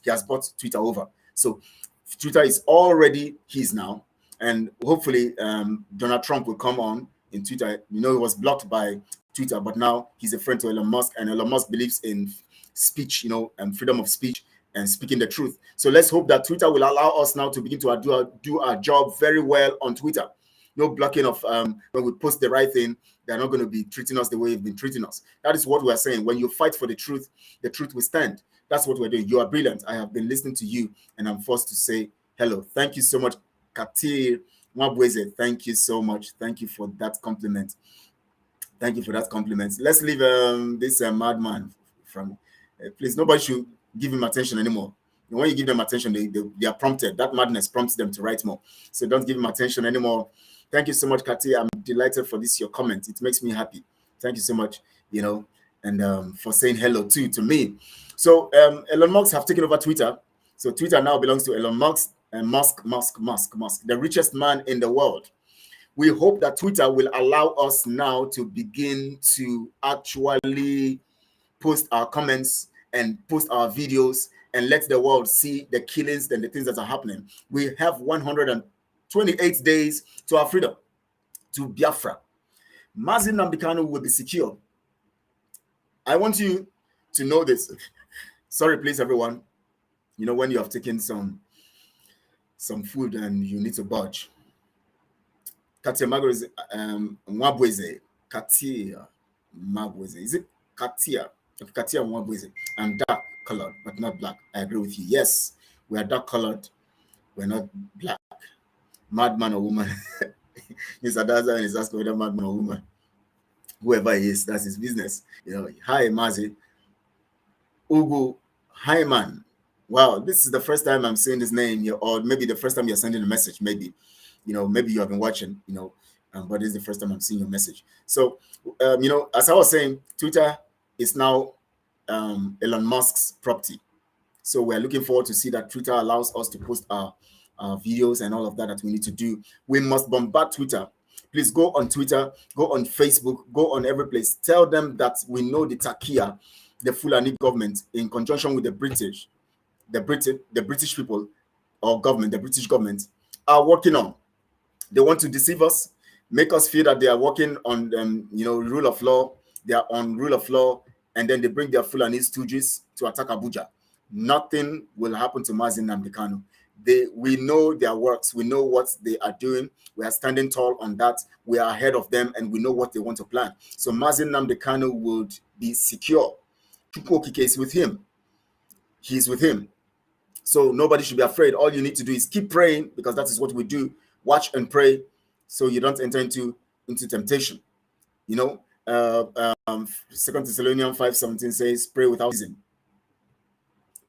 He has bought Twitter over. So Twitter is already his now. And hopefully Donald Trump will come on in Twitter. You know, he was blocked by Twitter, but now he's a friend to Elon Musk. And Elon Musk believes in speech, you know, and freedom of speech and speaking the truth. So let's hope that Twitter will allow us now to begin to do our job very well on Twitter. No blocking of when we post the right thing, they're not going to be treating us the way they've been treating us. That is what we're saying. When you fight for the truth will stand. That's what we're doing. You are brilliant. I have been listening to you, and I'm forced to say hello. Thank you so much, Katir Mwabweze. Thank you so much. Thank you for that compliment. Thank you for that compliment. Let's leave this madman from. Please, nobody should give him attention anymore. When you give them attention, they are prompted. That madness prompts them to write more. So don't give him attention anymore. Thank you so much, Katia. I'm delighted for your comment. It makes me happy. Thank you so much, you know, and for saying hello to me. So Elon Musk have taken over Twitter. So Twitter now belongs to Elon Musk and Musk, the richest man in the world. We hope that Twitter will allow us now to begin to actually post our comments and post our videos and let the world see the killings and the things that are happening. We have 128 days to our freedom, to Biafra. Mazi Nnamdi Kanu'S will be secure. I want you to know this. Sorry, please, everyone. You know, when you have taken some food and you need to budge. Katia Magweze, Mwabweze, Katia Magweze. Is it Katia? Katia Mwabweze. I'm dark colored, but not black. I agree with you. Yes, we are dark colored. We're not black. Madman or woman. Mr. Daza is asking whether madman or woman. Whoever he is, that's his business. You know, hi Mazi. Ugo Hyman. Wow, this is the first time I'm saying this name here, or maybe the first time you're sending a message, maybe. You know, maybe you have been watching, you know, but this is the first time I'm seeing your message. So, you know, as I was saying, Twitter is now Elon Musk's property. So we're looking forward to see that Twitter allows us to post our videos and all of that we need to do. We must bombard Twitter. Please go on Twitter, go on Facebook, go on every place. Tell them that we know the Takia, the Fulani government, in conjunction with the British people or government, the British government, are working on. They want to deceive us. make us feel that they are working on rule of law. They are on rule of law, and then they bring their Fulani stooges to attack Abuja. Nothing will happen to Mazi Nnamdi Kanu. We know their works. We know what they are doing. We are standing tall on that. We are ahead of them, and we know what they want to plan. So Mazi Nnamdi Kanu would be secure. Chukwokike is with him. He's with him. So nobody should be afraid. All you need to do is keep praying, because that is what we do. Watch and pray, so you don't enter into temptation. 2 Thessalonians 5:17 says, pray without ceasing.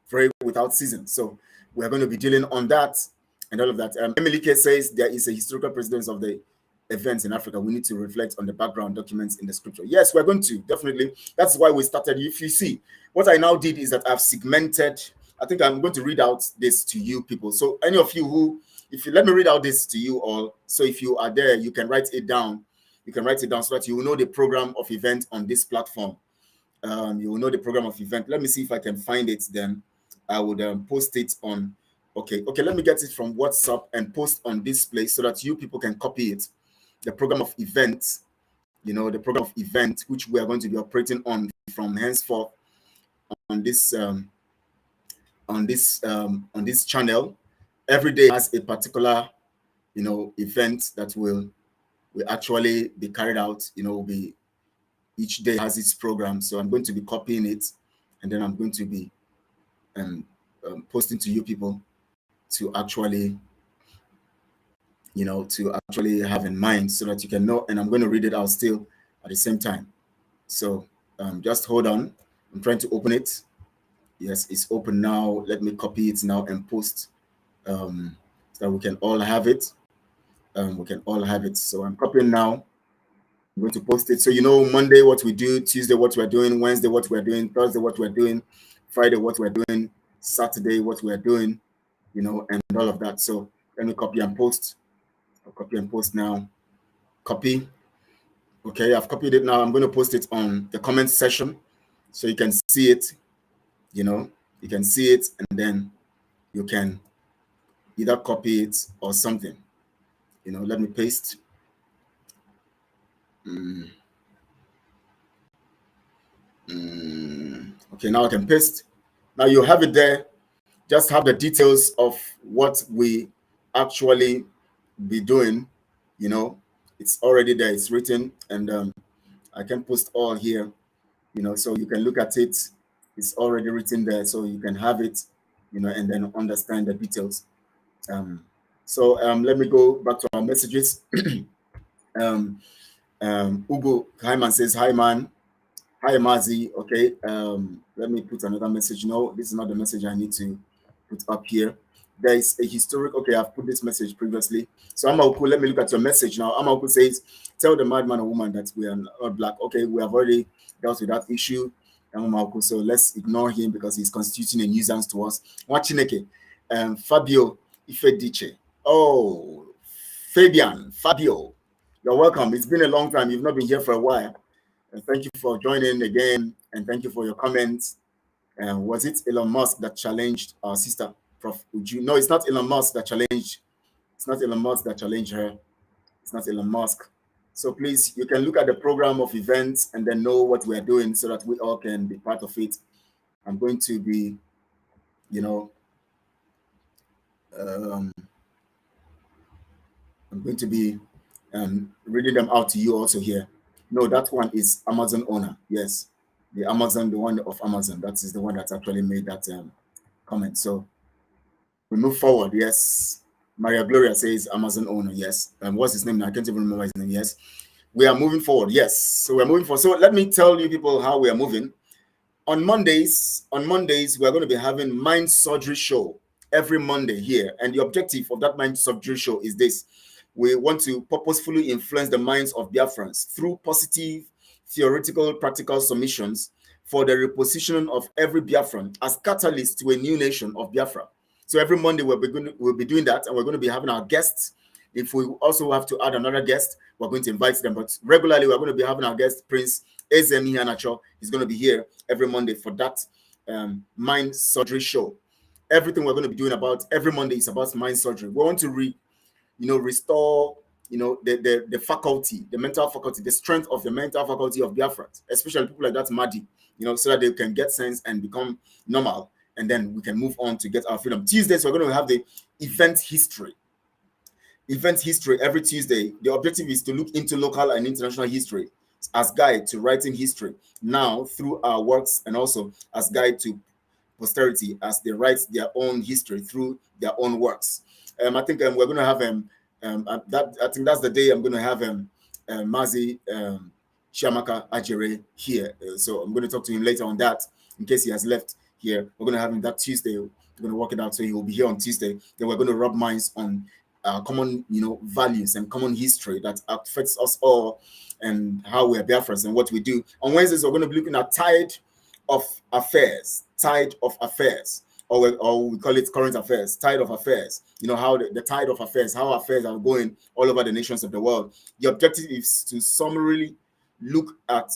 Pray without ceasing. So we're going to be dealing on that and all of that. Emily K says there is a historical precedence of the events in Africa. We need to reflect on the background documents in the scripture. Yes, we're going to, definitely. That's why we started. If you see, what I now did is that I've segmented. I think I'm going to read out this to you people. So any of you who, if you let me read out this to you all. So if you are there, you can write it down. You can write it down so that you will know the program of event on this platform. You will know the program of event. Let me see if I can find it. Then I would post it on. Okay. Let me get it from WhatsApp and post on this place so that you people can copy it. The program of event, the program of event, which we are going to be operating on from henceforth on this channel. Every day has a particular, event that will actually be carried out. Each day has its program. So I'm going to be copying it, and then I'm going to be posting to you people to actually, have in mind, so that you can know. And I'm going to read it out still at the same time. So just hold on. I'm trying to open it. Yes, it's open now. Let me copy it now and post so that we can all have it. So I'm copying now. I'm going to post it. So Monday what we do, Tuesday what we're doing, Wednesday what we're doing, Thursday what we're doing, Friday what we're doing, Saturday what we're doing, and all of that. So let me copy and post. I'll copy and post now. Copy. Okay, I've copied it now. I'm going to post it on the comment section so you can see it. You can see it, and then you can either copy it or something. Let me paste. Okay, now I can paste. Now you have it there. Just have the details of what we actually be doing. It's already there. It's written, and I can post all here. So you can look at it. It's already written there, so you can have it. And then understand the details. So let me go back to our messages. Ugo Hyman says, hi man. Hi Mazi. Okay, let me put another message. No, this is not the message I need to put up here. There is a historic. Okay, I've put this message previously. So Amaoku, let me look at your message now. Amaoku says, tell the madman or woman that we are not black. Okay, we have already dealt with that issue. Amaoku, so let's ignore him because he's constituting a nuisance to us. Wachineke, Fabio Ifediche. Oh, Fabio, you're welcome. It's been a long time. You've not been here for a while. And thank you for joining again, and thank you for your comments. Was it Elon Musk that challenged our sister, Prof. Uju? No, it's not Elon Musk that challenged. It's not Elon Musk that challenged her. It's not Elon Musk. So please, you can look at the program of events and then know what we're doing so that we all can be part of it. I'm going to be, I'm going to be reading them out to you also here. No, that one is Amazon owner. Yes, the one of Amazon. That is the one that actually made that comment. So we move forward. Yes, Maria Gloria says Amazon owner. Yes, what's his name now? I can't even remember his name. Yes, we are moving forward. Yes, so we're moving forward. So let me tell you people how we are moving. On Mondays, we are going to be having Mind Surgery Show every Monday here, and the objective of that Mind Surgery Show is this. We want to purposefully influence the minds of Biafrans through positive, theoretical, practical submissions for the repositioning of every Biafran as catalyst to a new nation of Biafra. So every Monday we'll be doing that, and we're going to be having our guests. If we also have to add another guest, we're going to invite them. But regularly, we're going to be having our guest, Prince Ezemi Hanacho. He's going to be here every Monday for that Mind Surgery Show. Everything we're going to be doing about every Monday is about mind surgery. We want to restore, the faculty, the mental faculty, the strength of the mental faculty of Biafrans, especially people like that Madi, so that they can get sense and become normal, and then we can move on to get our freedom. Tuesdays, we're going to have the event history. Event history every Tuesday. The objective is to look into local and international history as guide to writing history now through our works, and also as guide to posterity as they write their own history through their own works. I think we're going to have I think that's the day I'm going to have Mazi Chiamaka Ajere here. So I'm going to talk to him later on that, in case he has left here. We're going to have him that Tuesday. We're going to work it out, so he will be here on Tuesday. Then we're going to rub minds on common, values and common history that affects us all, and how we are Biafrans and what we do. On Wednesdays, we're going to be looking at tide of affairs, or we call it current affairs, tide of affairs. How the tide of affairs, how affairs are going all over the nations of the world. The objective is to summarily look at,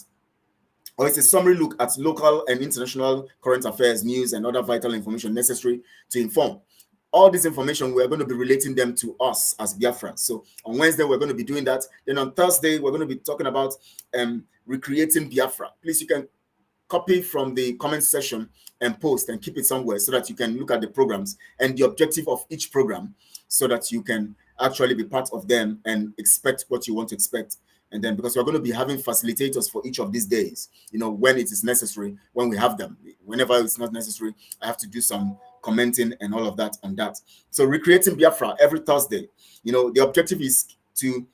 or it's a summary look at local and international current affairs, news, and other vital information necessary to inform. All this information, we're going to be relating them to us as Biafrans. So on Wednesday, we're going to be doing that. Then on Thursday, we're going to be talking about recreating Biafra. Please, you can copy from the comment section and post and keep it somewhere, so that you can look at the programs and the objective of each program, so that you can actually be part of them and expect what you want to expect. And then, because we're going to be having facilitators for each of these days, when it is necessary, when we have them. Whenever it's not necessary, I have to do some commenting and all of that on that. So recreating Biafra every Thursday. The objective is to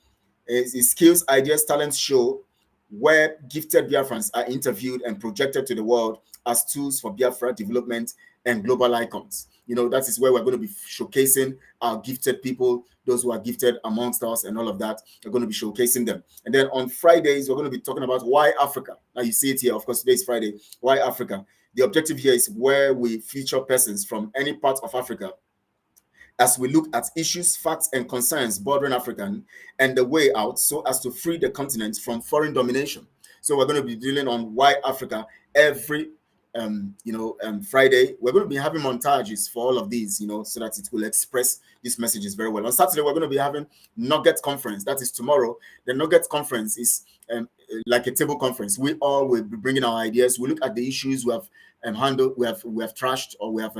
skills, ideas, talents show, where gifted Biafrans are interviewed and projected to the world as tools for Biafra development and global icons. That is where we're going to be showcasing our gifted people, those who are gifted amongst us, and all of that. We're going to be showcasing them. And then on Fridays, we're going to be talking about why Africa. Now you see it here. Of course, today is Friday. Why Africa? The objective here is where we feature persons from any part of Africa as we look at issues, facts, and concerns bordering African and the way out, so as to free the continent from foreign domination. So we're going to be dealing on why Africa every Friday. We're going to be having montages for all of these, so that it will express these messages very well. On Saturday, we're going to be having Nugget Conference. That is tomorrow. The Nugget Conference is like a table conference. We all will be bringing our ideas. We look at the issues we have handled, we have trashed, or we have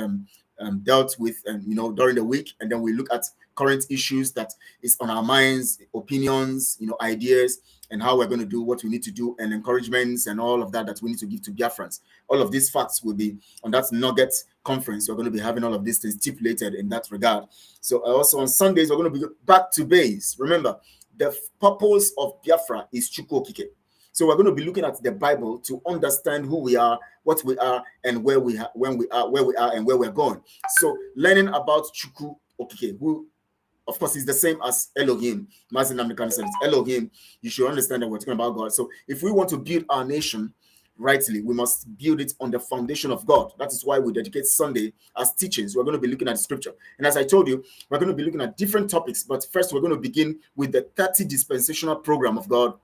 dealt with, during the week, and then we look at current issues that is on our minds, opinions, ideas, and how we're going to do what we need to do, and encouragements and all of that we need to give to Biafrans. All of these facts will be on that Nugget Conference. We're going to be having all of these things stipulated in that regard. So also on Sundays, we're going to be back to base. Remember, the purpose of Biafra is Chukwu Okike. So we're going to be looking at the Bible to understand who we are, what we are, and where we are, and where we're going. So learning about Chukwu Okike, who of course is the same as Elohim. Mazi Nnamdi Kanu'S said, Elohim. You should understand that we're talking about God. So if we want to build our nation rightly, we must build it on the foundation of God. That is why we dedicate Sunday as teachings. We're going to be looking at the scripture. And as I told you, we're going to be looking at different topics. But first, we're going to begin with the 30 dispensational program of God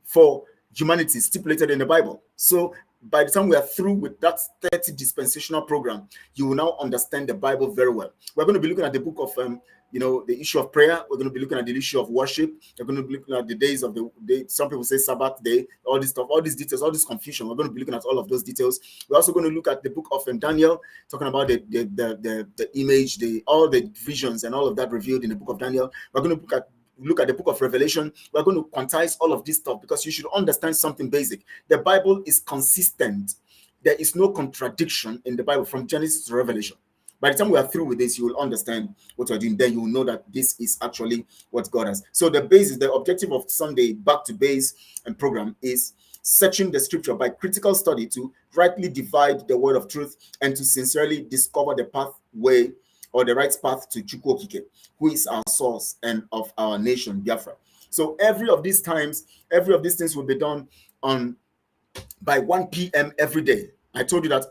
for humanity stipulated in the Bible. So by the time we are through with that 30 dispensational program, you will now understand the Bible very well. We're going to be looking at the book of the issue of prayer. We're going to be looking at the issue of worship. We're going to be looking at the days of the day. Some people say Sabbath day, all this stuff, all these details, all this confusion. We're going to be looking at all of those details. We're also going to look at the book of Daniel, talking about the image, all the visions and all of that revealed in the book of Daniel. We're going to look at the book of Revelation. We're going to quantize all of this stuff, because you should understand something basic. The Bible is consistent. There is no contradiction in the Bible from Genesis to Revelation. By the time we are through with this, you will understand what we're doing. Then you will know that this is actually what God has. So the objective of Sunday back to base and program is searching the scripture by critical study to rightly divide the word of truth and to sincerely discover the pathway or the right path to Chukwu Okike, who is our source and of our nation, Biafra. So every of these things will be done by 1 p.m. every day. I told you that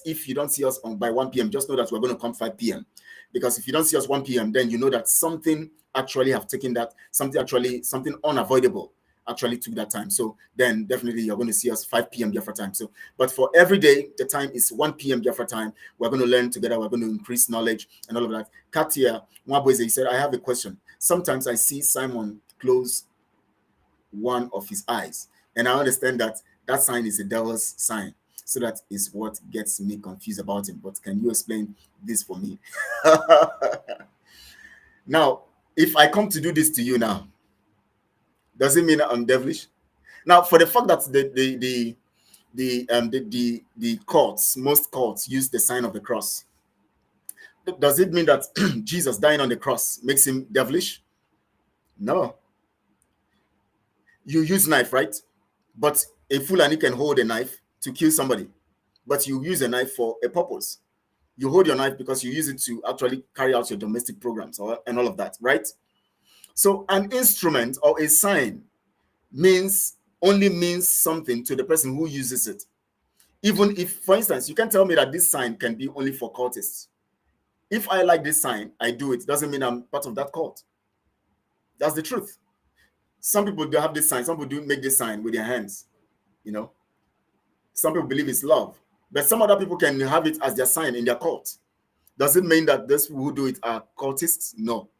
if you don't see us by 1 p.m., just know that we're going to come 5 p.m. Because if you don't see us 1 p.m., then you know that something actually have taken that, something unavoidable actually took that time. So then definitely you're going to see us 5 p.m. Biafra time. So, but for every day, the time is 1 p.m. Biafra time. We're going to learn together. We're going to increase knowledge and all of that. Katia Mwaboeze, he said, I have a question. sometimes I see Simon close one of his eyes, and I understand that that sign is a devil's sign. So that is what gets me confused about him. But can you explain this for me? Now, if I come to do this to you now, does it mean I'm devilish? Now, for the fact that the courts, most courts use the sign of the cross, does it mean that Jesus dying on the cross makes him devilish? No. You use knife, right? But a Fulani can hold a knife to kill somebody, but you use a knife for a purpose. You hold your knife because you use it to actually carry out your domestic programs and all of that, right? So an instrument or a sign only means something to the person who uses it. Even if, for instance, you can tell me that this sign can be only for cultists. If I like this sign, I do it. Doesn't mean I'm part of that cult. That's the truth. Some people do have this sign. Some people do make this sign with their hands. Some people believe it's love. But some other people can have it as their sign in their cult. Does it mean that those who do it are cultists? No.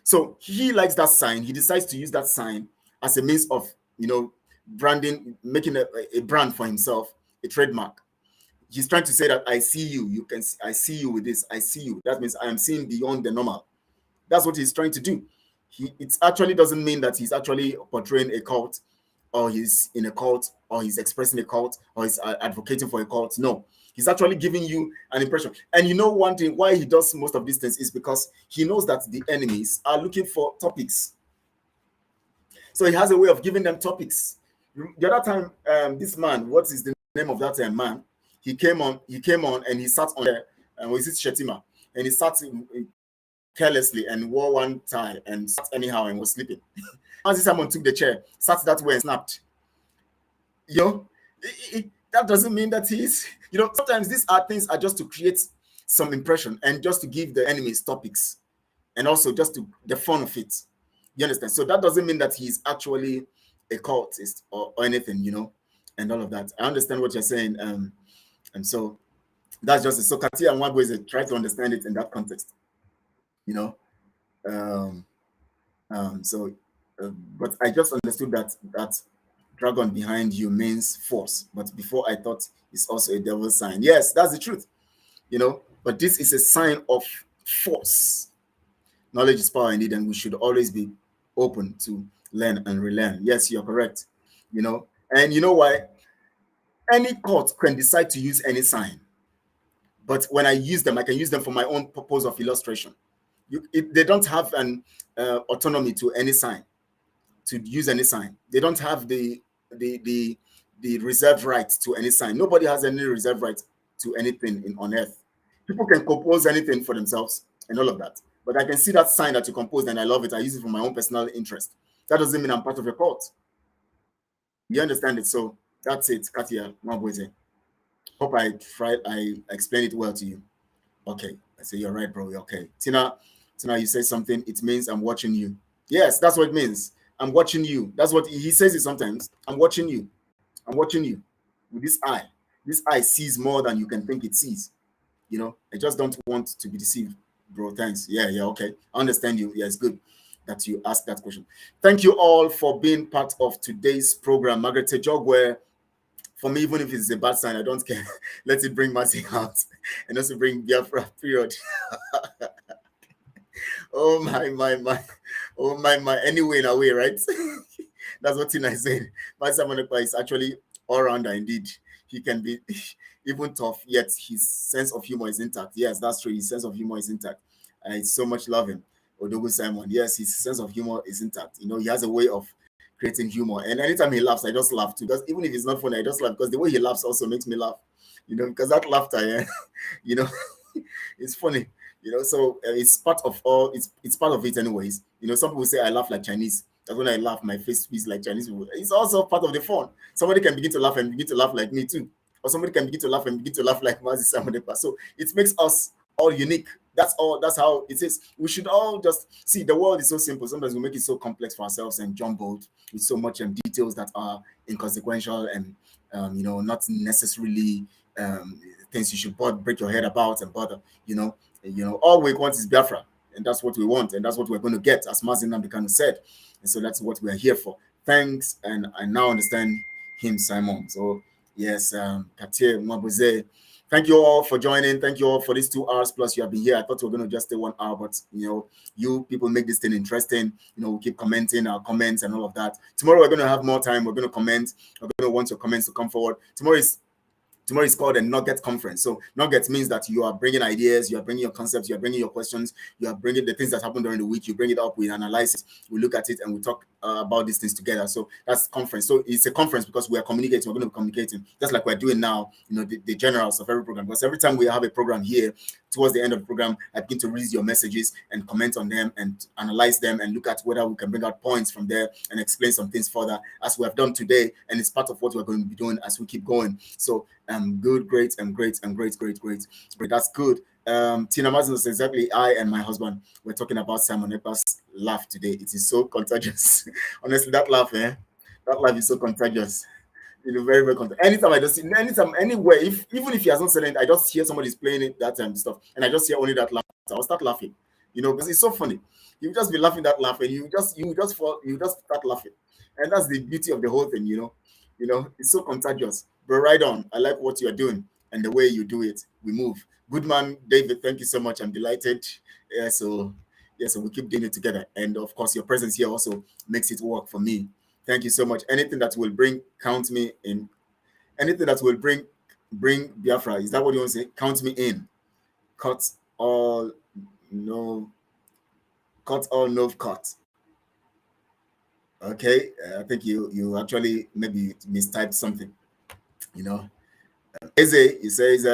So he likes that sign. He decides to use that sign as a means of, branding, making a brand for himself, a trademark. He's trying to say that I see you. I see you with this. I see you. That means I am seeing beyond the normal. That's what he's trying to do. It actually doesn't mean that he's actually portraying a cult, or he's in a cult, or he's expressing a cult, or he's advocating for a cult. No, he's actually giving you an impression. And one thing why he does most of these things is because he knows that the enemies are looking for topics. So he has a way of giving them topics. The other time, this man, what is the name of that man? He came on and he sat on there, and was it Shetima? And he sat carelessly and wore one tie and sat anyhow and was sleeping. As someone took the chair, sat that way and snapped. That doesn't mean that he's, sometimes these things are just to create some impression and just to give the enemies topics, and also just to the fun of it. You understand? So that doesn't mean that he's actually a cultist or anything, and all of that. I understand what you're saying. And so that's just it. So Katia and Wabo is try to understand it in that context. But I just understood that dragon behind you means force. But before I thought it's also a devil's sign. Yes, that's the truth. But this is a sign of force. Knowledge is power indeed, and we should always be open to learn and relearn. Yes, you're correct. And you know why? Any court can decide to use any sign. But when I use them, I can use them for my own purpose of illustration. They don't have an autonomy to any sign, to use any sign. They don't have the reserved right to any sign. Nobody has any reserved right to anything on earth. People can compose anything for themselves and all of that. But I can see that sign that you composed and I love it. I use it for my own personal interest. That doesn't mean I'm part of a cult. You understand it? So that's it, Katia Mwabweze. Hope I explained it well to you. Okay, I say you're right, bro. Okay, Tina, you say something. It means I'm watching you. Yes, that's what it means. I'm watching you. That's what he says it sometimes. I'm watching you. I'm watching you with this eye. This eye sees more than you can think it sees. I just don't want to be deceived, bro. Thanks. Yeah, okay. I understand you. Yeah, it's good that you asked that question. Thank you all for being part of today's program. Margaret Tejogwe, for me, even if it's a bad sign, I don't care. Let it bring Mazi out and also bring Biafra, period. Oh my. Oh my. Anyway, in a way, right? That's what Tina is saying. Mazi Nnamdi is actually all-rounder indeed. He can be even tough, yet his sense of humor is intact. Yes, that's true. His sense of humor is intact. I so much love him. Odogu Simon. Yes, his sense of humor is intact. He has a way of creating humor. And anytime he laughs, I just laugh too. Because even if it's not funny, I just laugh because the way he laughs also makes me laugh. Because that laughter, it's funny. So it's part of it's part of it anyways. Some people say I laugh like Chinese. That's when I laugh, my face is like Chinese people. It's also part of the fun. Somebody can begin to laugh and begin to laugh like me too. Or somebody can begin to laugh and begin to laugh like Mazi Nnamdi. So it makes us all unique. That's all. That's how it is. We should all just see the world is so simple. Sometimes we make it so complex for ourselves and jumbled with so much details that are inconsequential and not necessarily things you should break your head about and bother. All we want is Biafra. And that's what we want, and that's what we're going to get, as Mazi Nnamdi Kanu'S said. And so that's what we're here for. Thanks, and I now understand him, Simon. So yes, Katir Mwabuze. Thank you all for joining. Thank you all for these 2 hours plus you have been here. I thought we were going to just stay 1 hour, but you people make this thing interesting. We keep commenting our comments and all of that. Tomorrow we're going to have more time. We're going to comment. We're going to want your comments to come forward. Tomorrow is called a Nugget Conference. So Nuggets means that you are bringing ideas, you are bringing your concepts, you are bringing your questions, you are bringing the things that happen during the week, you bring it up, we analyze it, we look at it, and we talk about these things together. So that's conference. So it's a conference because we are communicating, we're going to be communicating, just like we're doing now, the generals of every program. Because every time we have a program here, towards the end of the program, I begin to read your messages and comment on them and analyze them and look at whether we can bring out points from there and explain some things further, as we have done today. And it's part of what we're going to be doing as we keep going. So good, great, and great, and great. That's good. Tina Mazin says, exactly, I and my husband were talking about Simon Ekpa's laugh today. It is so contagious. Honestly, that laugh is so contagious. Very, very contagious. Anytime I just see, anytime, anywhere, even if he has not said anything, I just hear somebody's playing it, that stuff, and I just hear only that laugh. I'll start laughing, because it's so funny. You just be laughing that laugh, and you just start laughing, and that's the beauty of the whole thing. It's so contagious. But right on. I like what you are doing and the way you do it. We move. Good man, David. Thank you so much. I'm delighted. So we keep doing it together. And of course, your presence here also makes it work for me. Thank you so much. Anything that will count me in. Anything that will bring Biafra. Is that what you want to say? Count me in. Cut all no cut. Okay. I think you actually maybe mistyped something. Eze says,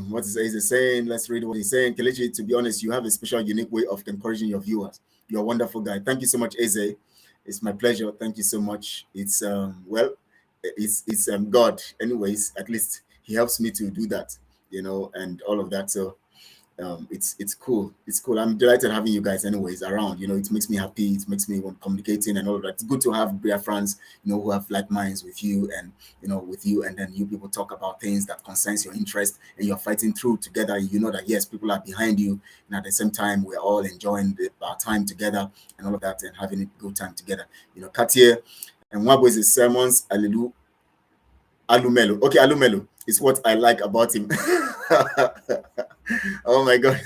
what is Eze saying? Let's read what he's saying. Kelechi, to be honest, you have a special, unique way of encouraging your viewers. You're a wonderful guy. Thank you so much, Eze. It's my pleasure. Thank you so much. It's it's God. Anyways, at least he helps me to do that, and all of that. So it's cool. It's cool. I'm delighted having you guys anyways around. It makes me happy. It makes me want communicating and all of that. It's good to have Biafrans, who have like minds with you, and and then you people talk about things that concerns your interest, and you're fighting through together. You know that yes, people are behind you, and at the same time we're all enjoying our time together and all of that, and having a good time together. Katia and Wabo's sermons, Alumelo. Okay, Alumelo is what I like about him. Oh my God.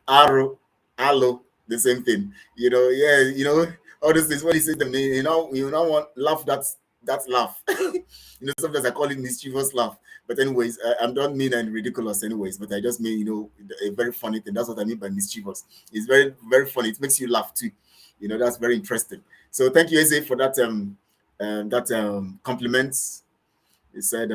Alo, the same thing. All these things. When he says them, you want laugh. That's laugh. Sometimes I call it mischievous laugh. But anyways, I don't mean and ridiculous anyways, but I just mean, a very funny thing. That's what I mean by mischievous. It's very, very funny. It makes you laugh too. That's very interesting. So thank you, Eze, for that compliment. He said,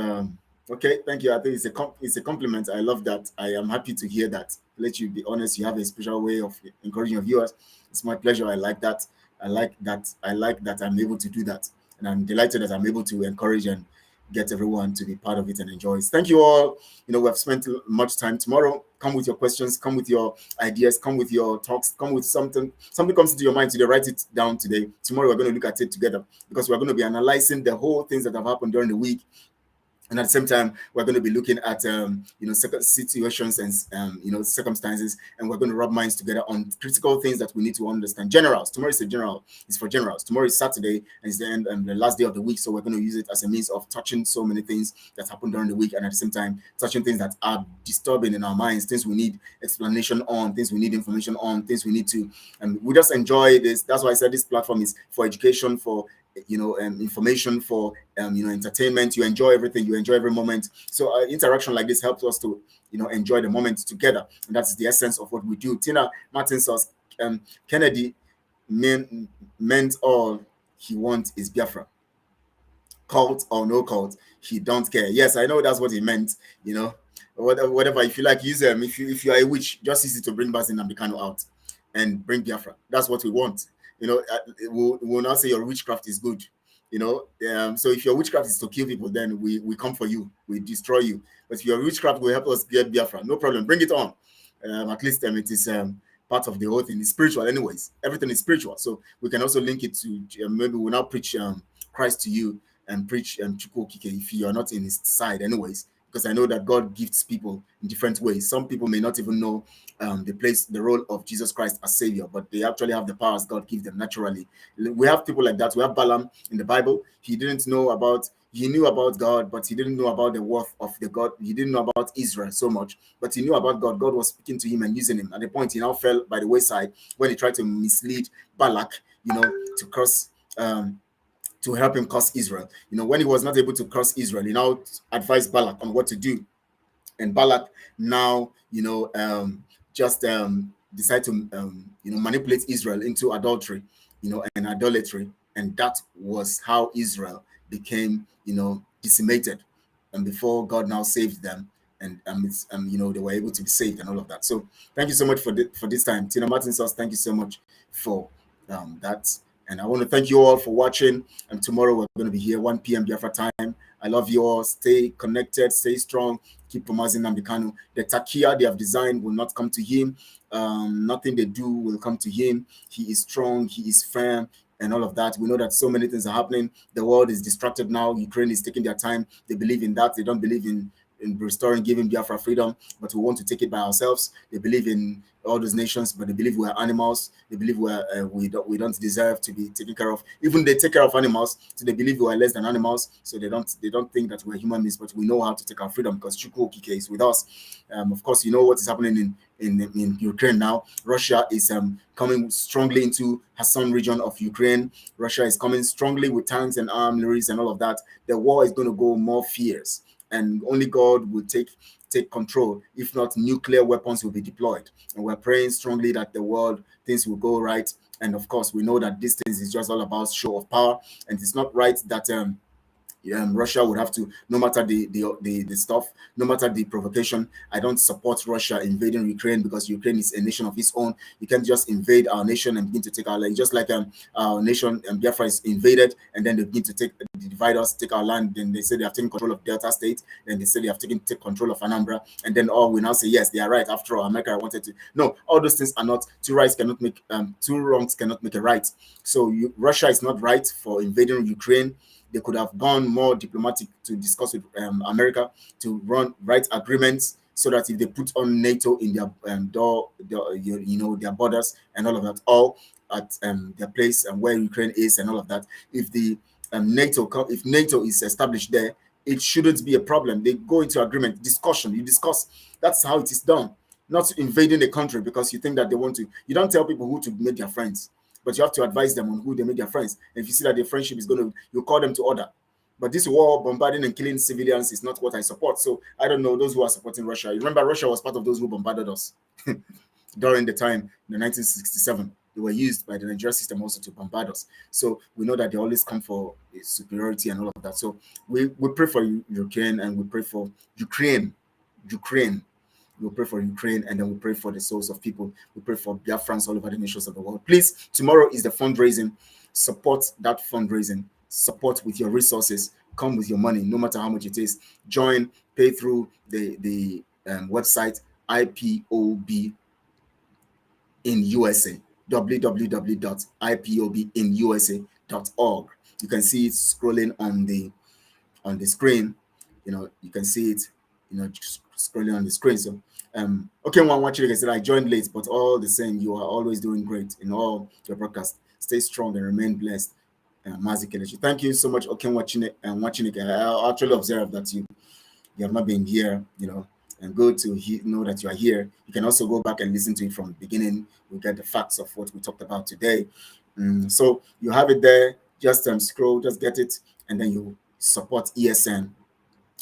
okay, thank you. I think it's a compliment. I love that. I am happy to hear that. Let you be honest. You have a special way of encouraging your viewers. It's my pleasure. I like that. I like that I'm able to do that, and I'm delighted that I'm able to encourage and get everyone to be part of it and enjoy it. Thank you all. We have spent much time. Tomorrow, come with your questions, come with your ideas, come with your talks, come with something comes into your mind today. Write it down today. Tomorrow we're going to look at it together, because we're going to be analyzing the whole things that have happened during the week. And at the same time, we're going to be looking at situations and circumstances, and we're going to rub minds together on critical things that we need to understand. Generals. Tomorrow is a general. It's for generals. Tomorrow is Saturday, and it's the end and the last day of the week. So we're going to use it as a means of touching so many things that happen during the week, and at the same time, touching things that are disturbing in our minds, things we need explanation on, things we need information on, things we need to, and we just enjoy this. That's why I said this platform is for education, for information, for entertainment. You enjoy everything, you enjoy every moment. So interaction like this helps us to enjoy the moment together, and that's the essence of what we do. Tina Martin says, Kennedy meant all he wants is Biafra, cult or no cult, he don't care. Yes, I know that's what he meant. Whatever, if you like, use them. If you are a witch, just use it to bring Mazi Nnamdi Kanu out and bring Biafra. That's what we want. We'll not say your witchcraft is good. So if your witchcraft is to kill people, then we come for you, we destroy you. But if your witchcraft will help us get Biafra, no problem, bring it on. At least it is part of the whole thing. It's spiritual anyways. Everything is spiritual. So we can also link it to maybe we'll now preach Christ to you and preach Chukwu Okike if you are not in his side anyways. because I know that God gifts people in different ways. Some people may not even know the role of Jesus Christ as Savior, but they actually have the powers God gives them naturally. We have people like that. We have Balaam in the Bible. He knew about God, but he didn't know about the worth of the God. He didn't know about Israel so much, but he knew about God. God was speaking to him and using him. At the point, he now fell by the wayside when he tried to mislead Balak, to curse, to help him curse Israel. When he was not able to curse Israel, he now advised Balak on what to do. And Balak now, just decide to, manipulate Israel into adultery, and idolatry. And that was how Israel became, decimated. And before God now saved them, and they were able to be saved and all of that. So thank you so much for this time. Tina Martin says, thank you so much for that. And I want to thank you all for watching. And tomorrow we're going to be here 1 p.m. Biafra time. I love you all. Stay connected, stay strong. Keep Mazi Nnamdi Kanu. The takia they have designed will not come to him. Nothing they do will come to him. He is strong. He is firm. And all of that. We know that so many things are happening. The world is distracted now. Ukraine is taking their time. They believe in that. They don't believe in restoring, giving Biafra freedom, but we want to take it by ourselves. They believe in all those nations, but they believe we're animals. They believe we don't deserve to be taken care of. Even they take care of animals, so they believe we are less than animals. So they don't think that we're human beings, but we know how to take our freedom because Chukwu Okike is with us. Of course, you know what is happening in Ukraine now. Russia is coming strongly into Kherson region of Ukraine. Russia is coming strongly with tanks and armories and all of that. The war is going to go more fierce. And only God will take control. If not, nuclear weapons will be deployed. And we're praying strongly that the world, things will go right. And of course, we know that this thing is just all about show of power. And it's not right that Russia would have to, no matter the stuff, no matter the provocation. I don't support Russia invading Ukraine because Ukraine is a nation of its own. You can't just invade our nation and begin to take our land. Just like our nation, Biafra is invaded, and then they begin to divide us, take our land. Then they say they have taken control of Delta State. Then they say they have take control of Anambra. And then we now say, yes, they are right. After all, America wanted to. No, all those things are not, two wrongs cannot make a right. So Russia is not right for invading Ukraine. They could have gone more diplomatic to discuss with America to write agreements so that if they put on NATO in their their borders and all of that, all at their place and where Ukraine is and all of that, if the if NATO is established there, it shouldn't be a problem. They go into agreement, discussion. You discuss. That's how it is done. Not invading a country because you think that they want to. You don't tell people who to make their friends, but you have to advise them on who they make their friends. And if you see that their friendship is going to, you call them to order. But this war, bombarding and killing civilians, is not what I support. So I don't know those who are supporting Russia. You remember, Russia was part of those who bombarded us during the time in 1967. They were used by the Nigerian system also to bombard us. So we know that they always come for superiority and all of that. So we pray for Ukraine, and we pray for Ukraine. We'll pray for Ukraine, and then we'll pray for the souls of people. We pray for Biafrans all over the nations of the world. Please, tomorrow is the fundraising. Support that fundraising. Support with your resources. Come with your money, no matter how much it is. Join, pay through the website IPOB in USA. www.ipobinusa.org. You can see it scrolling on the screen. You can see it. Scrolling on the screen. So okay, one watching, like I said, I joined late, but all the same, you are always doing great in all your broadcasts. Stay strong and remain blessed. Mazi Kelechi, thank you so much. Okay, watching it. I actually observe that you have not been here, and good to know that you are here. You can also go back and listen to it from the beginning. We get the facts of what we talked about today. So you have it there. Just scroll, just get it, and then you support ESN.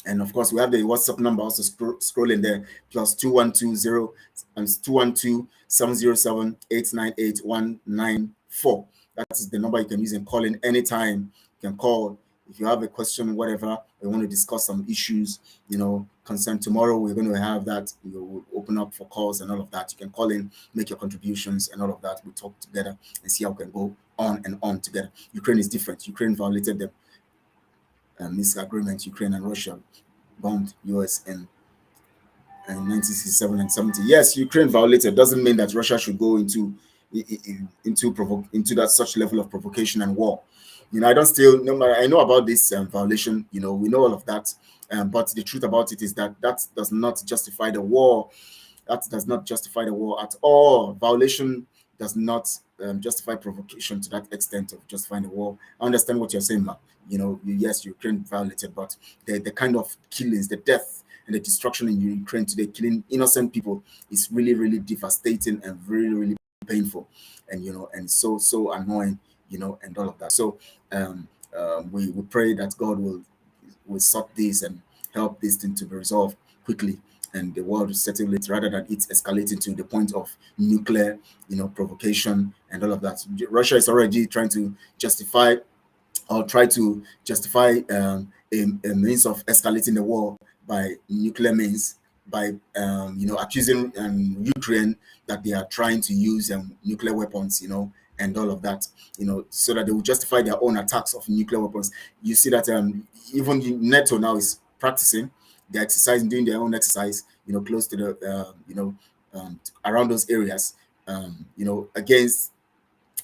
And of course, we have the WhatsApp number also scrolling there, plus 212-707-898-194. That's the number you can use and call in anytime. You can call if you have a question, whatever, we want to discuss some issues, concern. Tomorrow we're going to have that. We'll open up for calls and all of that. You can call in, make your contributions and all of that. We'll talk together and see how we can go on and on together. Ukraine is different. Ukraine violated the this agreement. Ukraine and Russia bombed US in 1967 and 70. Yes, Ukraine violated. Doesn't mean that Russia should go into that such level of provocation and war. I don't still know. I know about this violation. We know all of that. But the truth about it is that that does not justify the war. That does not justify the war at all. Violation does not justify provocation to that extent of justifying the war. I understand what you're saying, ma. Yes, Ukraine violated, but the kind of killings, the death and the destruction in Ukraine today, killing innocent people, is really, really devastating and really, really painful, and and so annoying, and all of that. So we pray that God will sort this and help this thing to be resolved quickly, and the world will settle it rather than it escalating to the point of nuclear, provocation and all of that. Russia is already trying to justify a means of escalating the war by nuclear means, by accusing Ukraine that they are trying to use nuclear weapons, and all of that, so that they will justify their own attacks of nuclear weapons. You see that even NATO now is practicing, they're exercising, doing their own exercise, close to the around those areas, against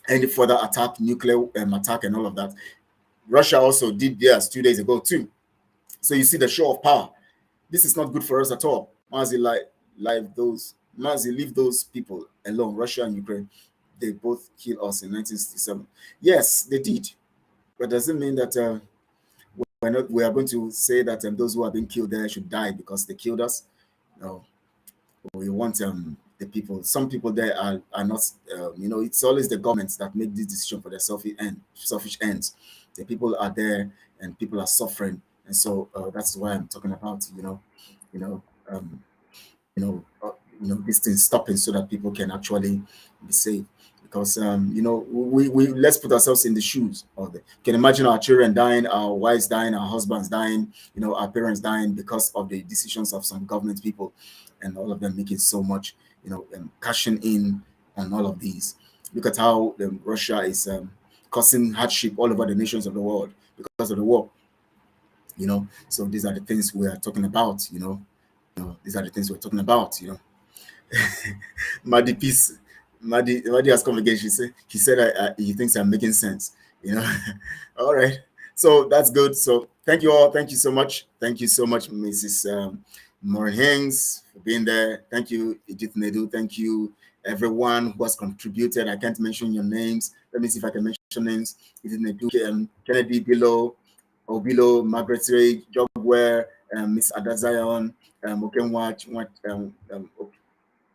any further attack, nuclear attack and all of that. Russia also did theirs 2 days ago too. So you see the show of power. This is not good for us at all. Mazi, leave those people alone. Russia and Ukraine, they both killed us in 1967. Yes, they did. But does it mean that we are going to say that those who have been killed there should die because they killed us? No. We want the people. Some people there are not, it's always the governments that make this decision for their selfish ends. The people are there and people are suffering. And so that's why I'm talking about, this thing stopping so that people can actually be safe. Because we let's put ourselves in the shoes of the. Can imagine our children dying, our wives dying, our husbands dying, our parents dying because of the decisions of some government people, and all of them making so much, cashing in on all of these. Look at how Russia is causing hardship all over the nations of the world because of the war. So these are the things we are talking about. These are the things we're talking about. Maddie Peace. Maddie has come again. He said he thinks I'm making sense. All right. So that's good. So thank you all. Thank you so much. Thank you so much, Mrs. Maureen Hings, for being there. Thank you, Edith Nedu. Thank you, everyone who has contributed. I can't mention your names. Let me see if I can mention names. Edith Nedu, Kennedy Obilo, Margaret Ray, Jobware, Miss Adazion,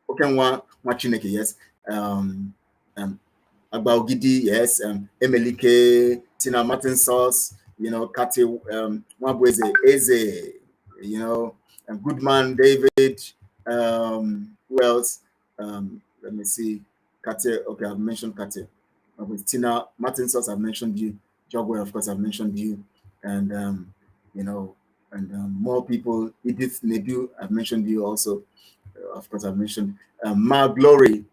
Okenwa Machineke, yes. Agbaogidi, yes. Emelike, Tina Martin Sauce, Kati Mwabweze, Eze, Goodman David, who else? Let me see. Kate, okay, I've mentioned Kate. With Tina Martin Sauce, I've mentioned you. Jogware, of course, I've mentioned you. And more people. Edith Nedu, I've mentioned you also. Of course, I've mentioned Ma Glory,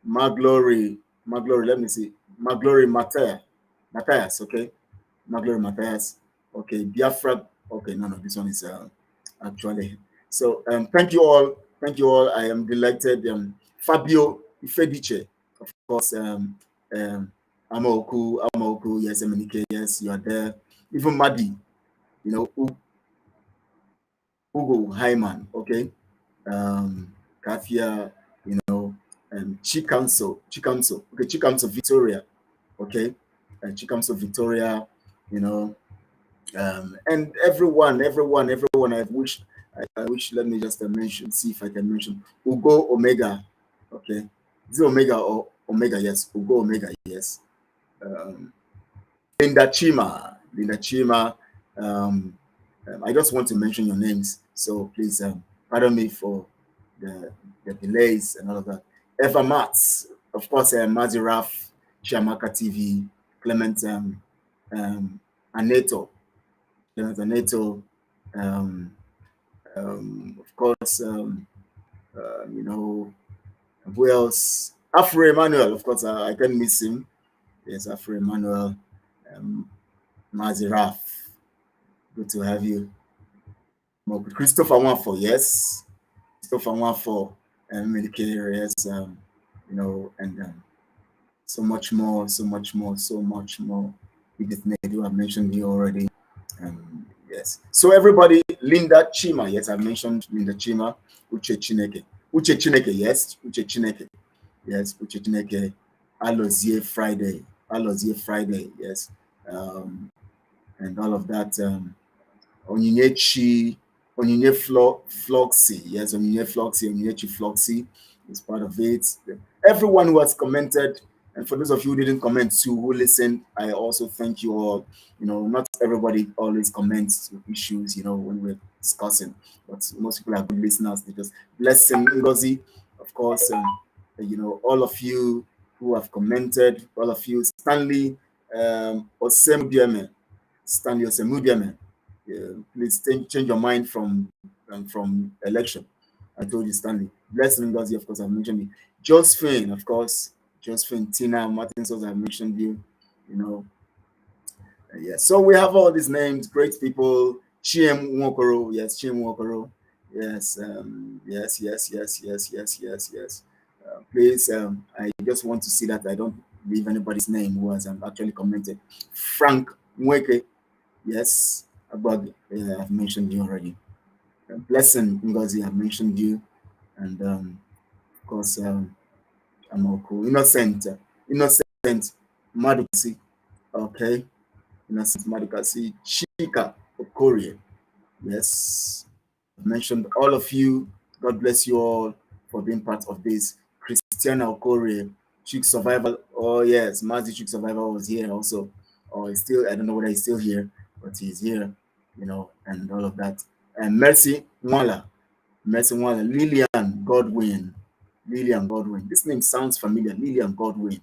let me see. Ma Glory Matthias, okay. Ma Glory Matthias, okay. Biafra, okay. No, this one is actually. So thank you all. I am delighted. Fabio Ifediche, of course. Amoku, yes, Emenike, yes, you are there. Even Madi, Ugo Hyman, okay. Kafia, Chikamso, okay, Chikamso Victoria, okay, Chikamso Victoria, and everyone. I wish. Let me just see if I can mention Ugo Omega, okay. Is it Omega or Omega? Yes, Ugo Omega, yes. Linda Chima. I just want to mention your names, so please pardon me for the delays and all of that. Eva Mats, of course, Mazi Raf, Chiamaka TV, Clement Aneto, of course, who else? Afro Emmanuel, of course, I can miss him. Yes, Afro Emmanuel, Mazi Raf, good to have you. Christopher Wanfo, yes. Christopher Wanfo, Military, yes, and so much more. Edith Nedu, I mentioned you already. Yes. So everybody, Linda Chima. Yes, I mentioned Linda Chima. Uche Chineke. Uche Chineke. Yes. Uche Chineke. Yes. Uche Chineke. Alozie Friday. Alozie Friday. Yes. And all of that. Onyinyechi. Onyinye Floxy. Yes. Onyinye Floxy. Onyinyechi Floxy is part of it. Everyone who has commented, and for those of you who didn't comment too, who listened, I also thank you all. You know, not everybody always comments issues, you know, when we're discussing, but most people are good listeners. They just blessing Ngozi, of course, you know, all of you who have commented, all of you, Stanley Osemudiame, Stanley Osemudiame, please change your mind from election. I told you, Stanley. Blessing Ngozi, of course, I've mentioned you. Josephine, of course, Josephine, Tina, Martin Souls, I've mentioned you, you know. Yeah, so we have all these names, great people. Chiem Nwokoro, yes, Chiem Nwokoro, yes, yes. Please, I just want to see that I don't leave anybody's name who has actually commented. Frank Mweke, yes, Abag, I've mentioned you already. Blessing Ngozi, I've mentioned you, and of course, Amoko, Innocent, Madukasi, okay. Innocent Madukasi, Chika Okorie. Yes, I've mentioned all of you. God bless you all for being part of this. Christiana Okorie, Chick Survival. Oh yes, Mazi Chick Survival was here also. Or he's still, I don't know whether he's still here, but he's here, you know, and all of that. And Mercy Mwala, Lillian Godwin. Lillian Godwin. This name sounds familiar. Lillian Godwin.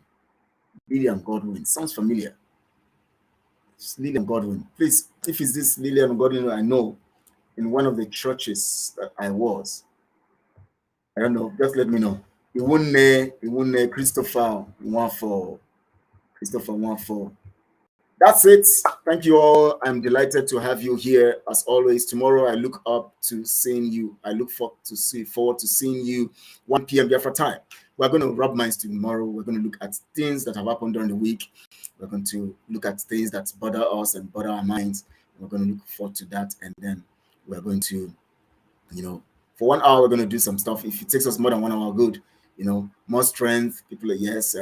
Lillian Godwin. Sounds familiar. It's Lillian Godwin. Please, if it's this Lillian Godwin, I know in one of the churches that I was. I don't know. Just let me know. Iwunne Christopher Nwafo. Christopher Nwafo. That's it. Thank you all. I'm delighted to have you here as always. Tomorrow I look up to seeing you. I look forward to seeing you 1 p.m. Biafra time. We're going to rub minds tomorrow. We're going to look at things that have happened during the week. We're going to look at things that bother us and bother our minds. We're going to look forward to that, and then we're going to, you know, for 1 hour we're going to do some stuff. If it takes us more than 1 hour, good. You know, more strength. People are, yes.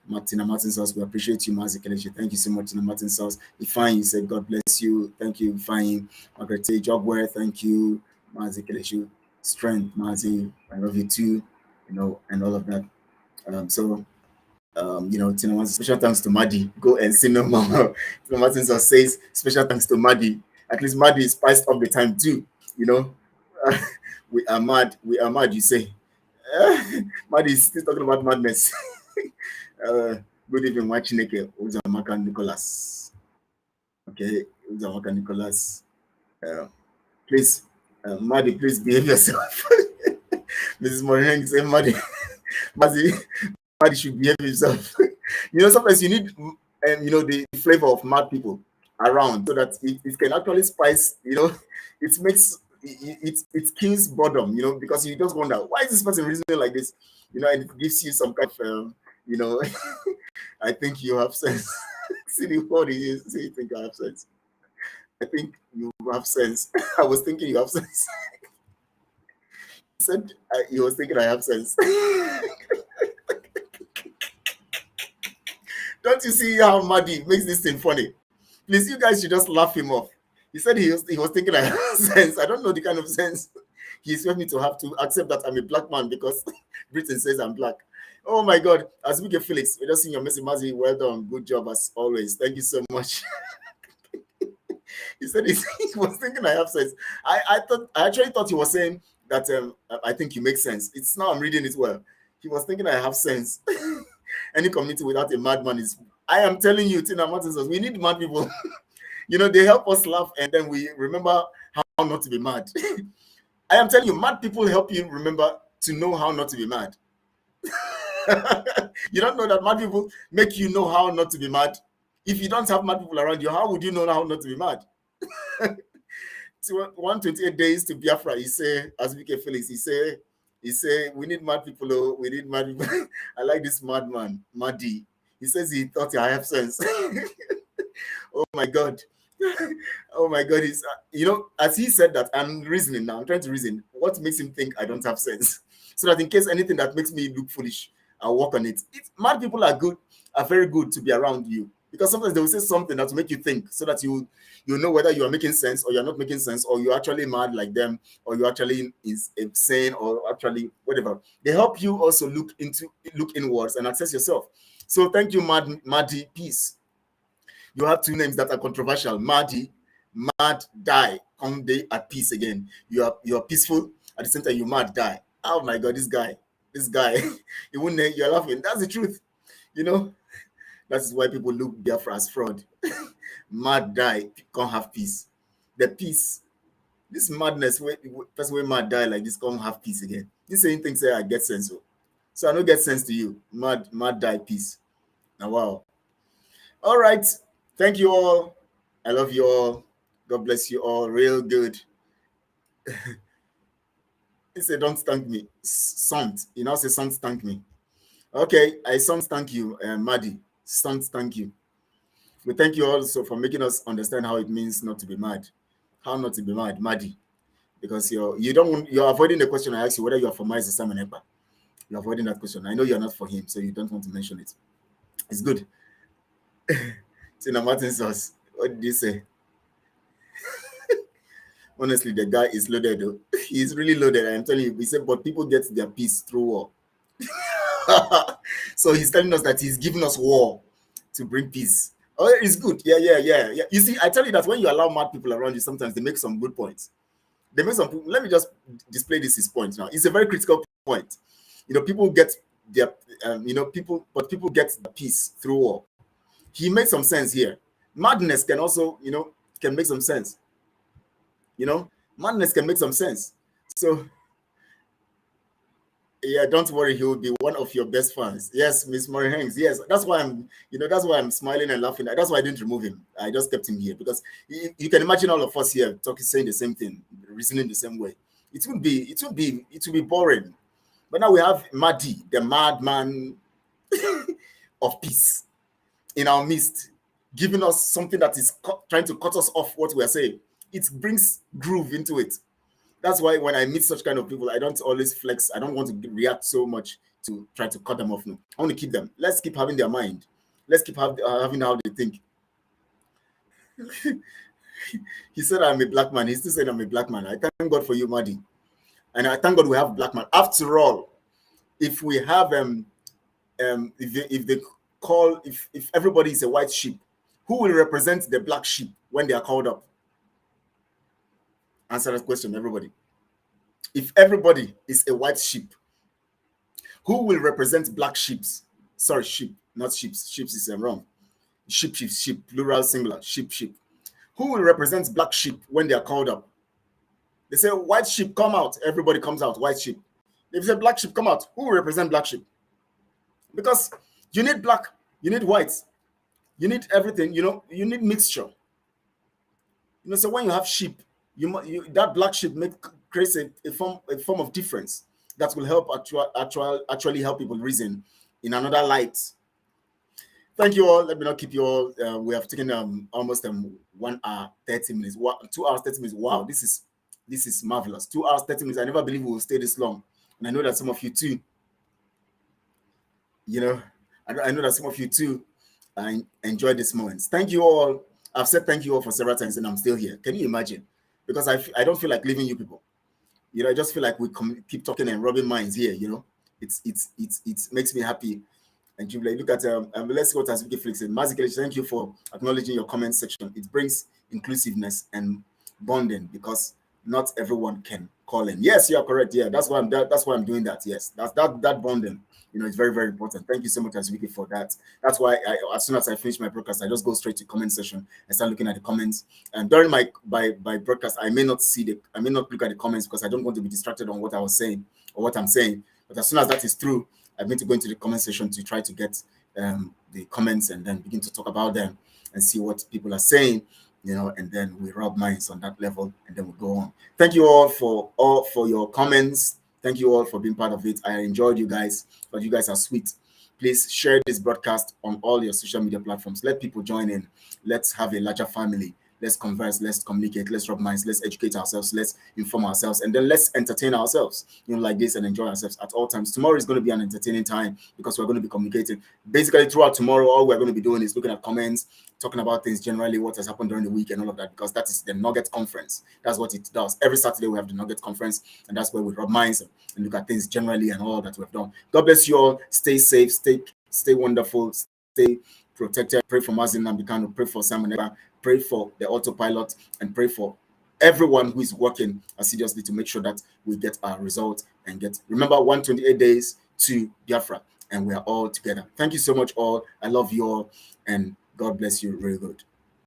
Martin Sauce, we appreciate you, Mazi Kelechi. Thank you so much, Martin Sauce. Ifeanyi, you said, God bless you. Thank you, Ifeanyi. Margaret Jogware, thank you, Mazi Kelechi. Strength, Mazi, I love you too. You know, and all of that. You know, Tina, special thanks to Madi. Go and see no more. Martin Sauce says, special thanks to Madi. At least Madi is spiced up the time too. You know, we are mad, you say. Mad is still talking about madness. Good evening, Wachineke, Uzamaka Nicholas. Okay, Uzamaka Nicholas. Please, Maddy, please behave yourself. Mrs. Morineng say, Maddy should behave himself. You know, sometimes you need, you know, the flavor of mad people around so that it can actually spice, you know, it makes it kills boredom, you know, because you just wonder, why is this person reasoning like this, you know, and it gives you some kind of you know, I think you have sense. See the word is, say you think I have sense. I think you have sense. I was thinking you have sense. He said he was thinking I have sense. Don't you see how Maddy makes this thing funny? Please, you guys should just laugh him off. He said he was thinking I have sense. I don't know the kind of sense he expects me to have to accept that I'm a black man because Britain says I'm black. Oh my God. Azubike Felix, we're just seeing your message, Mazi. Well done. Good job as always. Thank you so much. He said he was thinking I have sense. I actually thought he was saying that I think you make sense. It's now I'm reading it well. He was thinking I have sense. Any community without a madman is, I am telling you, Tina Martins, we need mad people. You know, they help us laugh and then we remember how not to be mad. I am telling you, mad people help you remember to know how not to be mad. You don't know that mad people make you know how not to be mad. If you don't have mad people around you, how would you know how not to be mad? 128 days to Biafra, he say, as Vike Felix, he say, we need mad people, oh, we need mad people. I like this madman, Maddy. He says he thought I have sense. Oh my God. Oh my God, he's as he said that, I'm reasoning now. I'm trying to reason what makes him think I don't have sense, so that in case anything that makes me look foolish, I'll work on it. Mad people are very good to be around you, because sometimes they will say something that will make you think, so that you know whether you are making sense or you're not making sense, or you're actually mad like them, or you actually is insane, or actually whatever. They help you also look inwards and assess yourself. So thank you, Maddy. Peace. You have two names that are controversial. Maddy, mad die. Come day at peace again. You are peaceful at the same time. You mad die. Oh my God, this guy, you wouldn't. You're laughing. That's the truth. That's why people look Biafra as fraud. Mad die, can't have peace. The peace, this madness, that's where mad die like this, can't have peace again. This same thing say I get sense. So I don't get sense to you. Mad die, peace. Now wow. All right. Thank you all. I love you all. God bless you all. Real good. He said, don't thank me. Sont. You now say, Sont, thank me. Okay. I Sont, thank you, Maddy. Sont, thank you. We thank you also for making us understand how it means not to be mad. How not to be mad, Maddy. Because you're avoiding the question I asked you whether you are for Mazi Simon Ekpa. You're avoiding that question. I know you're not for him, so you don't want to mention it. It's good. Tina Martin sauce. What did you say? Honestly, the guy is loaded though. He's really loaded. I'm telling you. He said, but people get their peace through war. So he's telling us that he's giving us war to bring peace. Oh, it's good. Yeah. You see, I tell you that when you allow mad people around you, sometimes they make some good points. Let me just display his point now. It's a very critical point. People get their, people get the peace through war. He made some sense here. Madness can also, can make some sense. Madness can make some sense. So, yeah, don't worry. He will be one of your best fans. Yes, Miss Murray Hanks. Yes, that's why I'm smiling and laughing. That's why I didn't remove him. I just kept him here because you can imagine all of us here saying the same thing, reasoning the same way. It would be boring. But now we have Maddy, the madman of peace, in our midst, giving us something that is trying to cut us off what we are saying. It brings groove into it. That's why when I meet such kind of people, I don't always flex. I don't want to react so much to try to cut them off. No, I want to keep them. Let's keep having their mind. Let's keep having how they think. He said I'm a black man. He still said I'm a black man. I thank God for you, Maddy. And I thank God we have black man. After all, if we have if everybody is a white sheep, who will represent the black sheep when they are called up? Answer that question, everybody. If everybody is a white sheep, who will represent black sheep? Sorry, sheep, not sheeps. Sheeps is wrong. Sheep, plural, singular, sheep. Who will represent black sheep when they are called up? They say white sheep come out, everybody comes out, white sheep. If they say black sheep come out, who will represent black sheep? Because you need black, you need white, you need everything, you need mixture. So when you have sheep, that black sheep creates a form of difference that will help actually help people reason in another light. Thank you all. Let me not keep you all. We have taken almost 1 hour 30 minutes. 2 hours 30 minutes. Wow, this is marvelous. 2 hours 30 minutes. I never believe we will stay this long, and I know that some of you too. I know that some of you too enjoy this moment. Thank you all. I've said thank you all for several times, and I'm still here. Can you imagine? Because I don't feel like leaving you people. I just feel like we keep talking and rubbing minds here. It makes me happy. And you look at let's see what Azuki Felix said. Mazi Nnamdi, thank you for acknowledging your comment section. It brings inclusiveness and bonding because not everyone can call in. Yes, you are correct. Yeah, that's why I'm doing that. Yes, that bonding. It's very, very important. Thank you so much, Azuki, for that. That's why as soon as I finish my broadcast, I just go straight to comment section and start looking at the comments. And during my broadcast, I may not look at the comments because I don't want to be distracted on what I was saying or what I'm saying. But as soon as that is through, I'm going to go into the comment section to try to get the comments and then begin to talk about them and see what people are saying, and then we rub minds on that level and then we go on. Thank you all for your comments. Thank you all for being part of it. I enjoyed you guys, but you guys are sweet. Please share this broadcast on all your social media platforms. Let people join in. Let's have a larger family. let's converse, let's communicate, let's rub minds, let's educate ourselves, let's inform ourselves, and then let's entertain ourselves, like this, and enjoy ourselves at all times. Tomorrow is going to be an entertaining time because we're going to be communicating. Basically, throughout tomorrow, all we're going to be doing is looking at comments, talking about things generally, what has happened during the week and all of that, because that is the Nugget Conference. That's what it does. Every Saturday we have the Nugget Conference, and that's where we rub minds and look at things generally and all that we've done. God bless you all. Stay safe, stay wonderful, stay protected. Pray for Mazi Nnamdi Kanu'S, pray for Simon Ekpa, pray for the autopilot, and pray for everyone who is working assiduously to make sure that we get our result and remember 128 days to Biafra, and we are all together. Thank you so much all. I love you all, and God bless you. Very good.